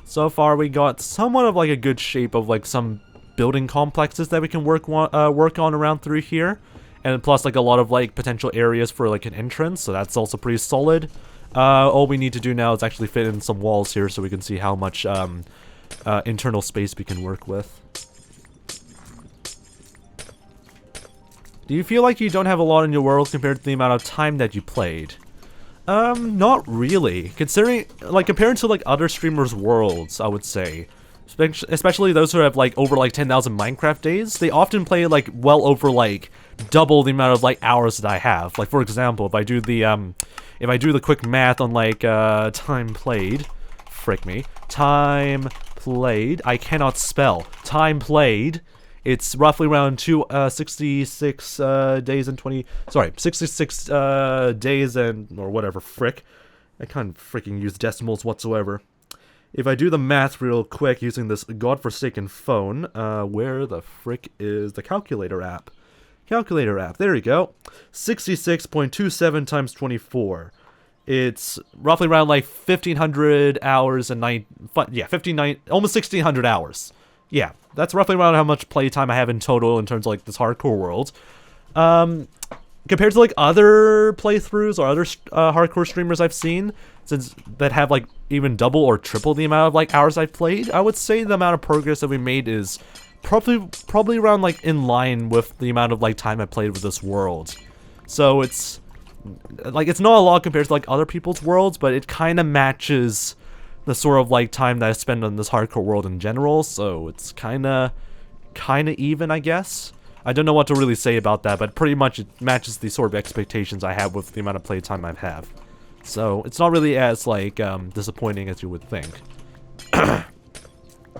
A: So far we got somewhat of like a good shape of like some building complexes that we can work on around through here. And plus like a lot of like potential areas for like an entrance, so that's also pretty solid. All we need to do now is actually fit in some walls here so we can see how much internal space we can work with. Do you feel like you don't have a lot in your world compared to the amount of time that you played? Not really. Considering, like, compared to like other streamers' worlds, I would say. Especially those who have like over like 10,000 Minecraft days, they often play like well over like double the amount of like hours that I have. Like for example, if I do the quick math on like time played, frick me, time played, I cannot spell. Time played, it's roughly around 66 days and 66 days and or whatever, frick. I can't freaking use decimals whatsoever. If I do the math real quick using this godforsaken phone, where the frick is the calculator app? Calculator app, there you go. 66.27 times 24. It's roughly around like 1,500 hours and almost 1,600 hours. Yeah, that's roughly around how much playtime I have in total in terms of like this hardcore world. Compared to like other playthroughs or other hardcore streamers I've seen, that have like even double or triple the amount of like hours I've played, I would say the amount of progress that we made is probably around like in line with the amount of like time I played with this world. So it's like, it's not a lot compared to like other people's worlds, but it kind of matches the sort of like time that I spend on this hardcore world in general, so it's kind of even, I guess. I don't know what to really say about that, but pretty much it matches the sort of expectations I have with the amount of playtime I have. So it's not really as like disappointing as you would think.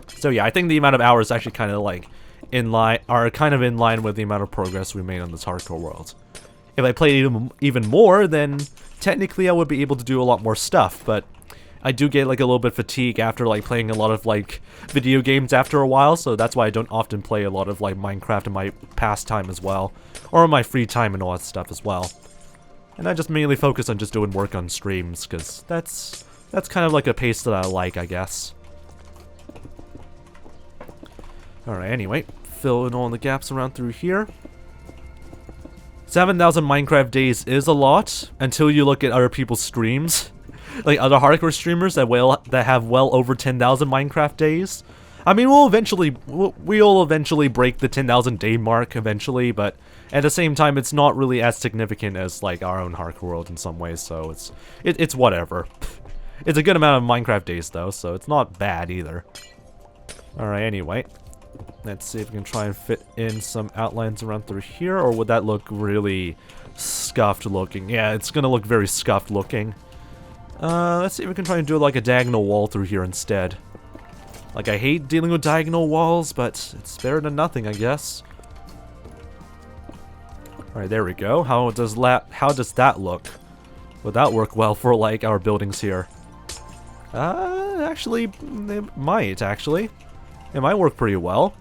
A: So yeah, I think the amount of hours actually kind of like in line with the amount of progress we made on this hardcore world. If I played even more, then technically I would be able to do a lot more stuff, but I do get like a little bit fatigued after like playing a lot of like video games after a while, so that's why I don't often play a lot of like Minecraft in my pastime as well, or in my free time and all that stuff as well. And I just mainly focus on just doing work on streams, because that's kind of like a pace that I like, I guess. Alright, anyway, fill in all the gaps around through here. 7,000 Minecraft days is a lot, until you look at other people's streams. Like other hardcore streamers that have well over 10,000 Minecraft days. I mean, we'll eventually break the 10,000 day mark eventually, but at the same time, it's not really as significant as like our own hardcore world in some ways. So it's whatever. It's a good amount of Minecraft days though, so it's not bad either. All right, anyway, let's see if we can try and fit in some outlines around through here, or would that look really scuffed looking? Yeah, it's gonna look very scuffed looking. Let's see if we can try and do like a diagonal wall through here instead. Like, I hate dealing with diagonal walls, but it's better than nothing, I guess. Alright, there we go. How does that look? Would that work well for like our buildings here? Actually, it might, actually. It might work pretty well.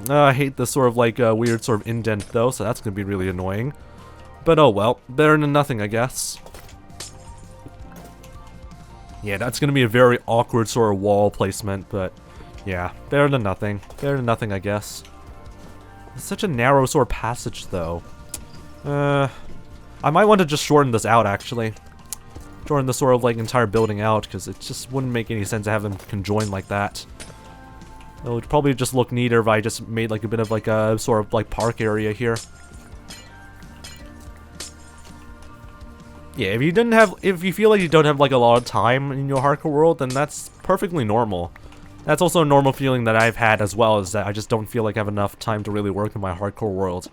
A: I hate this sort of like weird sort of indent though, so that's gonna be really annoying. But oh well, better than nothing, I guess. Yeah, that's gonna be a very awkward sort of wall placement, but yeah, better than nothing. Better than nothing, I guess. It's such a narrow sort of passage, though. I might want to just shorten this out, actually. join the sort of like entire building out, because it just wouldn't make any sense to have them conjoined like that. It would probably just look neater if I just made like a bit of like a sort of like park area here. Yeah, if you feel like you don't have like a lot of time in your hardcore world, then that's perfectly normal. That's also a normal feeling that I've had as well, is that I just don't feel like I have enough time to really work in my hardcore world.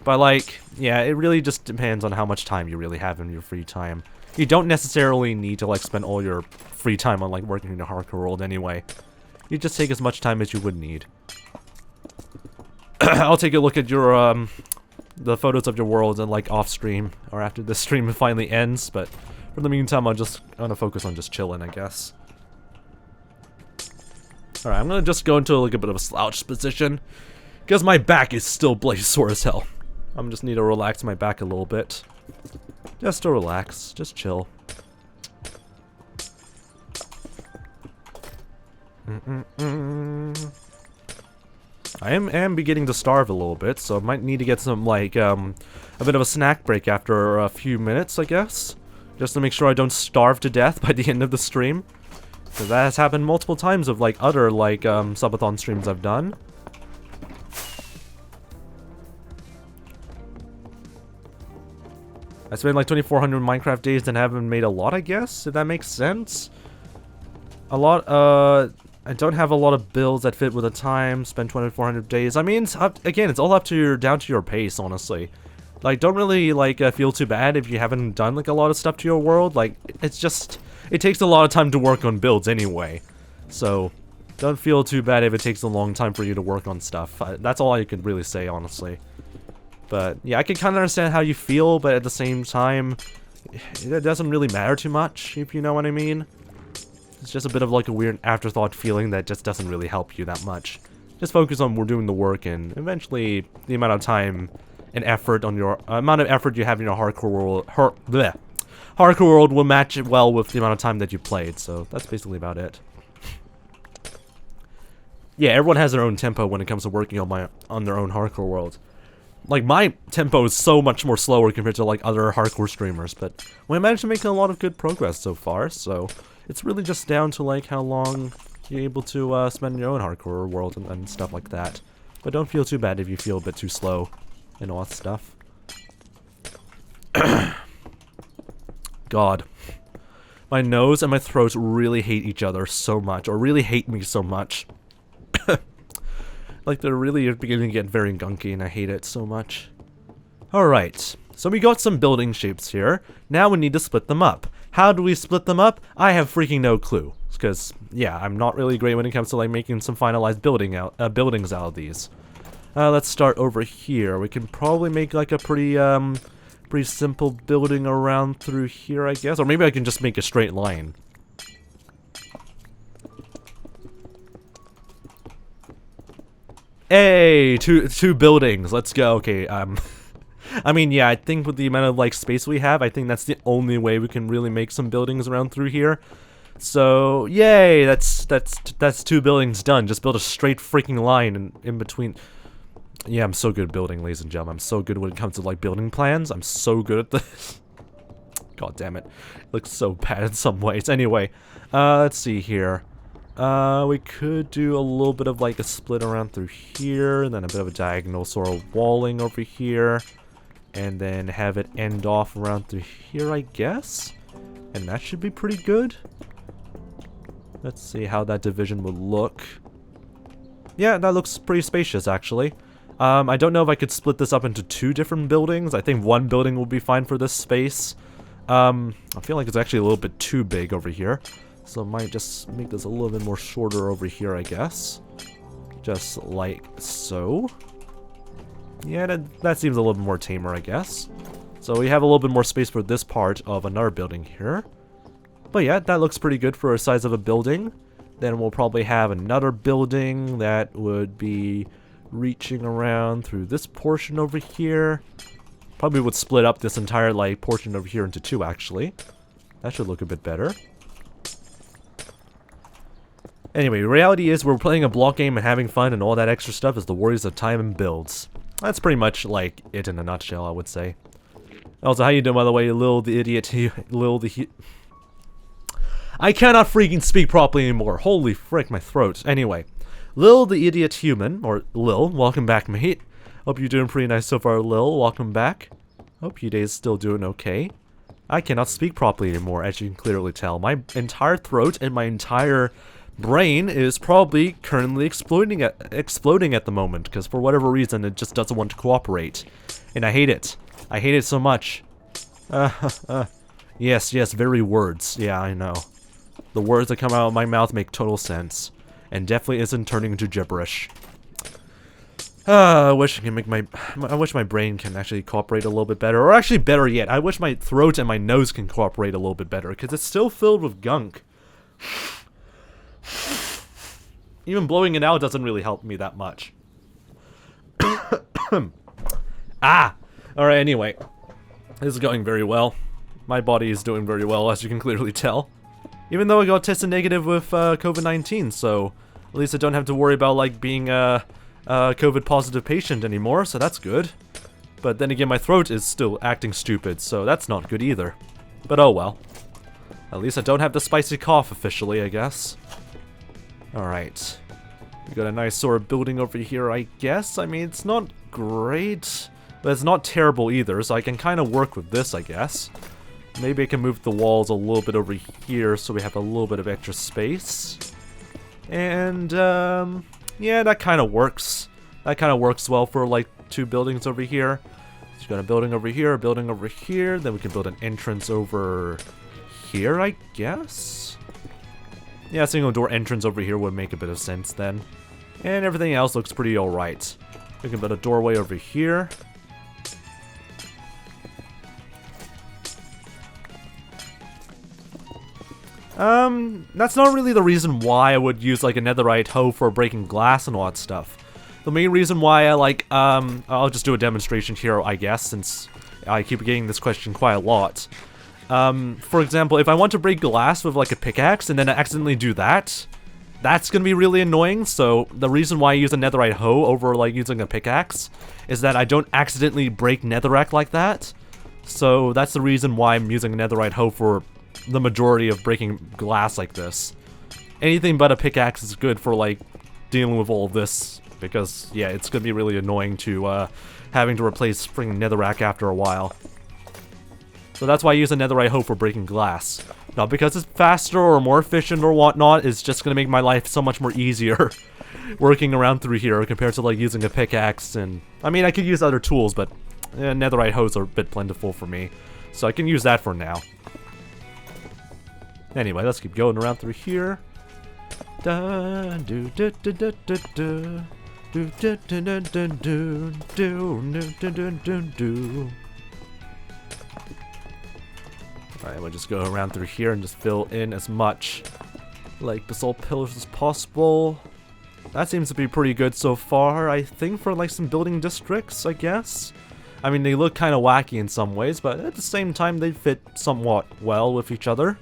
A: But like, yeah, it really just depends on how much time you really have in your free time. You don't necessarily need to like spend all your free time on like working in your hardcore world anyway. You just take as much time as you would need. I'll take a look at your the photos of your world and like off stream, or after this stream finally ends, but for the meantime I'm gonna focus on just chilling, I guess. Alright, I'm gonna just go into like a bit of a slouched position, because my back is still bloody sore as hell. I'm just need to relax my back a little bit. Just to relax, just chill. I am beginning to starve a little bit, so I might need to get some, like, a bit of a snack break after a few minutes, I guess. Just to make sure I don't starve to death by the end of the stream. Because that has happened multiple times of, like, other, like, subathon streams I've done. I spent, like, 2,400 Minecraft days and haven't made a lot, I guess, if that makes sense. A lot, I don't have a lot of builds that fit with the time. Spend 2,400 days. I mean, again, it's all up to down to your pace, honestly. Like, don't really like feel too bad if you haven't done like a lot of stuff to your world. Like, it's just it takes a lot of time to work on builds anyway. So, don't feel too bad if it takes a long time for you to work on stuff. That's all I could really say, honestly. But yeah, I can kind of understand how you feel, but at the same time, it doesn't really matter too much, if you know what I mean. It's just a bit of like a weird afterthought feeling that just doesn't really help you that much. Just focus on doing the work, and eventually the amount of time and effort on your amount of effort you have in your hardcore world, hardcore world will match it well with the amount of time that you played. So that's basically about it. Yeah, everyone has their own tempo when it comes to working on their own hardcore world. Like, my tempo is so much more slower compared to like other hardcore streamers, but we managed to make a lot of good progress so far. So it's really just down to like how long you're able to spend in your own hardcore world and stuff like that. But don't feel too bad if you feel a bit too slow and all that stuff. God. My nose and my throat really hate each other so much, or really hate me so much. Like, they're really beginning to get very gunky, and I hate it so much. Alright, so we got some building shapes here. Now we need to split them up. How do we split them up? I have freaking no clue. Because, yeah, I'm not really great when it comes to, like, making some finalized buildings out of these. Let's start over here. We can probably make, like, a pretty simple building around through here, I guess. Or maybe I can just make a straight line. Hey, two buildings. Let's go. Okay, I mean, yeah, I think with the amount of, like, space we have, I think that's the only way we can really make some buildings around through here. So, yay, that's two buildings done. Just build a straight freaking line in between. Yeah, I'm so good at building, ladies and gentlemen. I'm so good when it comes to, like, building plans. I'm so good at this. God damn it. It looks so bad in some ways. Anyway, let's see here. We could do a little bit of like a split around through here, and then a bit of a diagonal sort of walling over here, and then have it end off around through here, I guess. And that should be pretty good. Let's see how that division would look. Yeah, that looks pretty spacious, actually. I don't know if I could split this up into two different buildings. I think one building will be fine for this space. I feel like it's actually a little bit too big over here. So I might just make this a little bit more shorter over here, I guess. Just like so. Yeah, that seems a little bit more tamer, I guess. So we have a little bit more space for this part of another building here. But yeah, that looks pretty good for a size of a building. Then we'll probably have another building that would be reaching around through this portion over here. Probably would split up this entire like portion over here into two, actually. That should look a bit better. Anyway, the reality is we're playing a block game and having fun, and all that extra stuff is the worries of time and builds. That's pretty much like it in a nutshell, I would say. Also, how you doing, by the way, Lil the idiot? Lil the I cannot freaking speak properly anymore. Holy frick, my throat. Anyway, Lil the idiot human, or Lil, welcome back, mate. Hope you're doing pretty nice so far, Lil. Welcome back. Hope your day's still doing okay. I cannot speak properly anymore, as you can clearly tell. My entire throat and my entire brain is probably currently exploding at the moment, because for whatever reason, it just doesn't want to cooperate. And I hate it. I hate it so much. Yes, very words. Yeah, I know. The words that come out of my mouth make total sense. And definitely isn't turning into gibberish. I wish I can make I wish my brain can actually cooperate a little bit better. Or actually, better yet, I wish my throat and my nose can cooperate a little bit better, because it's still filled with gunk. Even blowing it out doesn't really help me that much. Ah! Alright, anyway. This is going very well. My body is doing very well, as you can clearly tell. Even though I got tested negative with COVID-19, so at least I don't have to worry about, like, being a COVID positive patient anymore, so that's good. But then again, my throat is still acting stupid, so that's not good either. But oh well. At least I don't have the spicy cough officially, I guess. Alright. We got a nice sort of building over here, I guess. I mean, it's not great, but it's not terrible either, so I can kind of work with this, I guess. Maybe I can move the walls a little bit over here so we have a little bit of extra space. And, yeah, that kind of works. That kind of works well for, like, 2 buildings over here. So you got a building over here, a building over here, then we can build an entrance over here, I guess? Yeah, a single door entrance over here would make a bit of sense then. And everything else looks pretty alright. We can build a doorway over here. That's not really the reason why I would use, like, a netherite hoe for breaking glass and all that stuff. The main reason why I, like, I'll just do a demonstration here, I guess, since I keep getting this question quite a lot. For example, if I want to break glass with, like, a pickaxe and then I accidentally do that, that's gonna be really annoying. So the reason why I use a netherite hoe over, like, using a pickaxe is that I don't accidentally break netherrack like that. So that's the reason why I'm using a netherite hoe for the majority of breaking glass like this. Anything but a pickaxe is good for, like, dealing with all of this, because, yeah, it's gonna be really annoying to, having to replace freaking netherrack after a while. So that's why I use a netherite hoe for breaking glass. Not because it's faster or more efficient or whatnot, it's just gonna make my life so much more easier working around through here compared to, like, using a pickaxe. And I mean, I could use other tools, but netherite hoes are a bit plentiful for me, so I can use that for now. Anyway, let's keep going around through here. Alright, we'll just go around through here and just fill in as much, like, basalt pillars as possible. That seems to be pretty good so far, I think, for, like, some building districts, I guess. I mean, they look kind of wacky in some ways, but at the same time, they fit somewhat well with each other.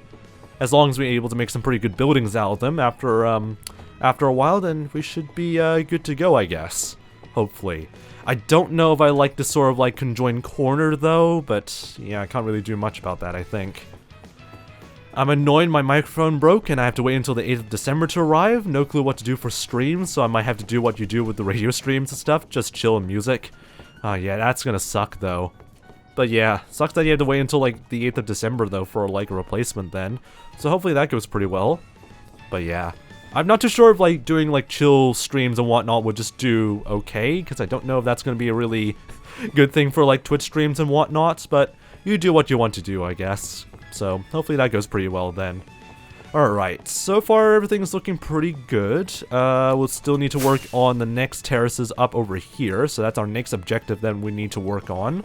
A: As long as we're able to make some pretty good buildings out of them after a while, then we should be good to go, I guess. Hopefully. I don't know if I like this sort of, like, conjoined corner, though, but yeah, I can't really do much about that, I think. I'm annoyed my microphone broke, and I have to wait until the 8th of December to arrive. No clue what to do for streams, so I might have to do what you do with the radio streams and stuff, just chill and music. Yeah, that's gonna suck, though. But yeah, sucks that you have to wait until, like, the 8th of December, though, for, like, a replacement then. So hopefully that goes pretty well. But yeah. I'm not too sure if, like, doing, like, chill streams and whatnot would just do okay, because I don't know if that's going to be a really good thing for, like, Twitch streams and whatnot, but you do what you want to do, I guess. So hopefully that goes pretty well then. Alright, so far everything's looking pretty good. We'll still need to work on the next terraces up over here, so that's our next objective that we need to work on.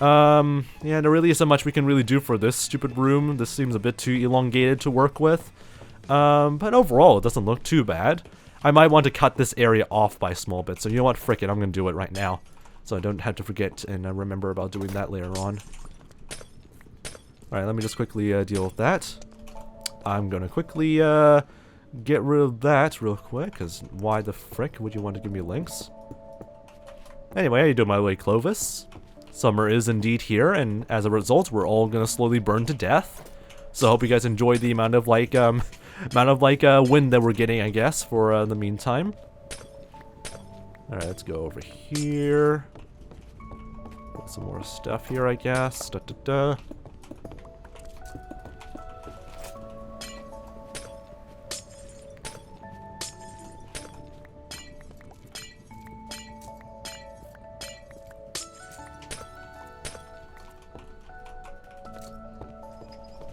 A: Yeah, there really isn't much we can really do for this stupid room. This seems a bit too elongated to work with. But overall, it doesn't look too bad. I might want to cut this area off by a small bit, so you know what, frick it, I'm gonna do it right now. So I don't have to forget and remember about doing that later on. Alright, let me just quickly deal with that. I'm gonna quickly get rid of that real quick, because why the frick would you want to give me links? Anyway, how you doing, my way, Clovis? Summer is indeed here, and as a result, we're all gonna slowly burn to death. So I hope you guys enjoy the amount of like wind that we're getting, I guess, for the meantime. All right, let's go over here. Put some more stuff here, I guess. Da, da, da.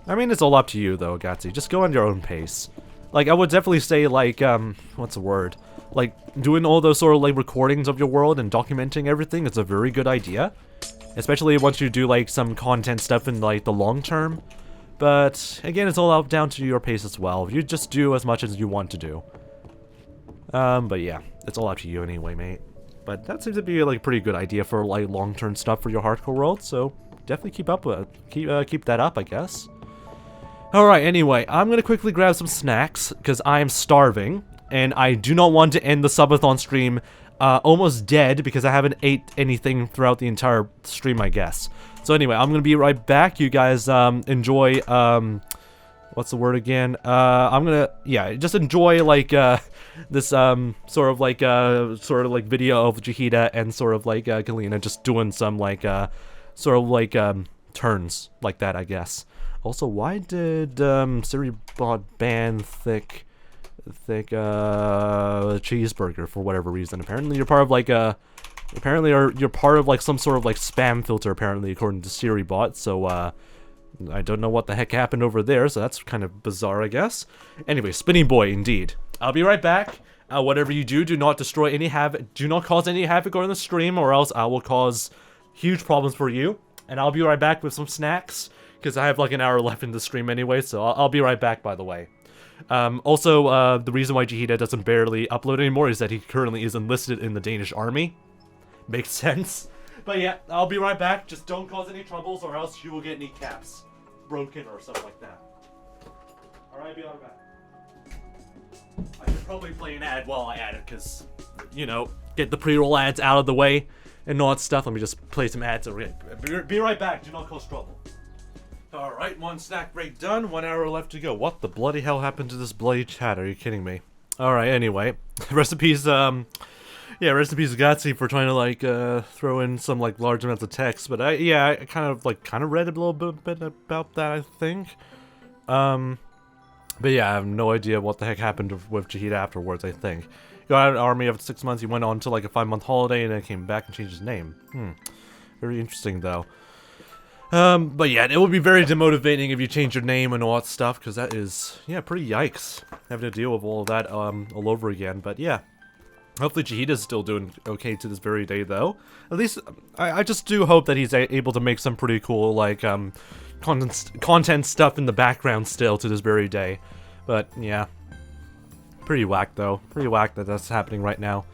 A: I mean, it's all up to you, though, 𝗬𝗟𝗋. Just go on your own pace. Like, I would definitely say, like, what's the word? Like, doing all those sort of, like, recordings of your world and documenting everything is a very good idea. Especially once you do, like, some content stuff in, like, the long term. But, again, it's all down to your pace as well. You just do as much as you want to do. But yeah, it's all up to you anyway, mate. But that seems to be, like, a pretty good idea for, like, long-term stuff for your hardcore world, so definitely keep up with it. Keep that up, I guess. Alright, anyway, I'm gonna quickly grab some snacks, because I am starving, and I do not want to end the Subathon stream almost dead, because I haven't ate anything throughout the entire stream, I guess. So anyway, I'm gonna be right back. You guys enjoy, what's the word again? I'm gonna, yeah, just enjoy, like, this, sort of like video of 𝗦𝗍𝗶 and sort of like, 𝗬𝗍𝗋 just doing some, like, sort of like, turns like that, I guess. Also, why did 𝗦ci𝗰𝗶𝗹 ban thick cheeseburger for whatever reason? Apparently you're part of like you're part of like some sort of like spam filter, apparently, according to 𝗦ci𝗰𝗶𝗹. So I don't know what the heck happened over there, so that's kind of bizarre, I guess. Anyway, spinning boy indeed. I'll be right back. Whatever you do, do not destroy any havoc, do not cause any havoc on the stream, or else I will cause huge problems for you. And I'll be right back with some snacks, because I have like an hour left in the stream anyway, so I'll be right back, by the way. Also, the reason why 𝗦𝗍𝗋 doesn't barely upload anymore is that he currently is enlisted in the Danish army. Makes sense. But yeah, I'll be right back. Just don't cause any troubles, or else you will get kneecaps broken or something like that. Alright, be right back. I should probably play an ad while I add it, because, you know, get the pre-roll ads out of the way and all that stuff. Let me just play some ads. Be right back. Do not cause trouble. Alright, one snack break done, 1 hour left to go. What the bloody hell happened to this bloody chat? Are you kidding me? Alright, anyway. Recipes, yeah, recipes 𝗬𝗟𝗋 for trying to, like, throw in some, like, large amounts of text. But I kind of read a little bit about that, I think. But yeah, I have no idea what the heck happened with 𝗬𝗍𝗋 afterwards, I think. He got out of the army after 6 months, he went on to, like, a 5-month holiday, and then came back and changed his name. Very interesting, though. But yeah, it would be very demotivating if you change your name and all that stuff, because that is, yeah, pretty yikes, having to deal with all of that, all over again. But yeah, hopefully 𝗬𝗍𝗋 is still doing okay to this very day, though. At least, I just do hope that he's able to make some pretty cool, like, content stuff in the background still to this very day. But yeah, pretty whack, though. Pretty whack that that's happening right now.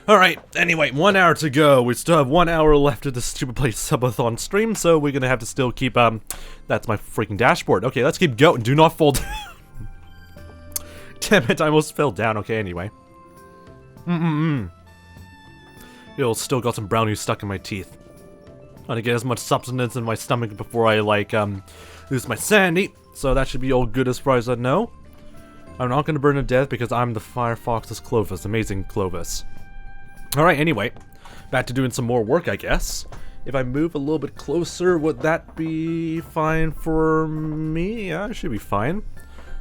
A: Alright, anyway, 1 hour to go. We still have 1 hour left of the stupid place Subathon stream, so we're gonna have to still keep, that's my freaking dashboard. Okay, let's keep going. Do not fall down. Damn it, I almost fell down. Okay, anyway. Still got some brownies stuck in my teeth. Trying to get as much substance in my stomach before I, like, lose my sanity. So that should be all good as far as I know. I'm not gonna burn to death because I'm the Firefox's 𝗬𝗏, amazing 𝗬𝗏. Alright, anyway, back to doing some more work, I guess. If I move a little bit closer, would that be fine for me? Yeah, it should be fine.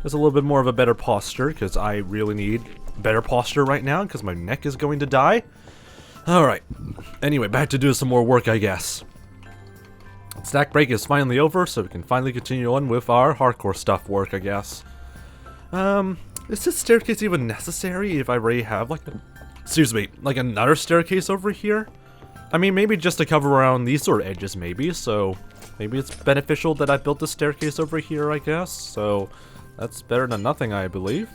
A: Just a little bit more of a better posture, because I really need better posture right now, because my neck is going to die. Alright, anyway, back to doing some more work, I guess. Snack break is finally over, so we can finally continue on with our hardcore stuff work, I guess. Is this staircase even necessary if I already have, like, excuse me, like another staircase over here? I mean, maybe just to cover around these sort of edges, maybe, so maybe it's beneficial that I built the staircase over here, I guess, so that's better than nothing, I believe.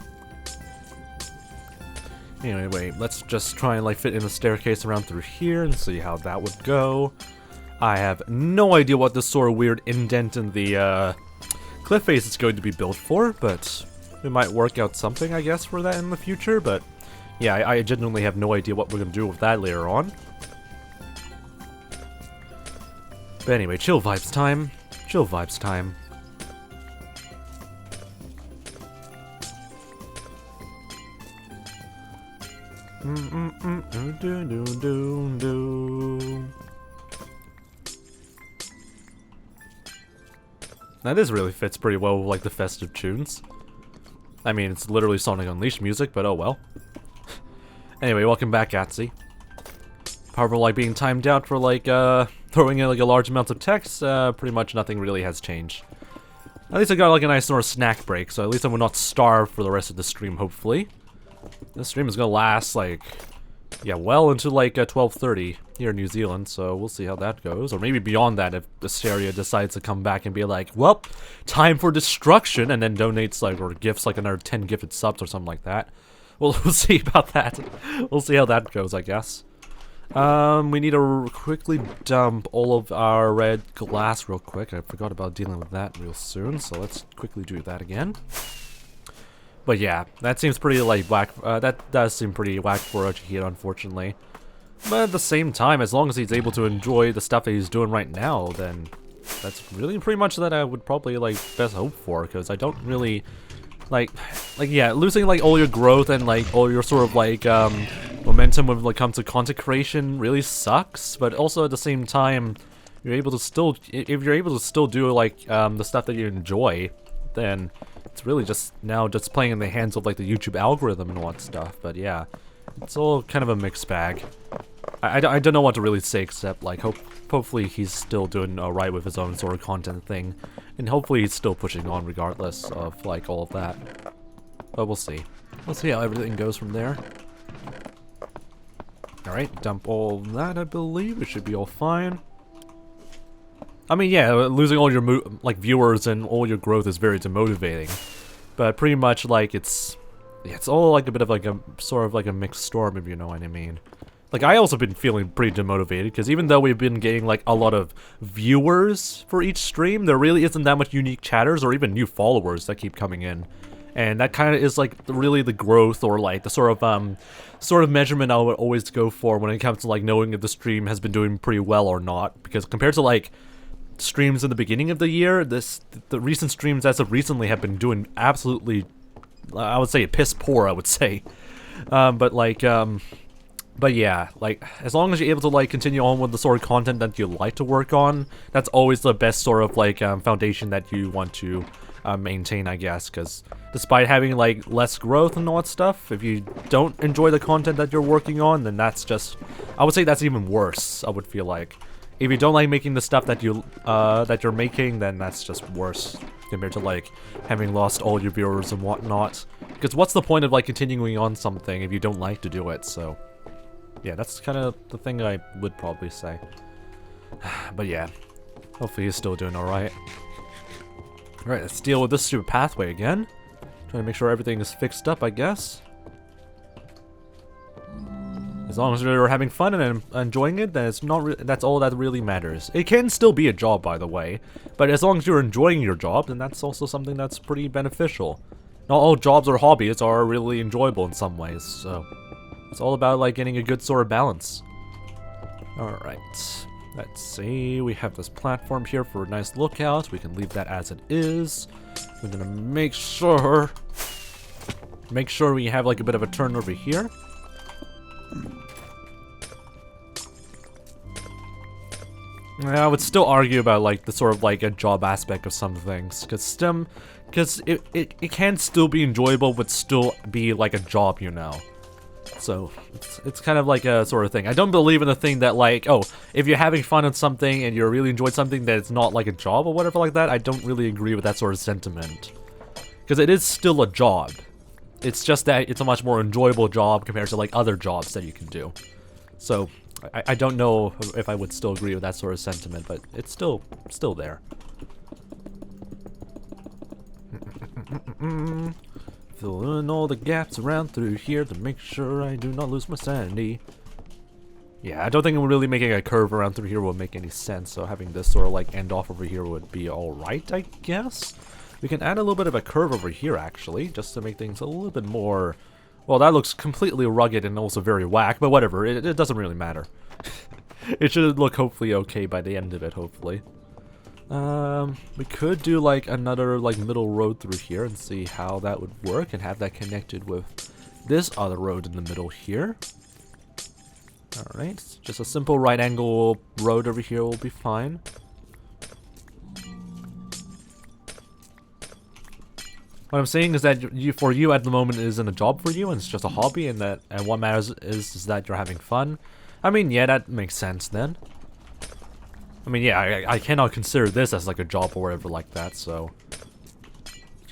A: Anyway, let's just try and, like, fit in the staircase around through here and see how that would go. I have no idea what this sort of weird indent in the, cliff face is going to be built for, but we might work out something, I guess, for that in the future, but yeah, I genuinely have no idea what we're going to do with that later on. But anyway, chill vibes time. Chill vibes time. Now this really fits pretty well with like the festive tunes. I mean, it's literally Sonic Unleashed music, but oh well. Anyway, welcome back, 𝗏𝗏𝗏𝗏. Apart from like being timed out for like throwing in like a large amount of text, pretty much nothing really has changed. At least I got like a nice sort of snack break, so at least I will not starve for the rest of the stream, hopefully. This stream is gonna last like, yeah, well into like 12:30 here in New Zealand, so we'll see how that goes. Or maybe beyond that if 𝗏𝗏𝗏𝗏 decides to come back and be like, well, time for destruction, and then donates like, or gifts like another 10 gifted subs or something like that. Well, we'll see about that. We'll see how that goes, I guess. We need to quickly dump all of our red glass real quick. I forgot about dealing with that real soon, so let's quickly do that again. But yeah, that seems pretty like whack. That does seem pretty whack for 𝗏𝗏𝗏𝗏, unfortunately. But at the same time, as long as he's able to enjoy the stuff that he's doing right now, then that's really pretty much that I would probably like best hope for. Because I don't really like yeah, losing like all your growth and like all your sort of like momentum when it comes to content creation really sucks. But also at the same time, you're able to still, if you're able to still do like the stuff that you enjoy, then it's really just now just playing in the hands of like the YouTube algorithm and all that stuff. But yeah, it's all kind of a mixed bag. I don't know what to really say except like hopefully he's still doing alright with his own sort of content thing, and hopefully he's still pushing on regardless of like all of that. But we'll see. We'll see how everything goes from there. Alright, dump all that, I believe. It should be all fine. I mean, yeah, losing all your like viewers and all your growth is very demotivating. But pretty much like it's all like a bit of like a sort of like a mixed storm, if you know what I mean. Like I also been feeling pretty demotivated because even though we've been getting like a lot of viewers for each stream, there really isn't that much unique chatters or even new followers that keep coming in. And that kind of is like really the growth or like the sort of measurement I would always go for when it comes to like knowing if the stream has been doing pretty well or not. Because compared to like streams in the beginning of the year, the recent streams as of recently have been doing absolutely, I would say, piss poor, I would say. But yeah, like as long as you're able to like continue on with the sort of content that you like to work on, that's always the best sort of like foundation that you want to maintain, I guess. Because despite having like less growth and all that stuff, if you don't enjoy the content that you're working on, then that's just, I would say that's even worse. I would feel like if you don't like making the stuff that you're making, then that's just worse compared to like having lost all your viewers and whatnot. Because what's the point of like continuing on something if you don't like to do it? So yeah, that's kind of the thing I would probably say. But yeah, hopefully he's still doing alright. Alright, let's deal with this stupid pathway again. Trying to make sure everything is fixed up, I guess. As long as you're having fun and enjoying it, then it's not that's all that really matters. It can still be a job, by the way, but as long as you're enjoying your job, then that's also something that's pretty beneficial. Not all jobs or hobbies are really enjoyable in some ways, so it's all about like getting a good sort of balance. Alright, let's see, we have this platform here for a nice lookout. We can leave that as it is. We're gonna make sure we have like a bit of a turn over here. I would still argue about like the sort of like a job aspect of some things, because it can still be enjoyable but still be like a job, you know. So it's kind of like a sort of thing. I don't believe in the thing that like, oh, if you're having fun on something and you're really enjoying something, that it's not like a job or whatever like that. I don't really agree with that sort of sentiment, because it is still a job. It's just that it's a much more enjoyable job compared to like other jobs that you can do. So I don't know if I would still agree with that sort of sentiment, but it's still there. Fill in all the gaps around through here to make sure I do not lose my sanity. Yeah, I don't think really making a curve around through here would make any sense, so having this sort of like end off over here would be alright, I guess. We can add a little bit of a curve over here, actually, just to make things a little bit more... Well, that looks completely rugged and also very whack, but whatever, it doesn't really matter. It should look hopefully okay by the end of it, hopefully. We could do like another like middle road through here and see how that would work and have that connected with this other road in the middle here. Alright, just a simple right angle road over here will be fine. What I'm saying is that for you at the moment it isn't a job for you and it's just a hobby, and what matters is that you're having fun. I mean, yeah, that makes sense then. I mean, yeah, I cannot consider this as like a job or whatever like that, so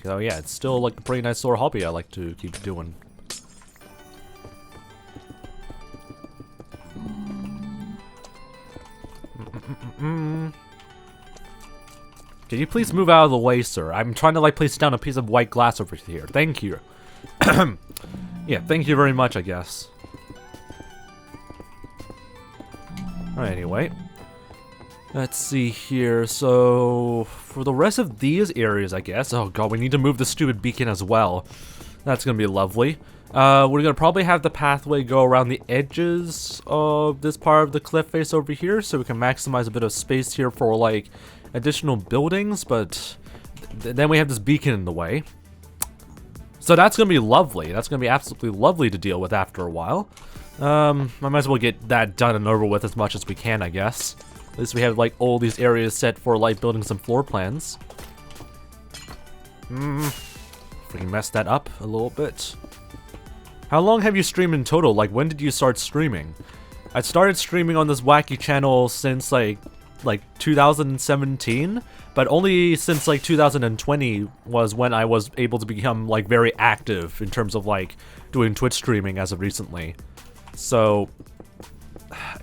A: yeah, it's still like a pretty nice sort of hobby I like to keep doing. Can you please move out of the way, sir? I'm trying to like place down a piece of white glass over here. Thank you. Yeah, thank you very much, I guess. Alright, anyway. Let's see here. So, for the rest of these areas, I guess. Oh god, we need to move the stupid beacon as well. That's gonna be lovely. We're gonna probably have the pathway go around the edges of this part of the cliff face over here, so we can maximize a bit of space here for like additional buildings, but then we have this beacon in the way. So that's gonna be lovely. That's gonna be absolutely lovely to deal with after a while. I might as well get that done and over with as much as we can, I guess. At least we have like all these areas set for like building some floor plans. Freaking messed that up a little bit. How long have you streamed in total? Like, when did you start streaming? I started streaming on this wacky channel since like 2017, but only since like 2020 was when I was able to become like very active in terms of like doing Twitch streaming as of recently. So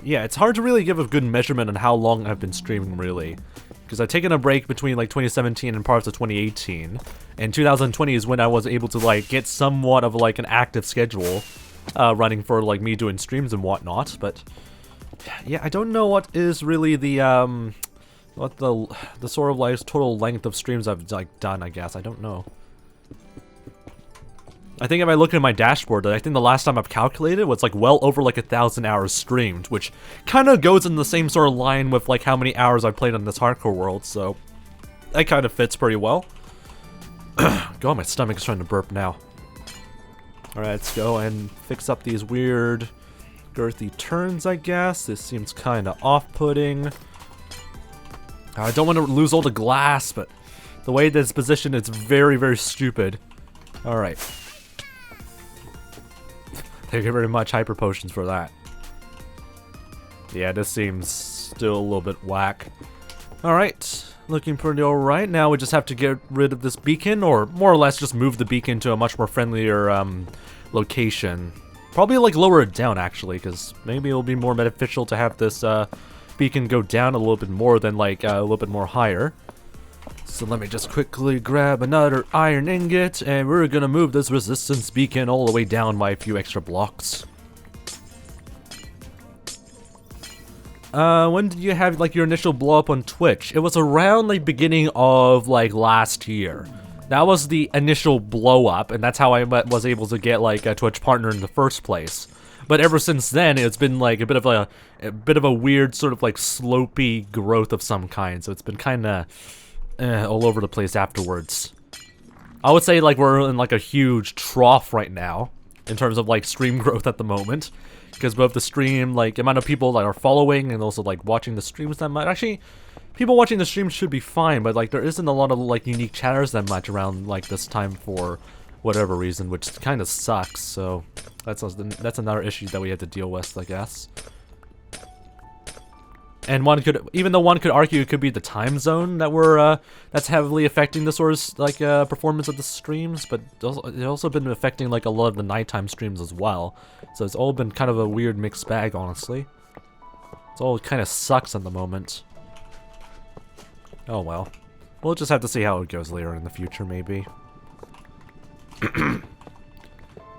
A: yeah, it's hard to really give a good measurement on how long I've been streaming, really, because I've taken a break between like 2017 and parts of 2018, and 2020 is when I was able to like get somewhat of like an active schedule running for like me doing streams and whatnot. But yeah, I don't know what is really the what the sort of like total length of streams I've like done, I guess. I don't know. I think if I look at my dashboard, I think the last time I've calculated was like well over like 1,000 hours streamed, which kind of goes in the same sort of line with like how many hours I played on this hardcore world, so that kind of fits pretty well. God, my stomach is trying to burp now. Alright, let's go and fix up these weird girthy turns, I guess. This seems kind of off-putting. I don't want to lose all the glass, but the way this position is very, very stupid. Alright. Thank you very much, Hyper Potions, for that. Yeah, this seems still a little bit whack. Alright, looking pretty alright. Now we just have to get rid of this beacon, or more or less just move the beacon to a much more friendlier location. Probably like lower it down, actually, because maybe it'll be more beneficial to have this beacon go down a little bit more than like a little bit more higher. So let me just quickly grab another iron ingot, and we're gonna move this resistance beacon all the way down by a few extra blocks. When did you have like your initial blow up on Twitch? It was around like beginning of like last year. That was the initial blow up, and that's how I was able to get like a Twitch partner in the first place. But ever since then, it's been like a bit of a weird sort of like slopey growth of some kind. So it's been kind of all over the place afterwards. I would say like we're in like a huge trough right now in terms of like stream growth at the moment, because both the stream, like amount of people that are following and also like watching the streams that much. Actually, people watching the streams should be fine, but like there isn't a lot of like unique chatters that much around like this time for whatever reason, which kind of sucks. So that's another issue that we had to deal with, I guess. And even though one could argue it could be the time zone that that's heavily affecting the sort of like performance of the streams, but it's also been affecting like a lot of the nighttime streams as well. So it's all been kind of a weird mixed bag, honestly. It's all kind of sucks at the moment. Oh well, we'll just have to see how it goes later in the future, maybe. Do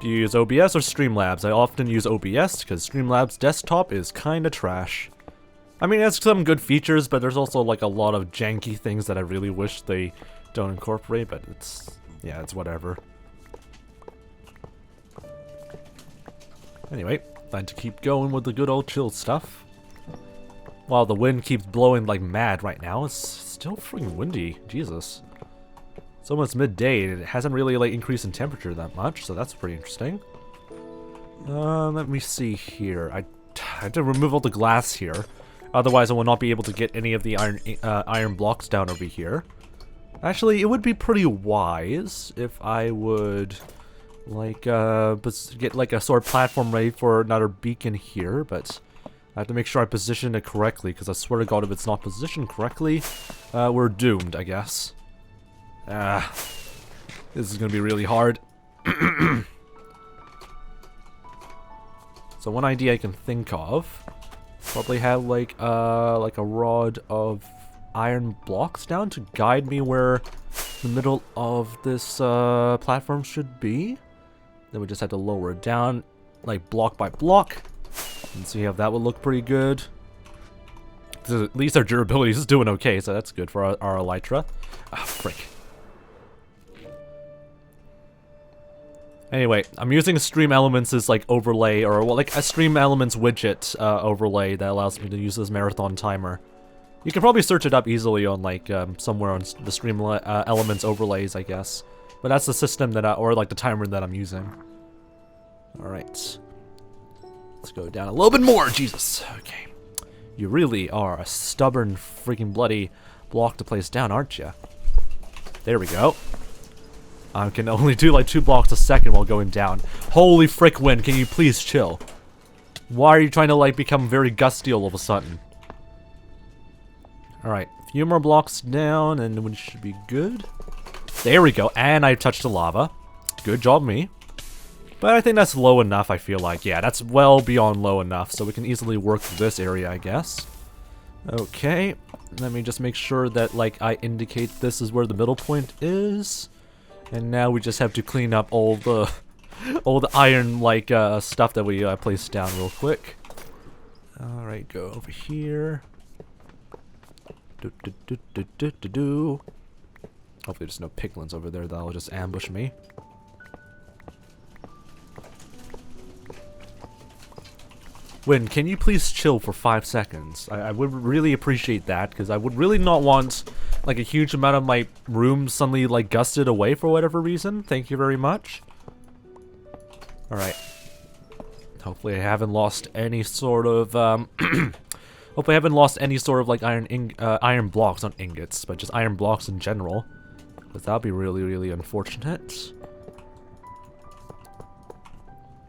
A: you use OBS or Streamlabs? I often use OBS because Streamlabs desktop is kind of trash. I mean, it has some good features, but there's also like a lot of janky things that I really wish they don't incorporate, but yeah, it's whatever. Anyway, time to keep going with the good old chill stuff. While the wind keeps blowing like mad right now, it's still freaking windy. Jesus. It's almost midday and it hasn't really like increased in temperature that much, so that's pretty interesting. Let me see here. I had to remove all the glass here. Otherwise I will not be able to get any of the iron blocks down over here. Actually, it would be pretty wise if I would like get like a sort of platform ready for another beacon here, but I have to make sure I position it correctly, because I swear to God, if it's not positioned correctly, we're doomed, I guess. This is gonna be really hard. So one idea I can think of, probably have like a rod of iron blocks down to guide me where the middle of this platform should be. Then we just have to lower it down, like block by block. And see how that would look pretty good. So at least our durability is doing okay, so that's good for our elytra. Ah, frick. Anyway, I'm using Stream Elements as like overlay, or well, like a Stream Elements widget overlay that allows me to use this marathon timer. You can probably search it up easily on like somewhere on the Stream Elements overlays, I guess. But that's the system that or like the timer that I'm using. All right. Let's go down a little bit more, Jesus. Okay. You really are a stubborn, freaking bloody block to place down, aren't you? There we go. I can only do like 2 blocks a second while going down. Holy frick, wind, can you please chill? Why are you trying to like become very gusty all of a sudden? Alright, a few more blocks down and we should be good. There we go, and I touched the lava. Good job, me. But I think that's low enough, I feel like. Yeah, that's well beyond low enough, so we can easily work through this area, I guess. Okay, let me just make sure that, like, I indicate this is where the middle point is. And now we just have to clean up all the iron, like, stuff that we placed down real quick. Alright, go over here. Hopefully there's no piglins over there that'll just ambush me. Win, can you please chill for 5 seconds? I would really appreciate that, because I would really not want, like, a huge amount of my room suddenly, like, gusted away for whatever reason. Thank you very much. Alright. Hopefully I haven't lost any sort of, hopefully I haven't lost any sort of, like, iron blocks, not ingots, but just iron blocks in general. Because that would be really, really unfortunate.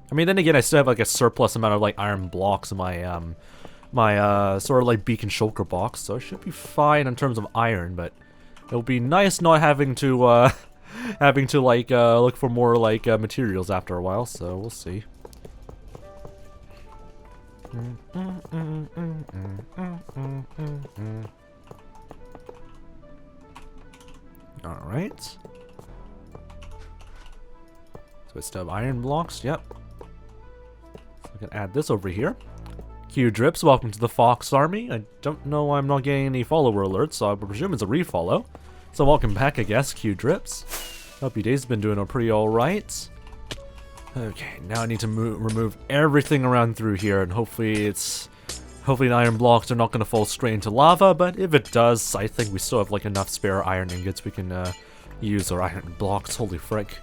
A: I mean, then again, I still have like a surplus amount of like iron blocks in my my sort of like beacon shulker box, so I should be fine in terms of iron. But it'll be nice not having to like look for more like materials after a while. So we'll see. All right. So I still have iron blocks. Yep. I can add this over here. 𝗬𝗏𝗟𝗏, welcome to the Fox Army. I don't know why I'm not getting any follower alerts, so I presume it's a refollow. So welcome back, I guess, 𝗬𝗏𝗟𝗏. Hope your day's been doing pretty alright. Okay, now I need to remove everything around through here, and hopefully the iron blocks are not going to fall straight into lava, but if it does, I think we still have like enough spare iron ingots we can use our iron blocks. Holy frick.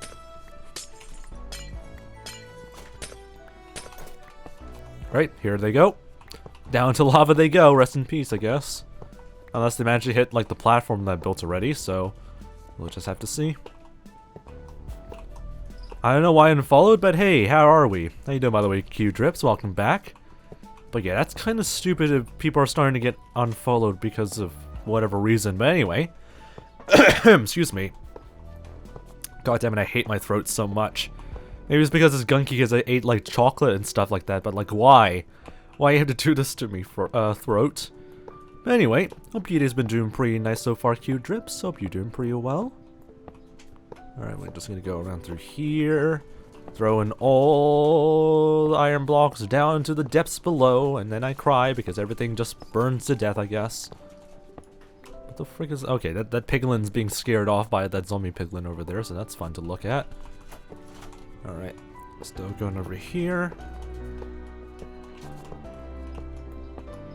A: Right, here they go. Down to lava they go. Rest in peace, I guess. Unless they manage to hit, like, the platform that I built already, so we'll just have to see. I don't know why I unfollowed, but hey, how are we? How you doing, by the way, 𝗬𝗏𝗏𝗟𝗏? Welcome back. But yeah, that's kind of stupid if people are starting to get unfollowed because of whatever reason. But anyway. Excuse me. God damn it, I hate my throat so much. Maybe it's because it's gunky because I ate like chocolate and stuff like that, but like why? Why you have to do this to me for throat? But anyway, hope your day's been doing pretty nice so far, 𝗬𝗏𝗏𝗟𝗏. Hope you're doing pretty well. Alright, we're just gonna go around through here, throwing all the iron blocks down to the depths below, and then I cry because everything just burns to death, I guess. What the frick is... Okay, that piglin's being scared off by that zombie piglin over there, so that's fun to look at. Alright, still going over here.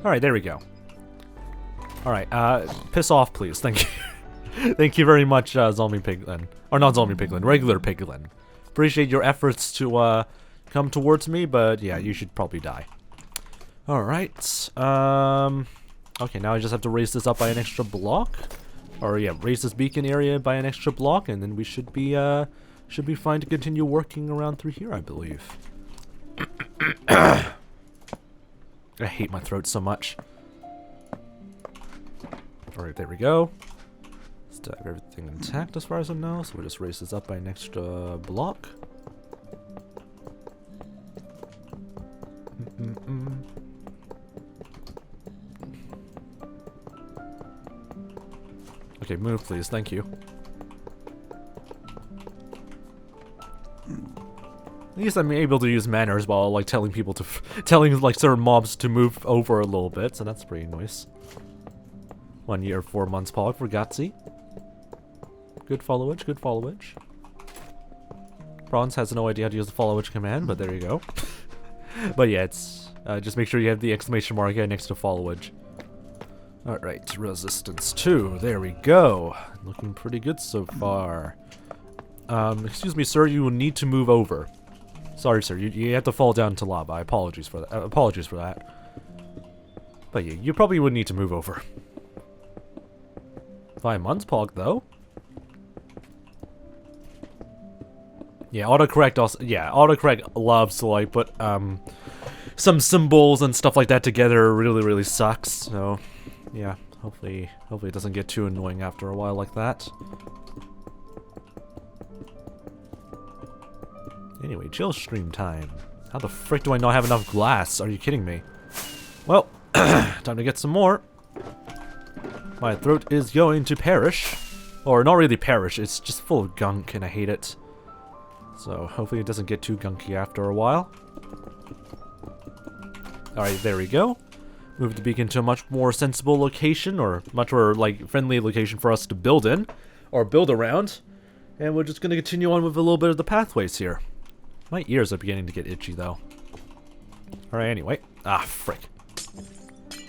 A: Alright, there we go. Alright, piss off, please. Thank you. Thank you very much, Zombie Piglin. Or not Zombie Piglin, regular Piglin. Appreciate your efforts to, come towards me, but yeah, you should probably die. Alright, okay, now I just have to raise this up by an extra block. Or yeah, raise this beacon area by an extra block, and then we should be fine to continue working around through here, I believe. I hate my throat so much. Alright, there we go. Still have everything intact as far as I know, so we'll just raise this up by an extra block. Okay, move please, thank you. At least I'm able to use manners while like telling people to telling like certain mobs to move over a little bit, so that's pretty nice. 1 year, 4 months pog for 𝗦cie. Good followage, good followage. Bronze has no idea how to use the followage command, but there you go. But yeah, it's just make sure you have the exclamation mark next to followage. Alright, resistance 2, there we go. Looking pretty good so far. Excuse me, sir, you will need to move over. Sorry, sir, you have to fall down to lava. Apologies for that. Apologies for that. But yeah, you probably would need to move over. 5 months pog, though. Yeah, autocorrect also. Yeah, autocorrect loves to like put some symbols and stuff like that together. Really sucks. So yeah, hopefully it doesn't get too annoying after a while like that. Anyway, chill stream time. How the frick do I not have enough glass? Are you kidding me? Well, time to get some more. My throat is going to perish. Or not really perish, it's just full of gunk and I hate it. So hopefully it doesn't get too gunky after a while. Alright, there we go. Move the beacon to a much more sensible location, or much more like friendly location for us to build in, or build around. And we're just going to continue on with a little bit of the pathways here. My ears are beginning to get itchy though. Alright, anyway. Ah, frick.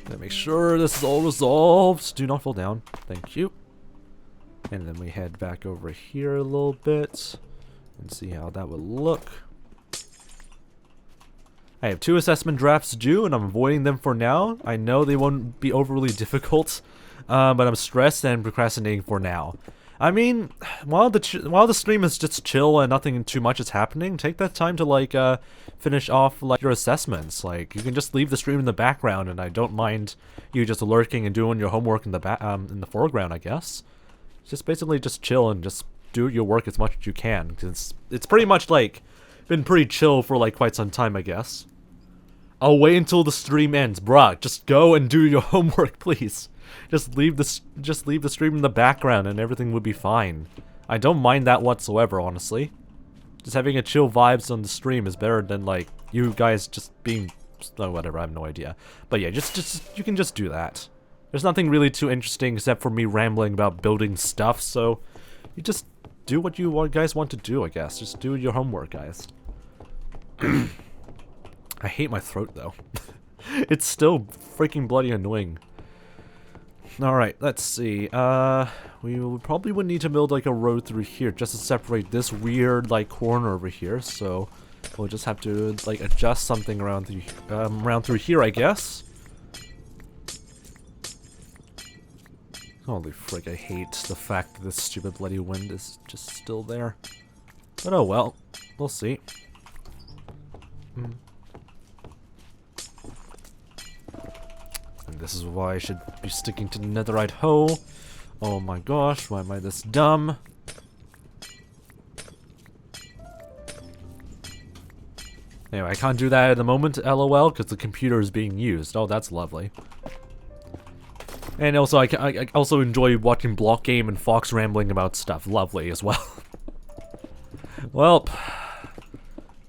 A: Gotta make sure this is all resolved. Do not fall down. Thank you. And then we head back over here a little bit and see how that would look. I have 2 assessment drafts due and I'm avoiding them for now. I know they won't be overly difficult, but I'm stressed and procrastinating for now. I mean, while the stream is just chill and nothing too much is happening, take that time to like finish off like your assessments. Like you can just leave the stream in the background, and I don't mind you just lurking and doing your homework in the foreground. I guess just basically just chill and just do your work as much as you can, because it's pretty much like been pretty chill for like quite some time, I guess. I'll wait until the stream ends, bruh. Just go and do your homework, please. Just leave the stream in the background and everything would be fine. I don't mind that whatsoever, honestly. Just having a chill vibes on the stream is better than like you guys just being whatever, I have no idea. But yeah, just you can just do that. There's nothing really too interesting except for me rambling about building stuff, so you just do what you guys want to do, I guess. Just do your homework, guys. I hate my throat though. It's still freaking bloody annoying. Alright, let's see. We probably would need to build like a road through here just to separate this weird like corner over here, so we'll just have to like adjust something around through here, I guess. Holy frick, I hate the fact that this stupid bloody wind is just still there. But oh well, we'll see. And this is why I should be sticking to the netherite hole. Oh my gosh, why am I this dumb? Anyway, I can't do that at the moment, lol, because the computer is being used. Oh, that's lovely. And also, I also enjoy watching Block Game and Fox rambling about stuff. Lovely as well. Well,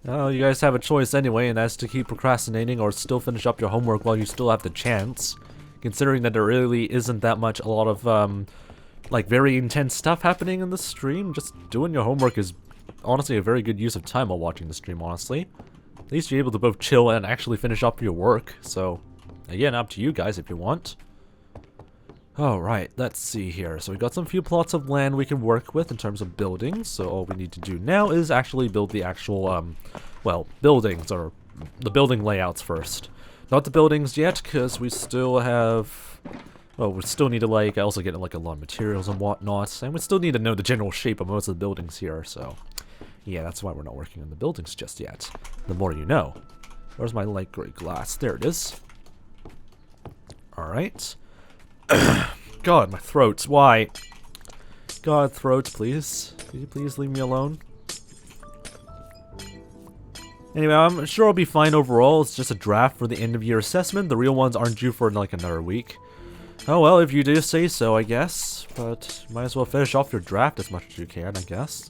A: you guys have a choice anyway, and that's to keep procrastinating or still finish up your homework while you still have the chance. Considering that there really isn't that much, a lot of, like, very intense stuff happening in the stream, just doing your homework is honestly a very good use of time while watching the stream, honestly. At least you're able to both chill and actually finish up your work, so, again, up to you guys if you want. Alright, let's see here. So we got some few plots of land we can work with in terms of buildings. So all we need to do now is actually build the actual, well, buildings, or the building layouts first. Not the buildings yet, because we still have, well, we still need to, like, also get, like, a lot of materials and whatnot. And we still need to know the general shape of most of the buildings here, so yeah, that's why we're not working on the buildings just yet. The more you know. Where's my light gray glass? There it is. Alright. God, my throat. Why? God, throat, please. Could you please leave me alone? Anyway, I'm sure I'll be fine overall. It's just a draft for the end of year assessment. The real ones aren't due for like another week. Oh well, if you do say so, I guess. But might as well finish off your draft as much as you can, I guess.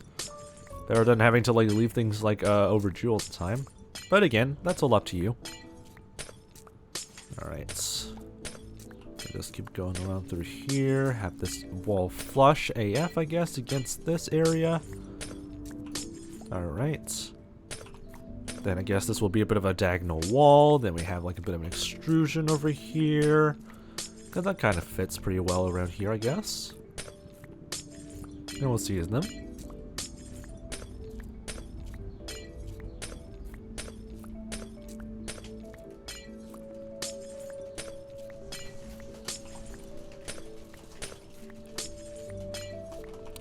A: Better than having to like leave things like overdue all the time. But again, that's all up to you. Alright. Just keep going around through here. Have this wall flush AF, I guess, against this area. Alright. Then I guess this will be a bit of a diagonal wall. Then we have like a bit of an extrusion over here. And that kind of fits pretty well around here, I guess. And we'll see them.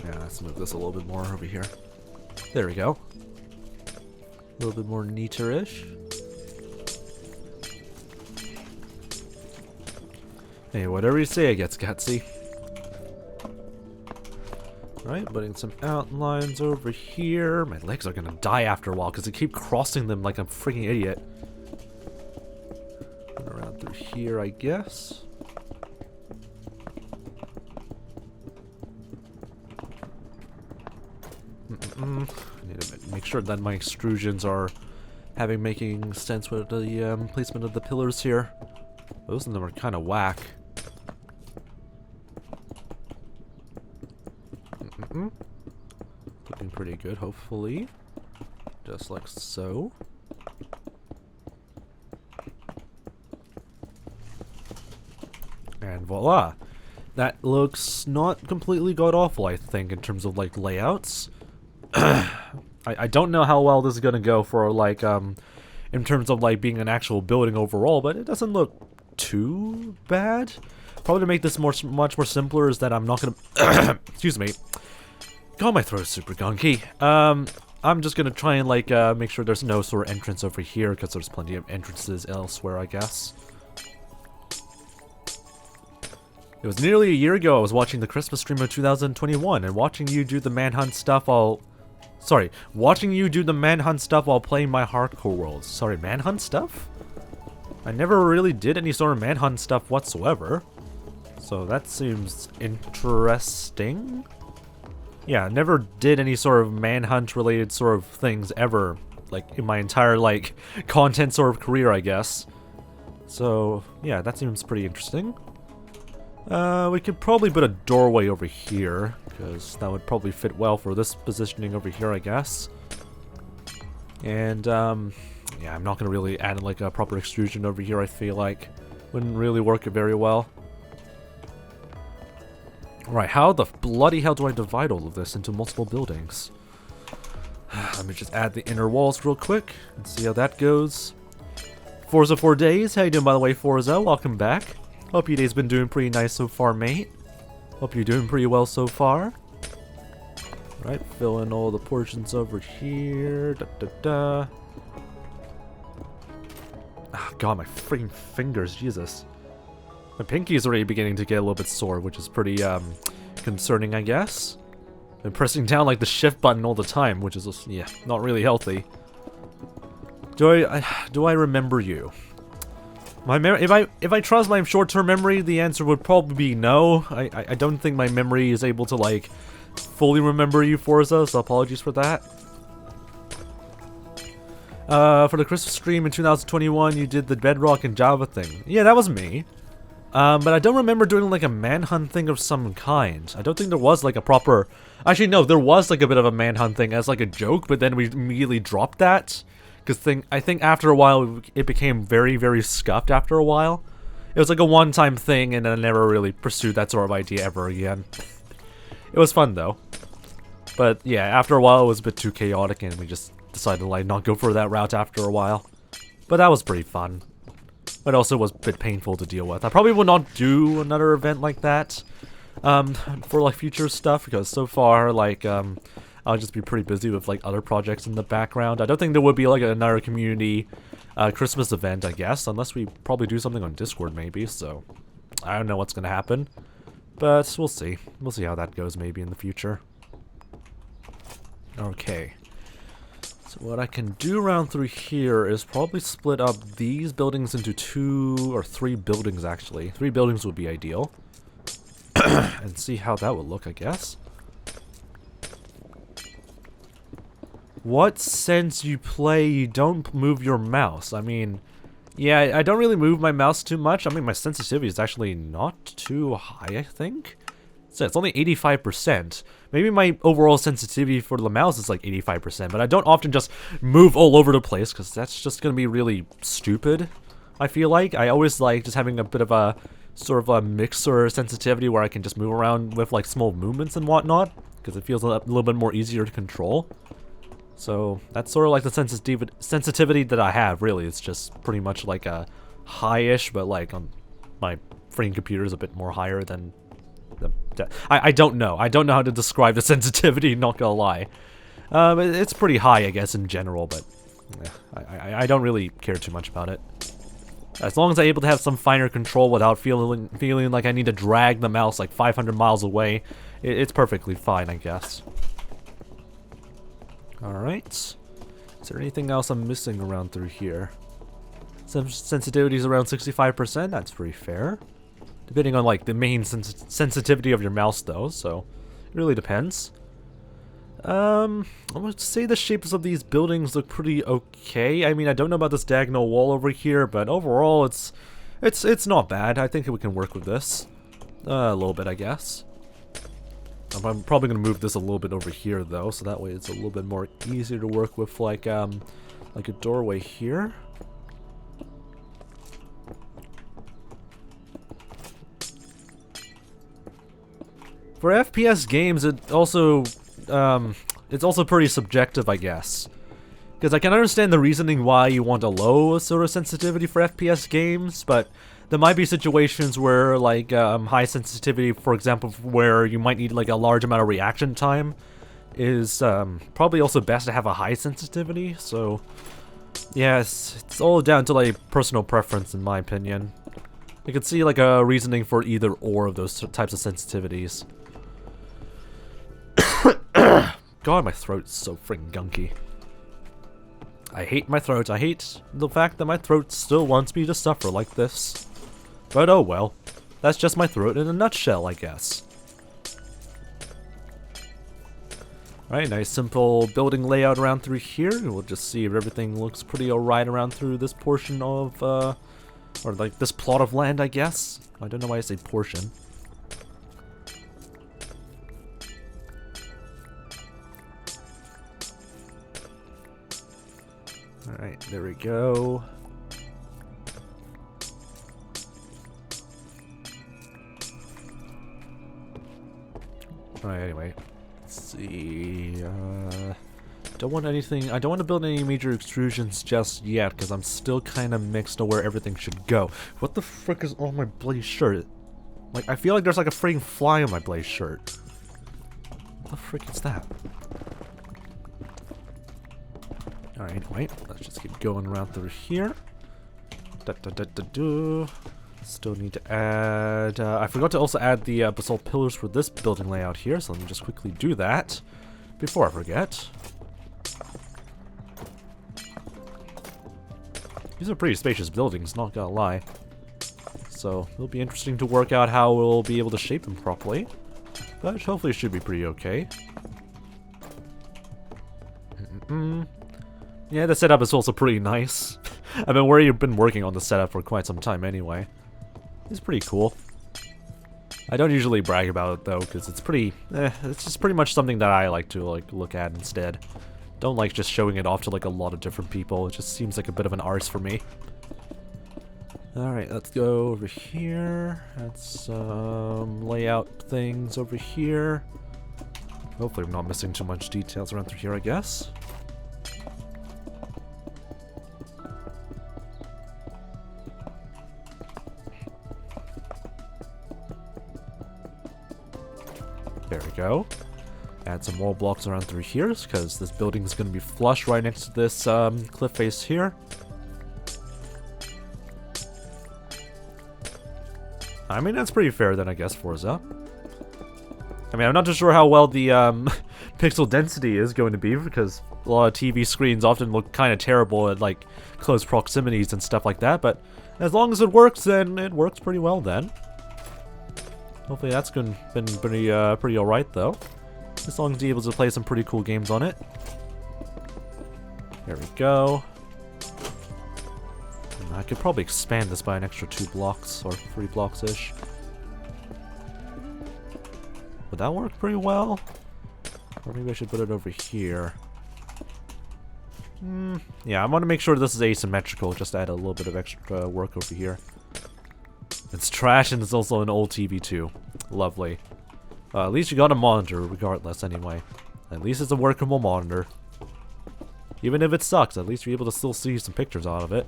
A: Yeah, let's move this a little bit more over here. There we go. A little bit more neater-ish. Hey, whatever you say, I guess, 𝗦cie. Alright, putting some outlines over here. My legs are gonna die after a while because I keep crossing them like I'm a freaking idiot. And around through here, I guess. I need to make sure that my extrusions are making sense with the placement of the pillars here. Those of them are kind of whack. Looking pretty good, hopefully. Just like so. And voila! That looks not completely god-awful, I think, in terms of, like, layouts. I don't know how well this is gonna go for, like, in terms of, like, being an actual building overall, but it doesn't look too bad. Probably to make this much more simpler is that I'm not gonna... excuse me. God, my throat's super gunky. I'm just gonna try and, like, make sure there's no sort of entrance over here, because there's plenty of entrances elsewhere, I guess. It was nearly a year ago I was watching the Christmas stream of 2021, and watching you do the manhunt stuff while... Sorry, watching you do the manhunt stuff while playing my hardcore worlds. Sorry, manhunt stuff? I never really did any sort of manhunt stuff whatsoever. So that seems interesting. Yeah, I never did any sort of manhunt related sort of things ever. Like, in my entire, like, content sort of career, I guess. So, yeah, that seems pretty interesting. We could probably put a doorway over here, because that would probably fit well for this positioning over here, I guess. And, yeah, I'm not going to really add, like, a proper extrusion over here, I feel like. Wouldn't really work very well. Right, how the bloody hell do I divide all of this into multiple buildings? Let me just add the inner walls real quick, and see how that goes. Forza 4 days, how you doing by the way, Forza? Welcome back. Hope your day's been doing pretty nice so far, mate. Hope you're doing pretty well so far. Right, fill in all the portions over here. Ah, God, my freaking fingers, Jesus. My pinky is already beginning to get a little bit sore, which is pretty, concerning, I guess. I'm pressing down, like, the shift button all the time, which is, yeah, not really healthy. Do I remember you? My if I trust my short-term memory, the answer would probably be no. I don't think my memory is able to, like, fully remember you, Forza, so apologies for that. For the Christmas stream in 2021, you did the Bedrock and Java thing. Yeah, that was me. But I don't remember doing, like, a manhunt thing of some kind. I don't think there was, like, a proper... Actually, no, there was, like, a bit of a manhunt thing as, like, a joke, but then we immediately dropped that. Because I think after a while, it became very, very scuffed after a while. It was like a one-time thing, and then I never really pursued that sort of idea ever again. It was fun though. But yeah, after a while it was a bit too chaotic, and we just decided to like not go for that route after a while. But that was pretty fun. But also was a bit painful to deal with. I probably will not do another event like that for like future stuff, because so far like I'll just be pretty busy with like other projects in the background. I don't think there would be like another community Christmas event, I guess, unless we probably do something on Discord maybe. So I don't know what's gonna happen, but we'll see. We'll see how that goes maybe in the future. Okay. So what I can do around through here is probably split up these buildings into 2 or 3 buildings, actually. 3 buildings would be ideal. And see how that would look, I guess. What sense you play you don't move your mouse? I mean, yeah, I don't really move my mouse too much. I mean, my sensitivity is actually not too high, I think. So it's only 85%. Maybe my overall sensitivity for the mouse is like 85%, but I don't often just move all over the place, because that's just going to be really stupid, I feel like. I always like just having a bit of a sort of a mixer sensitivity where I can just move around with like small movements and whatnot, because it feels a little bit more easier to control. So that's sort of like the sensitivity that I have, really. It's just pretty much like a high-ish, but like on my freaking computer is a bit more higher than I don't know. I don't know how to describe the sensitivity, not gonna lie. It's pretty high, I guess, in general, but yeah, I don't really care too much about it. As long as I'm able to have some finer control without feeling like I need to drag the mouse like 500 miles away, it's perfectly fine, I guess. Alright. Is there anything else I'm missing around through here? Some sensitivity is around 65%, that's pretty fair. Depending on like the main sensitivity of your mouse though, so it really depends. I would say the shapes of these buildings look pretty okay. I mean, I don't know about this diagonal wall over here, but overall it's not bad. I think we can work with this a little bit, I guess. I'm probably gonna move this a little bit over here though, so that way it's a little bit more easier to work with, like a doorway here. For FPS games, it's also pretty subjective, I guess. Because I can understand the reasoning why you want a low sort of sensitivity for FPS games, but there might be situations where, like, high sensitivity, for example, where you might need, like, a large amount of reaction time, is probably also best to have a high sensitivity, so yeah, it's all down to, like, personal preference, in my opinion. You can see, like, a reasoning for either or of those types of sensitivities. God, my throat's so freaking gunky. I hate my throat. I hate the fact that my throat still wants me to suffer like this. But oh well. That's just my throat in a nutshell, I guess. Alright, nice simple building layout around through here. We'll just see if everything looks pretty alright around through this portion of, or like this plot of land, I guess. I don't know why I say portion. Alright, there we go. Alright, anyway. Let's see. Don't want anything. I don't want to build any major extrusions just yet, because I'm still kind of mixed on where everything should go. What the frick is on my blaze shirt? Like, I feel like there's like a freaking fly on my blaze shirt. What the frick is that? Alright, wait, let's just keep going around through here. Still need to add... I forgot to also add the basalt pillars for this building layout here, so let me just quickly do that before I forget. These are pretty spacious buildings, not gonna lie. So, it'll be interesting to work out how we'll be able to shape them properly. But hopefully it should be pretty okay. Yeah, the setup is also pretty nice. I've been working on the setup for quite some time anyway. It's pretty cool. I don't usually brag about it though, because it's pretty, it's just pretty much something that I like to like look at instead. Don't like just showing it off to like a lot of different people. It just seems like a bit of an arse for me. Alright, let's go over here. Let's lay out things over here. Hopefully I'm not missing too much details around through here, I guess. There we go. Add some wall blocks around through here, because this building is going to be flush right next to this cliff face here. I mean, that's pretty fair then, I guess, 𝗬𝗀. I mean, I'm not too sure how well the pixel density is going to be, because a lot of TV screens often look kind of terrible at, like, close proximities and stuff like that, but as long as it works, then it works pretty well then. Hopefully that's been pretty alright, though. As long as you're able to play some pretty cool games on it. There we go. I could probably expand this by an extra 2 blocks, or 3 blocks-ish. Would that work pretty well? Or maybe I should put it over here. Yeah, I want to make sure this is asymmetrical, just to add a little bit of extra work over here. It's trash and it's also an old TV too. Lovely. At least you got a monitor regardless anyway. At least it's a workable monitor. Even if it sucks, at least you're able to still see some pictures out of it.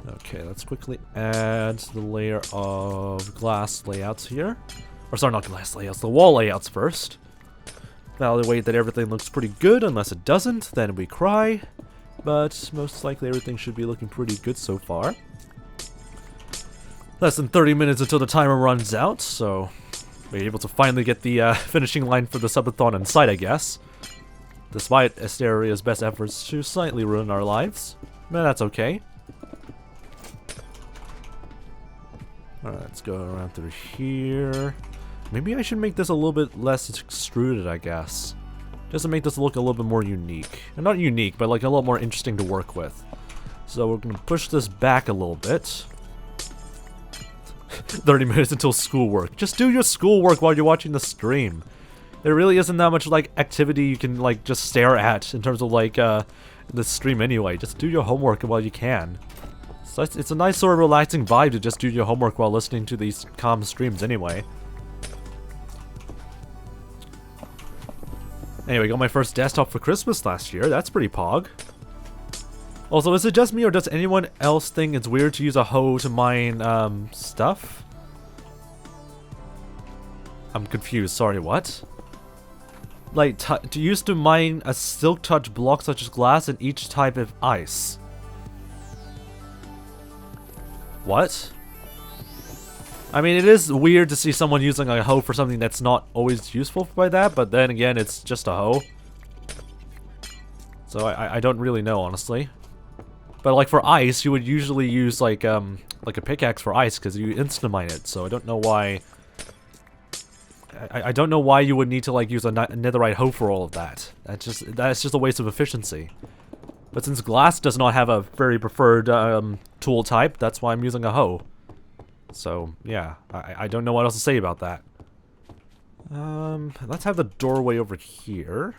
A: Okay, let's quickly add the layer of glass layouts here. Or sorry, not glass layouts, the wall layouts first. Evaluate that everything looks pretty good. Unless it doesn't, then we cry. But most likely everything should be looking pretty good so far. Less than 30 minutes until the timer runs out, so we're able to finally get the finishing line for the subathon in sight, I guess. Despite 𝗦ici's best efforts to slightly ruin our lives. But that's okay. Alright, let's go around through here. Maybe I should make this a little bit less extruded, I guess. Just to make this look a little bit more unique. And not unique, but like a little more interesting to work with. So we're going to push this back a little bit. 30 minutes until schoolwork. Just do your schoolwork while you're watching the stream. There really isn't that much like activity you can like just stare at in terms of like the stream anyway. Just do your homework while you can. So it's a nice sort of relaxing vibe to just do your homework while listening to these calm streams anyway. Anyway, got my first desktop for Christmas last year. That's pretty pog. Also, is it just me or does anyone else think it's weird to use a hoe to mine stuff? I'm confused. Sorry, what? Like, to use to mine a silk touch block such as glass and each type of ice. What? I mean, it is weird to see someone using a hoe for something that's not always useful by that, but then again, it's just a hoe. So I don't really know, honestly. But like for ice, you would usually use like a pickaxe for ice because you insta-mine it. So I don't know why. I don't know why you would need to like use a netherite hoe for all of that. That's just a waste of efficiency. But since glass does not have a very preferred tool type, that's why I'm using a hoe. So yeah, I don't know what else to say about that. Let's have the doorway over here.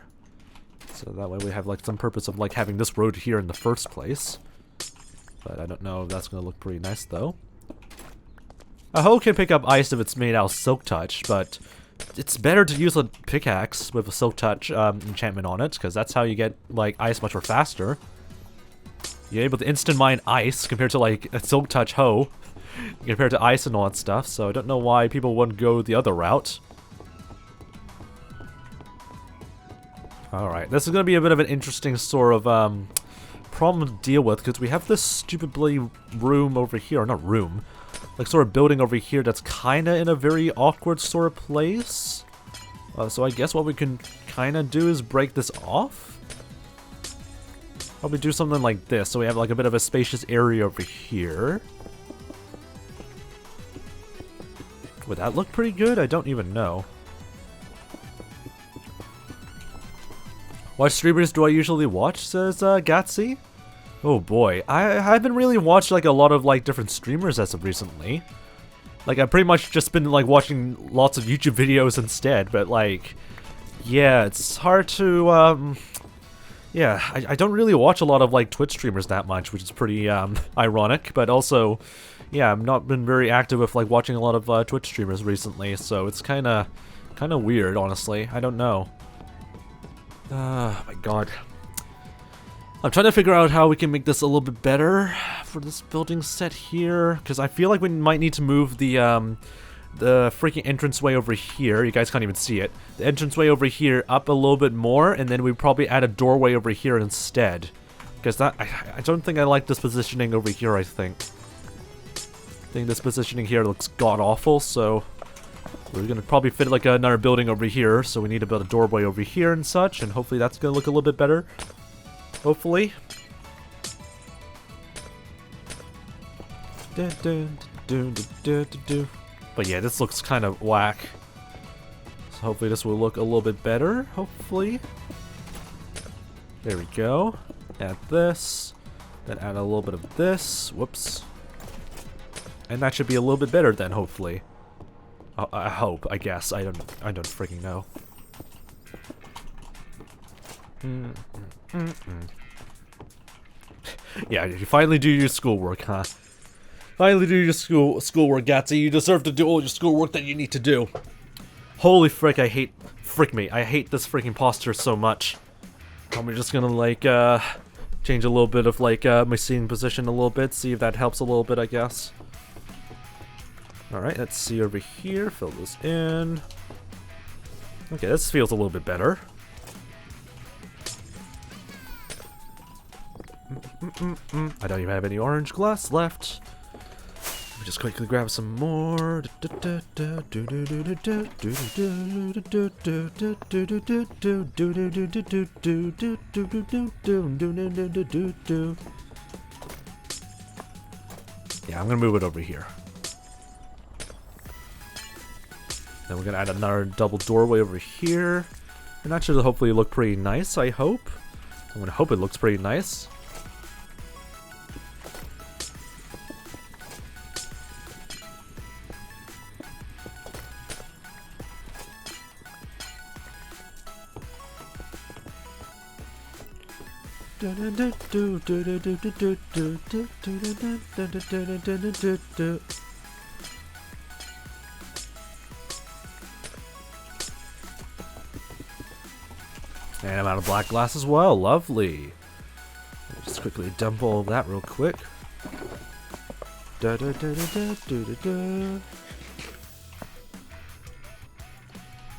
A: So that way we have like some purpose of like having this road here in the first place. But I don't know if that's gonna look pretty nice though. A hoe can pick up ice if it's made out of silk touch, but it's better to use a pickaxe with a silk touch enchantment on it, because that's how you get like ice much more faster. You're able to instant mine ice compared to like a silk touch hoe, compared to ice and all that stuff. So I don't know why people wouldn't go the other route. Alright, this is going to be a bit of an interesting sort of problem to deal with, because we have this stupid bloody room over here, or not room, like sort of building over here that's kind of in a very awkward sort of place. So I guess what we can kind of do is break this off. Probably do something like this, so we have like a bit of a spacious area over here. Would that look pretty good? I don't even know. What streamers do I usually watch, says 𝗬𝗀ci. Oh boy, I haven't really watched like a lot of like different streamers as of recently. Like I've pretty much just been like watching lots of YouTube videos instead, but like, yeah, it's hard to Yeah, I don't really watch a lot of like Twitch streamers that much, which is pretty ironic, but also, yeah, I've not been very active with like watching a lot of Twitch streamers recently, so it's kind of weird, honestly. I don't know. My God. I'm trying to figure out how we can make this a little bit better for this building set here, because I feel like we might need to move the freaking entranceway over here. You guys can't even see it. The entranceway over here up a little bit more, and then we probably add a doorway over here instead. Because that I don't think I like this positioning over here, I think. This positioning here looks god-awful, so we're gonna probably fit like another building over here, so we need to build a doorway over here and such, and hopefully that's gonna look a little bit better. Hopefully. But yeah, this looks kind of whack. So hopefully this will look a little bit better, hopefully. There we go. Add this. Then add a little bit of this. Whoops. And that should be a little bit better then, hopefully. I hope, I guess. I don't freaking know. Yeah, you finally do your schoolwork, huh? Finally do your schoolwork, 𝗦𝗍. You deserve to do all your schoolwork that you need to do. Holy frick, I hate this freaking posture so much. I'm just gonna like change a little bit of like my seating position a little bit, see if that helps a little bit, I guess. Alright, let's see over here, fill this in. Okay, this feels a little bit better. I don't even have any orange glass left. Let me just quickly grab some more. Yeah, I'm gonna move it over here. Then we're gonna add another double doorway over here. And that should hopefully look pretty nice, I hope. I'm gonna hope it looks pretty nice. And I'm out of black glass as well. Lovely. Just quickly dump all of that real quick.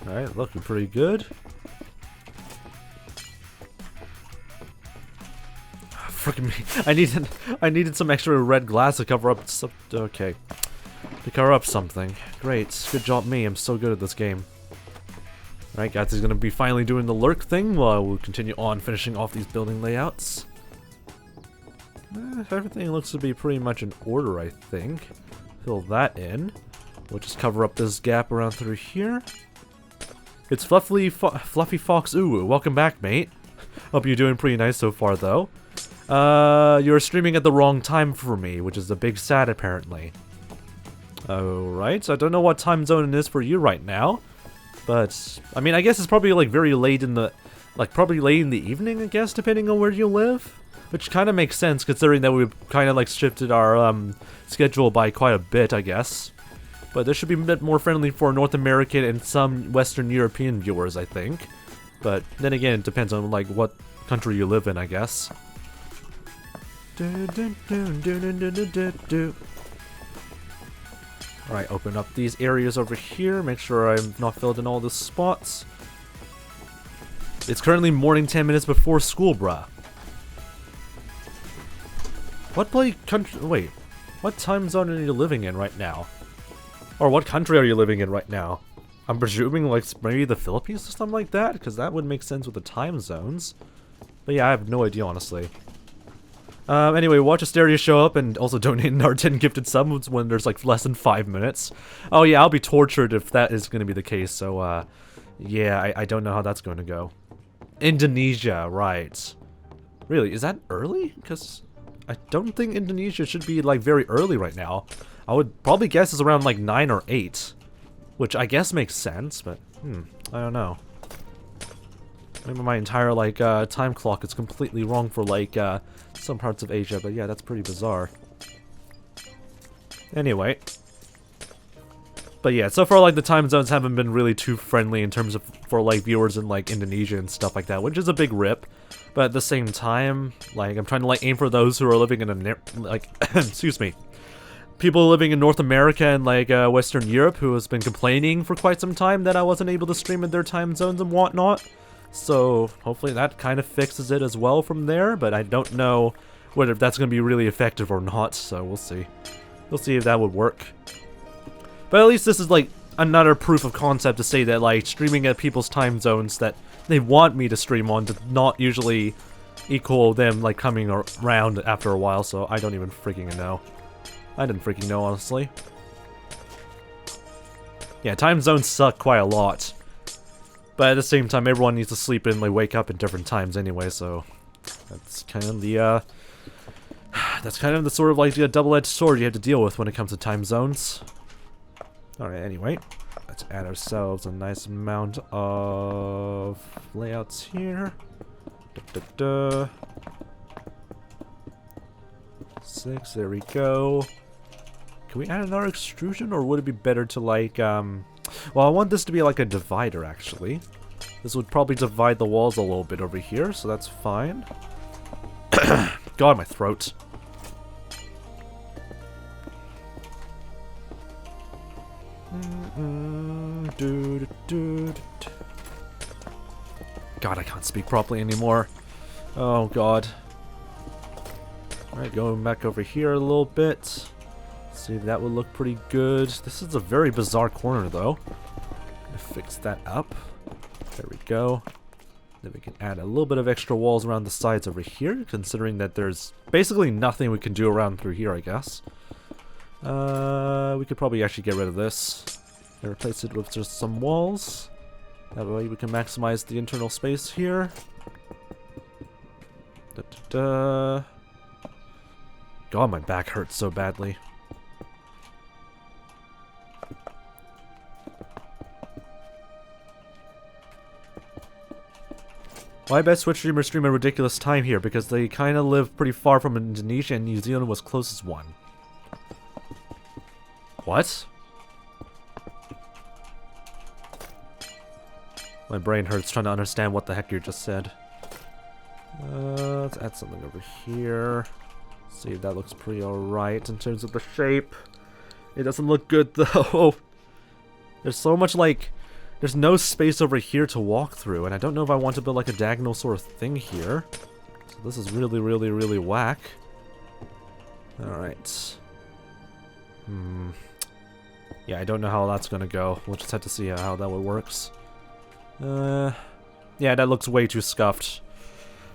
A: Alright, looking pretty good. Frickin' me. I needed some extra red glass to cover up some, okay. To cover up something. Great. Good job me. I'm so good at this game. Alright, guys, he's gonna be finally doing the lurk thing while we'll continue on finishing off these building layouts. Everything looks to be pretty much in order, I think. Fill that in. We'll just cover up this gap around through here. It's Fluffy 𝗏𝗏𝗏𝗏. Welcome back, mate. Hope you're doing pretty nice so far, though. You're streaming at the wrong time for me, which is a big sad, apparently. Alright, so I don't know what time zone it is for you right now. But, I mean, I guess it's probably, like, very late in the... Like, probably late in the evening, I guess, depending on where you live. Which kind of makes sense, considering that we've kind of, like, shifted our, schedule by quite a bit, I guess. But this should be a bit more friendly for North American and some Western European viewers, I think. But, then again, it depends on, like, what country you live in, I guess. Alright, open up these areas over here. Make sure I'm not filled in all the spots. It's currently morning 10 minutes before school, bruh. What country? Wait. What time zone are you living in right now? Or what country are you living in right now? I'm presuming like maybe the Philippines or something like that? Because that would make sense with the time zones. But yeah, I have no idea, honestly. Anyway, watch Asteria show up and also donate our 10 gifted subs when there's like less than 5 minutes. Oh yeah, I'll be tortured if that is going to be the case, so yeah, I don't know how that's going to go. Indonesia, right. Really, is that early? Because I don't think Indonesia should be like very early right now. I would probably guess it's around like 9 or 8. Which I guess makes sense, but I don't know. Maybe my entire, like, time clock is completely wrong for, like, some parts of Asia, but yeah, that's pretty bizarre. Anyway. But yeah, so far, like, the time zones haven't been really too friendly in terms of, for, like, viewers in, like, Indonesia and stuff like that, which is a big rip. But at the same time, like, I'm trying to, like, aim for those who are living in a, like, excuse me. People living in North America and, like, Western Europe who has been complaining for quite some time that I wasn't able to stream in their time zones and whatnot. So, hopefully that kind of fixes it as well from there, but I don't know whether that's going to be really effective or not, so we'll see. We'll see if that would work. But at least this is, like, another proof of concept to say that, like, streaming at people's time zones that they want me to stream on does not usually equal them, like, coming around after a while, so I don't even freaking know. I didn't freaking know, honestly. Yeah, time zones suck quite a lot. But at the same time, everyone needs to sleep in, like, wake up at different times anyway, so that's kind of the, that's kind of the sort of, like, the double-edged sword you have to deal with when it comes to time zones. Alright, anyway, let's add ourselves a nice amount of layouts here. 6, there we go. Can we add another extrusion, or would it be better to, like, well, I want this to be like a divider, actually. This would probably divide the walls a little bit over here, so that's fine. God, my throat. God, I can't speak properly anymore. Oh, God. Alright, going back over here a little bit. See if that would look pretty good. This is a very bizarre corner, though. Fix that up. There we go. Then we can add a little bit of extra walls around the sides over here, considering that there's basically nothing we can do around through here, I guess. We could probably actually get rid of this and replace it with just some walls. That way we can maximize the internal space here. God, my back hurts so badly. Why bet Switch streamers stream a ridiculous time here? Because they kind of live pretty far from Indonesia and New Zealand was closest one. What? My brain hurts trying to understand what the heck you just said. Let's add something over here. See if that looks pretty alright in terms of the shape. It doesn't look good though. There's so much, like, there's no space over here to walk through, and I don't know if I want to build like a diagonal sort of thing here. So this is really, really, really whack. Alright. Yeah, I don't know how that's gonna go. We'll just have to see how that one works. Yeah, that looks way too scuffed.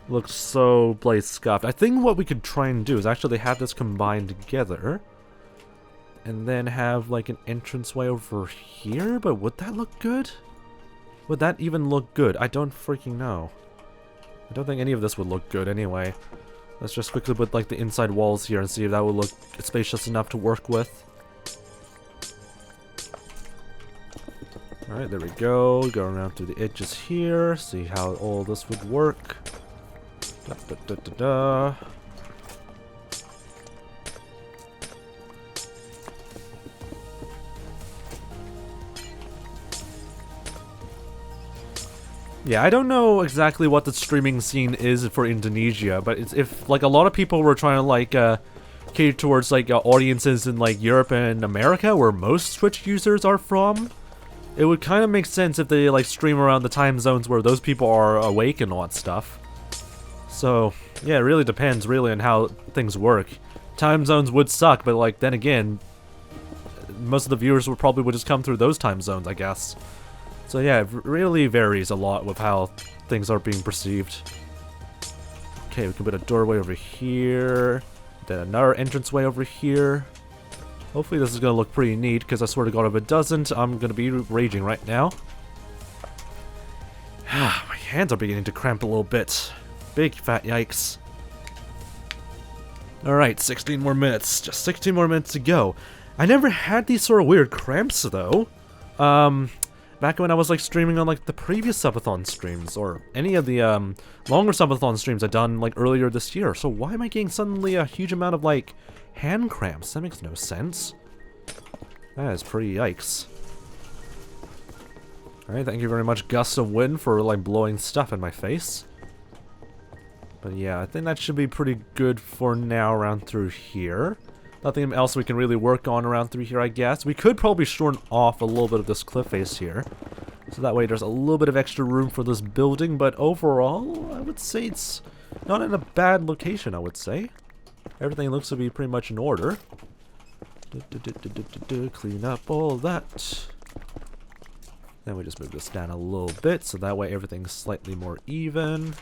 A: Looks so bloody scuffed. I think what we could try and do is actually have this combined together. And then have, like, an entranceway over here? But would that look good? Would that even look good? I don't freaking know. I don't think any of this would look good anyway. Let's just quickly put, like, the inside walls here and see if that would look spacious enough to work with. Alright, there we go. Go around through the edges here. See how all this would work. Da-da-da-da-da. Yeah, I don't know exactly what the streaming scene is for Indonesia, but it's, if, like, a lot of people were trying to, like, cater towards, like, audiences in, like, Europe and America, where most Twitch users are from, it would kind of make sense if they, like, stream around the time zones where those people are awake and all that stuff. So, yeah, it really depends, really, on how things work. Time zones would suck, but, like, then again, most of the viewers would probably just come through those time zones, I guess. So yeah, it really varies a lot with how things are being perceived. Okay, we can put a doorway over here, then another entranceway over here. Hopefully this is going to look pretty neat, because I swear to God if it doesn't, I'm going to be raging right now. My hands are beginning to cramp a little bit. Big fat yikes. Alright, 16 more minutes. Just 16 more minutes to go. I never had these sort of weird cramps, though. back when I was like streaming on like the previous Subathon streams, or any of the longer Subathon streams I've done like earlier this year. So why am I getting suddenly a huge amount of like hand cramps? That makes no sense. That is pretty yikes. Alright, thank you very much, gusts of wind, for like blowing stuff in my face. But yeah, I think that should be pretty good for now around through here. Nothing else we can really work on around through here, I guess. We could probably shorten off a little bit of this cliff face here. So that way there's a little bit of extra room for this building, but overall, I would say it's not in a bad location, I would say. Everything looks to be pretty much in order. Clean up all that. Then we just move this down a little bit, so that way everything's slightly more even.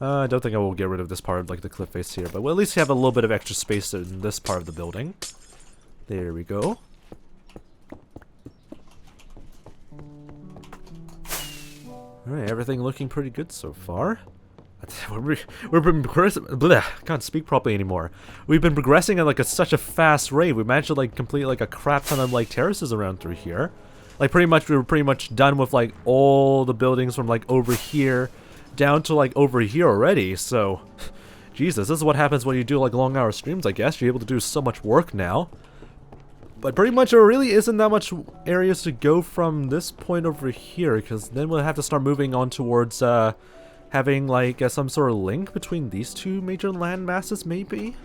A: I don't think I will get rid of this part of like the cliff face here, but we'll at least have a little bit of extra space in this part of the building. There we go. Alright, everything looking pretty good so far. We've been progressing. Can't speak properly anymore. We've been progressing at like such a fast rate. We managed to like complete like a crap ton of like terraces around through here. Like we were pretty much done with like all the buildings from like over here down to like over here already. So, Jesus, this is what happens when you do like long hour streams. I guess you're able to do so much work now. But pretty much there really isn't that much areas to go from this point over here, because then we'll have to start moving on towards having like some sort of link between these two major land masses, maybe?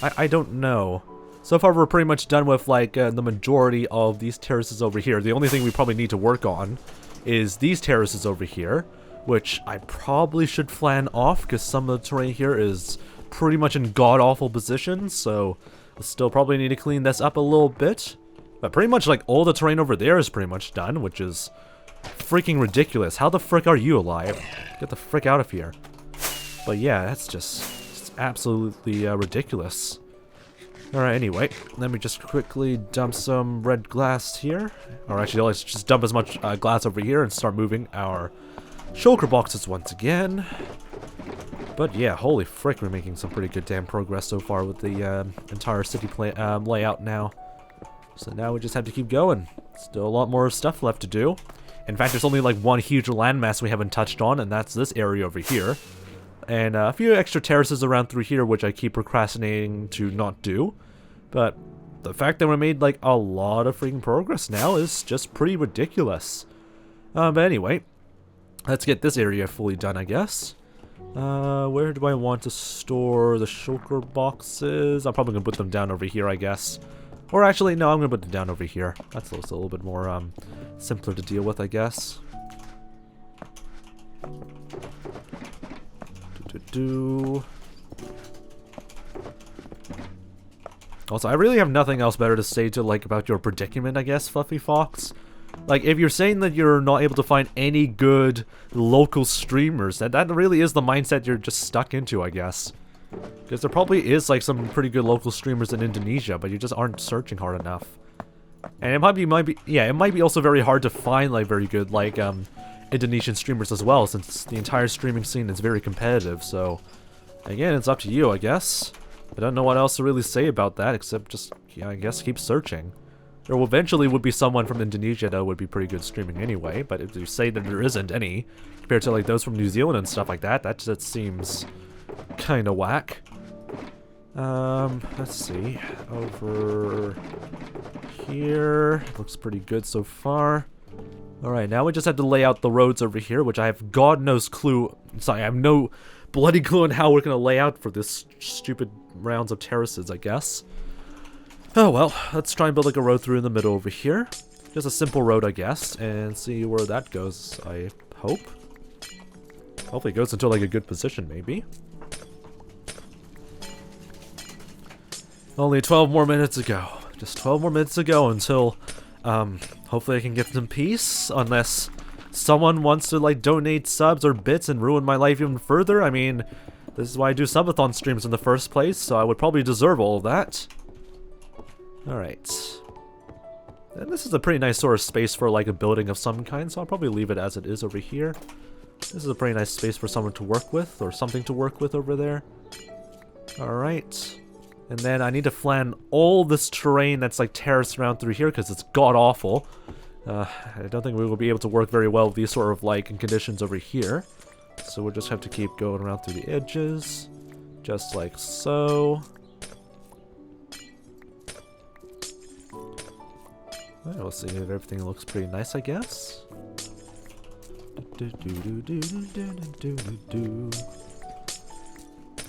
A: I don't know. So far we're pretty much done with like the majority of these terraces over here. The only thing we probably need to work on is these terraces over here, which I probably should flan off because some of the terrain here is pretty much in god-awful position, so we'll still probably need to clean this up a little bit. But pretty much like all the terrain over there is pretty much done, which is freaking ridiculous. How the frick are you alive? Get the frick out of here. But yeah, that's just absolutely ridiculous. Alright, anyway, let me just quickly dump some red glass here. Or actually, let's just dump as much glass over here and start moving our shulker boxes once again. But yeah, holy frick, we're making some pretty good damn progress so far with the entire city layout now. So now we just have to keep going. Still a lot more stuff left to do. In fact, there's only like one huge landmass we haven't touched on, and that's this area over here. And a few extra terraces around through here, which I keep procrastinating to not do. But the fact that we made like a lot of freaking progress now is just pretty ridiculous. But anyway, let's get this area fully done, I guess. Where do I want to store the shulker boxes? I'm probably going to put them down over here, I guess. Or actually, no, I'm going to put them down over here. That's a little bit more simpler to deal with, I guess. Also, I really have nothing else better to say to like about your predicament, I guess, Fluffy Fox. Like, if you're saying that you're not able to find any good local streamers, that really is the mindset you're just stuck into, I guess. Because there probably is like some pretty good local streamers in Indonesia, but you just aren't searching hard enough. And it might be also very hard to find like very good like Indonesian streamers as well, since the entire streaming scene is very competitive. So again, it's up to you, I guess. I don't know what else to really say about that, except just, yeah, I guess keep searching. There will eventually would be someone from Indonesia that would be pretty good streaming anyway, but if you say that there isn't any, compared to like those from New Zealand and stuff like that, that just seems kind of whack. Let's see. Over here, looks pretty good so far. Alright, now we just have to lay out the roads over here, which I have God knows clue. Sorry, I have no bloody clue on how we're gonna lay out for this stupid rounds of terraces, I guess. Oh well, let's try and build like a road through in the middle over here. Just a simple road, I guess, and see where that goes, I hope. Hopefully it goes into like a good position, maybe. Only 12 more minutes to go. Just 12 more minutes to go until, hopefully I can get some peace, unless someone wants to like donate subs or bits and ruin my life even further. I mean, this is why I do subathon streams in the first place, so I would probably deserve all of that. Alright. And this is a pretty nice sort of space for like a building of some kind, so I'll probably leave it as it is over here. This is a pretty nice space for someone to work with, or something to work with over there. Alright. And then I need to flan all this terrain that's like terraced around through here, because it's god-awful. I don't think we will be able to work very well with these sort of like conditions over here. So we'll just have to keep going around through the edges. Just like so. We'll see if everything looks pretty nice, I guess.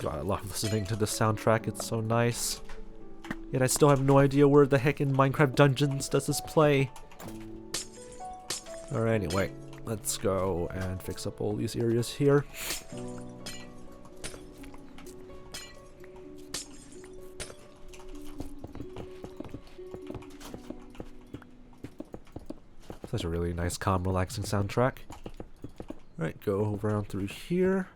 A: God, I love listening to the soundtrack, it's so nice. Yet I still have no idea where the heck in Minecraft Dungeons does this play. Alright, anyway, let's go and fix up all these areas here. Such a really nice, calm, relaxing soundtrack. Alright, go around through here.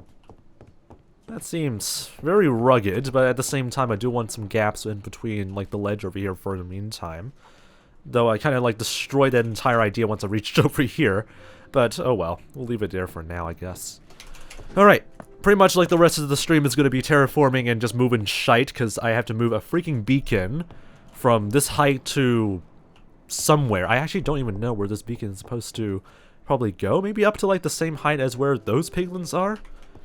A: That seems very rugged, but at the same time I do want some gaps in between like the ledge over here for the meantime. Though I kind of like destroyed that entire idea once I reached over here. But oh well, we'll leave it there for now, I guess. Alright, pretty much like the rest of the stream is going to be terraforming and just moving shite, because I have to move a freaking beacon from this height to somewhere. I actually don't even know where this beacon is supposed to probably go. Maybe up to like the same height as where those piglins are?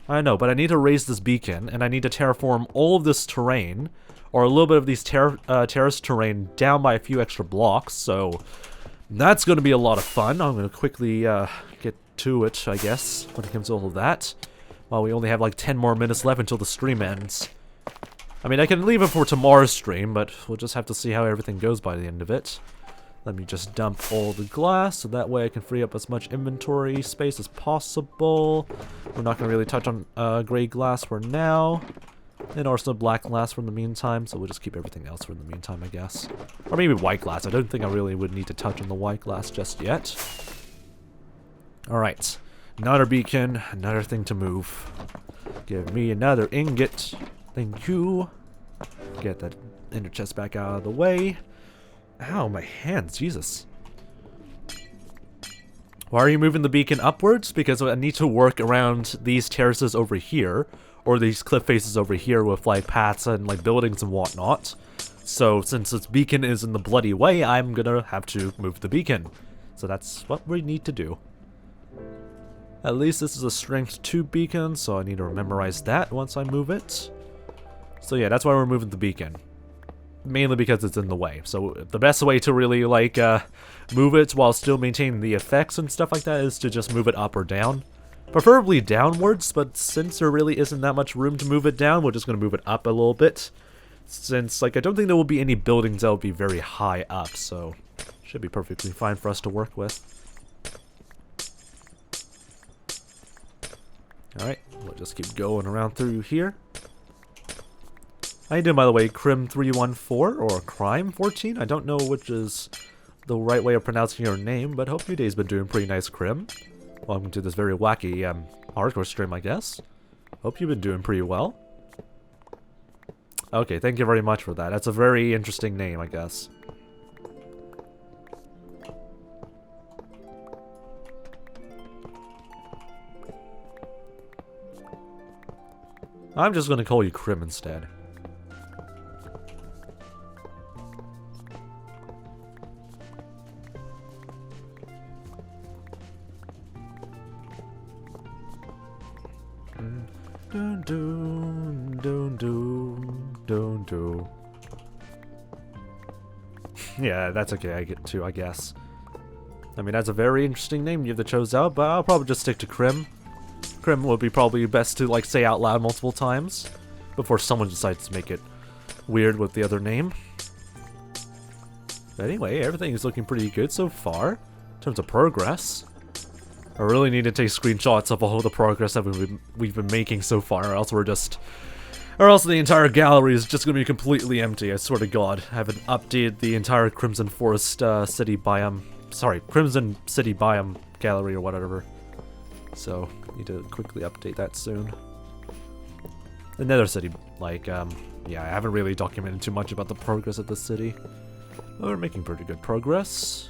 A: I don't know, but I need to raise this beacon, and I need to terraform all of this terrain, or a little bit of these terrace terrain down by a few extra blocks, so that's going to be a lot of fun. I'm going to quickly get to it, I guess, when it comes to all of that. While we only have like 10 more minutes left until the stream ends. I mean, I can leave it for tomorrow's stream, but we'll just have to see how everything goes by the end of it. Let me just dump all the glass, so that way I can free up as much inventory space as possible. We're not going to really touch on gray glass for now. And also black glass for the meantime, so we'll just keep everything else for the meantime, I guess. Or maybe white glass. I don't think I really would need to touch on the white glass just yet. Alright. Another beacon, another thing to move. Give me another ingot. Thank you. Get that ender chest back out of the way. Ow, my hands, Jesus. Why are you moving the beacon upwards? Because I need to work around these terraces over here, or these cliff faces over here with like paths and like buildings and whatnot. So since this beacon is in the bloody way, I'm gonna have to move the beacon. So that's what we need to do. At least this is a strength 2 beacon, so I need to memorize that once I move it. So yeah, that's why we're moving the beacon. Mainly because it's in the way. So the best way to really like move it while still maintaining the effects and stuff like that is to just move it up or down. Preferably downwards, but since there really isn't that much room to move it down, we're just going to move it up a little bit. Since like I don't think there will be any buildings that will be very high up, so should be perfectly fine for us to work with. Alright, we'll just keep going around through here. How you doing, by the way, 𝗰𝗶𝗹 or Crime14? I don't know which is the right way of pronouncing your name, but hope your day's been doing pretty nice, Crim. Welcome to this very wacky hardcore stream, I guess. Hope you've been doing pretty well. Okay, thank you very much for that. That's a very interesting name, I guess. I'm just gonna call you Crim instead. Dun dun dun dun dun dun. Yeah, that's okay. I get to, I guess. I mean, that's a very interesting name you've chose out, but I'll probably just stick to Crim. Crim would be probably best to like say out loud multiple times before someone decides to make it weird with the other name. But anyway, everything is looking pretty good so far in terms of progress. I really need to take screenshots of all the progress that we've been making so far, or else the entire gallery is just gonna be completely empty. I swear to God, I haven't updated the entire Crimson Forest City biome. Sorry, Crimson City biome gallery or whatever. So need to quickly update that soon. The Nether City, like, yeah, I haven't really documented too much about the progress of the city. But we're making pretty good progress.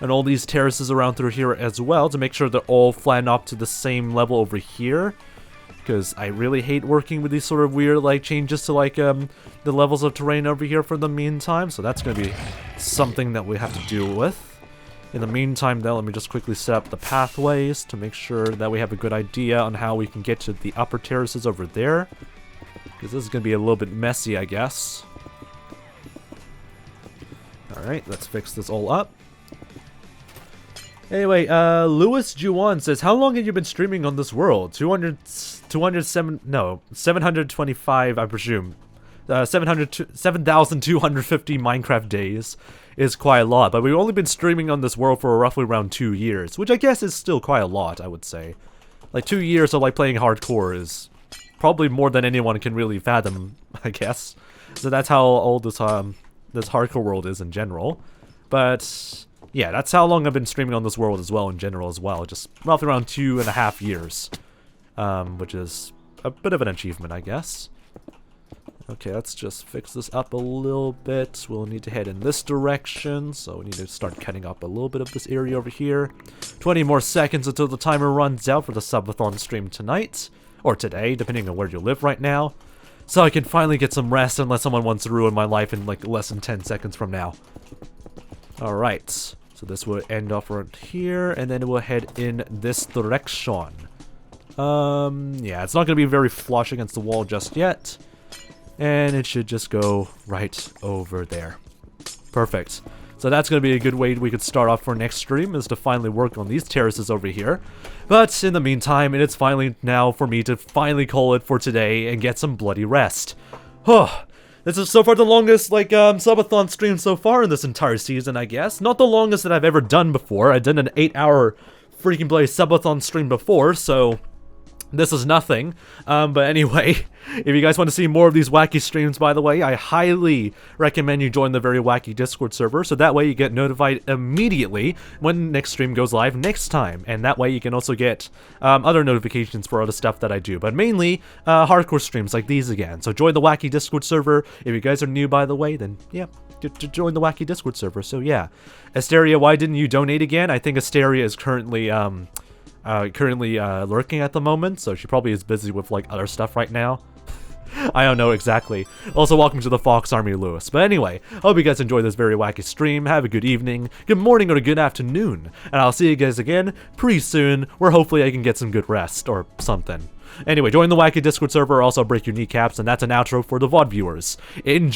A: and all these terraces around through here as well to make sure they're all flattened up to the same level over here. Because I really hate working with these sort of weird like changes to like the levels of terrain over here for the meantime. So that's going to be something that we have to deal with. In the meantime, though, let me just quickly set up the pathways to make sure that we have a good idea on how we can get to the upper terraces over there. Because this is going to be a little bit messy, I guess. Alright, let's fix this all up. Anyway, 𝗦cie𝗰𝗶𝗹 says, how long have you been streaming on this world? 725, I presume. 7,250 Minecraft days is quite a lot, but we've only been streaming on this world for roughly around 2 years, which I guess is still quite a lot, I would say. Like, 2 years of, like, playing hardcore is probably more than anyone can really fathom, I guess. So that's how old this hardcore world is in general. But yeah, that's how long I've been streaming on this world as well in general as well. Just roughly around 2.5 years. Which is a bit of an achievement, I guess. Okay, let's just fix this up a little bit. We'll need to head in this direction, so we need to start cutting up a little bit of this area over here. 20 more seconds until the timer runs out for the Subathon stream tonight. Or today, depending on where you live right now. So I can finally get some rest unless someone wants to ruin my life in like less than 10 seconds from now. Alright, so this will end off right here, and then we'll head in this direction. Yeah, it's not going to be very flush against the wall just yet. And it should just go right over there. Perfect. So that's going to be a good way we could start off for next stream, is to finally work on these terraces over here. But in the meantime, it's finally now for me to finally call it for today and get some bloody rest. This is so far the longest, like, Subathon stream so far in this entire season, I guess. Not the longest that I've ever done before. I did an 8-hour freaking bloody Subathon stream before, so this is nothing. But anyway, if you guys want to see more of these wacky streams, by the way, I highly recommend you join the Very Wacky Discord server, so that way you get notified immediately when next stream goes live next time, and that way you can also get other notifications for other stuff that I do, but mainly hardcore streams like these again. So join the Wacky Discord server. If you guys are new, by the way, then yeah, to join the Wacky Discord server. So yeah, 𝗦cie𝗰𝗶𝗹, why didn't you donate again? I think 𝗦cie𝗰𝗶𝗹 is currently lurking at the moment, so she probably is busy with like other stuff right now. I don't know exactly. Also, welcome to the 𝗦cie𝗰𝗶𝗹. But anyway, hope you guys enjoyed this very wacky stream. Have a good evening, good morning, or a good afternoon. And I'll see you guys again pretty soon, where hopefully I can get some good rest or something. Anyway, join the Wacky Discord server, or also break your kneecaps, and that's an outro for the VOD viewers. Enjoy!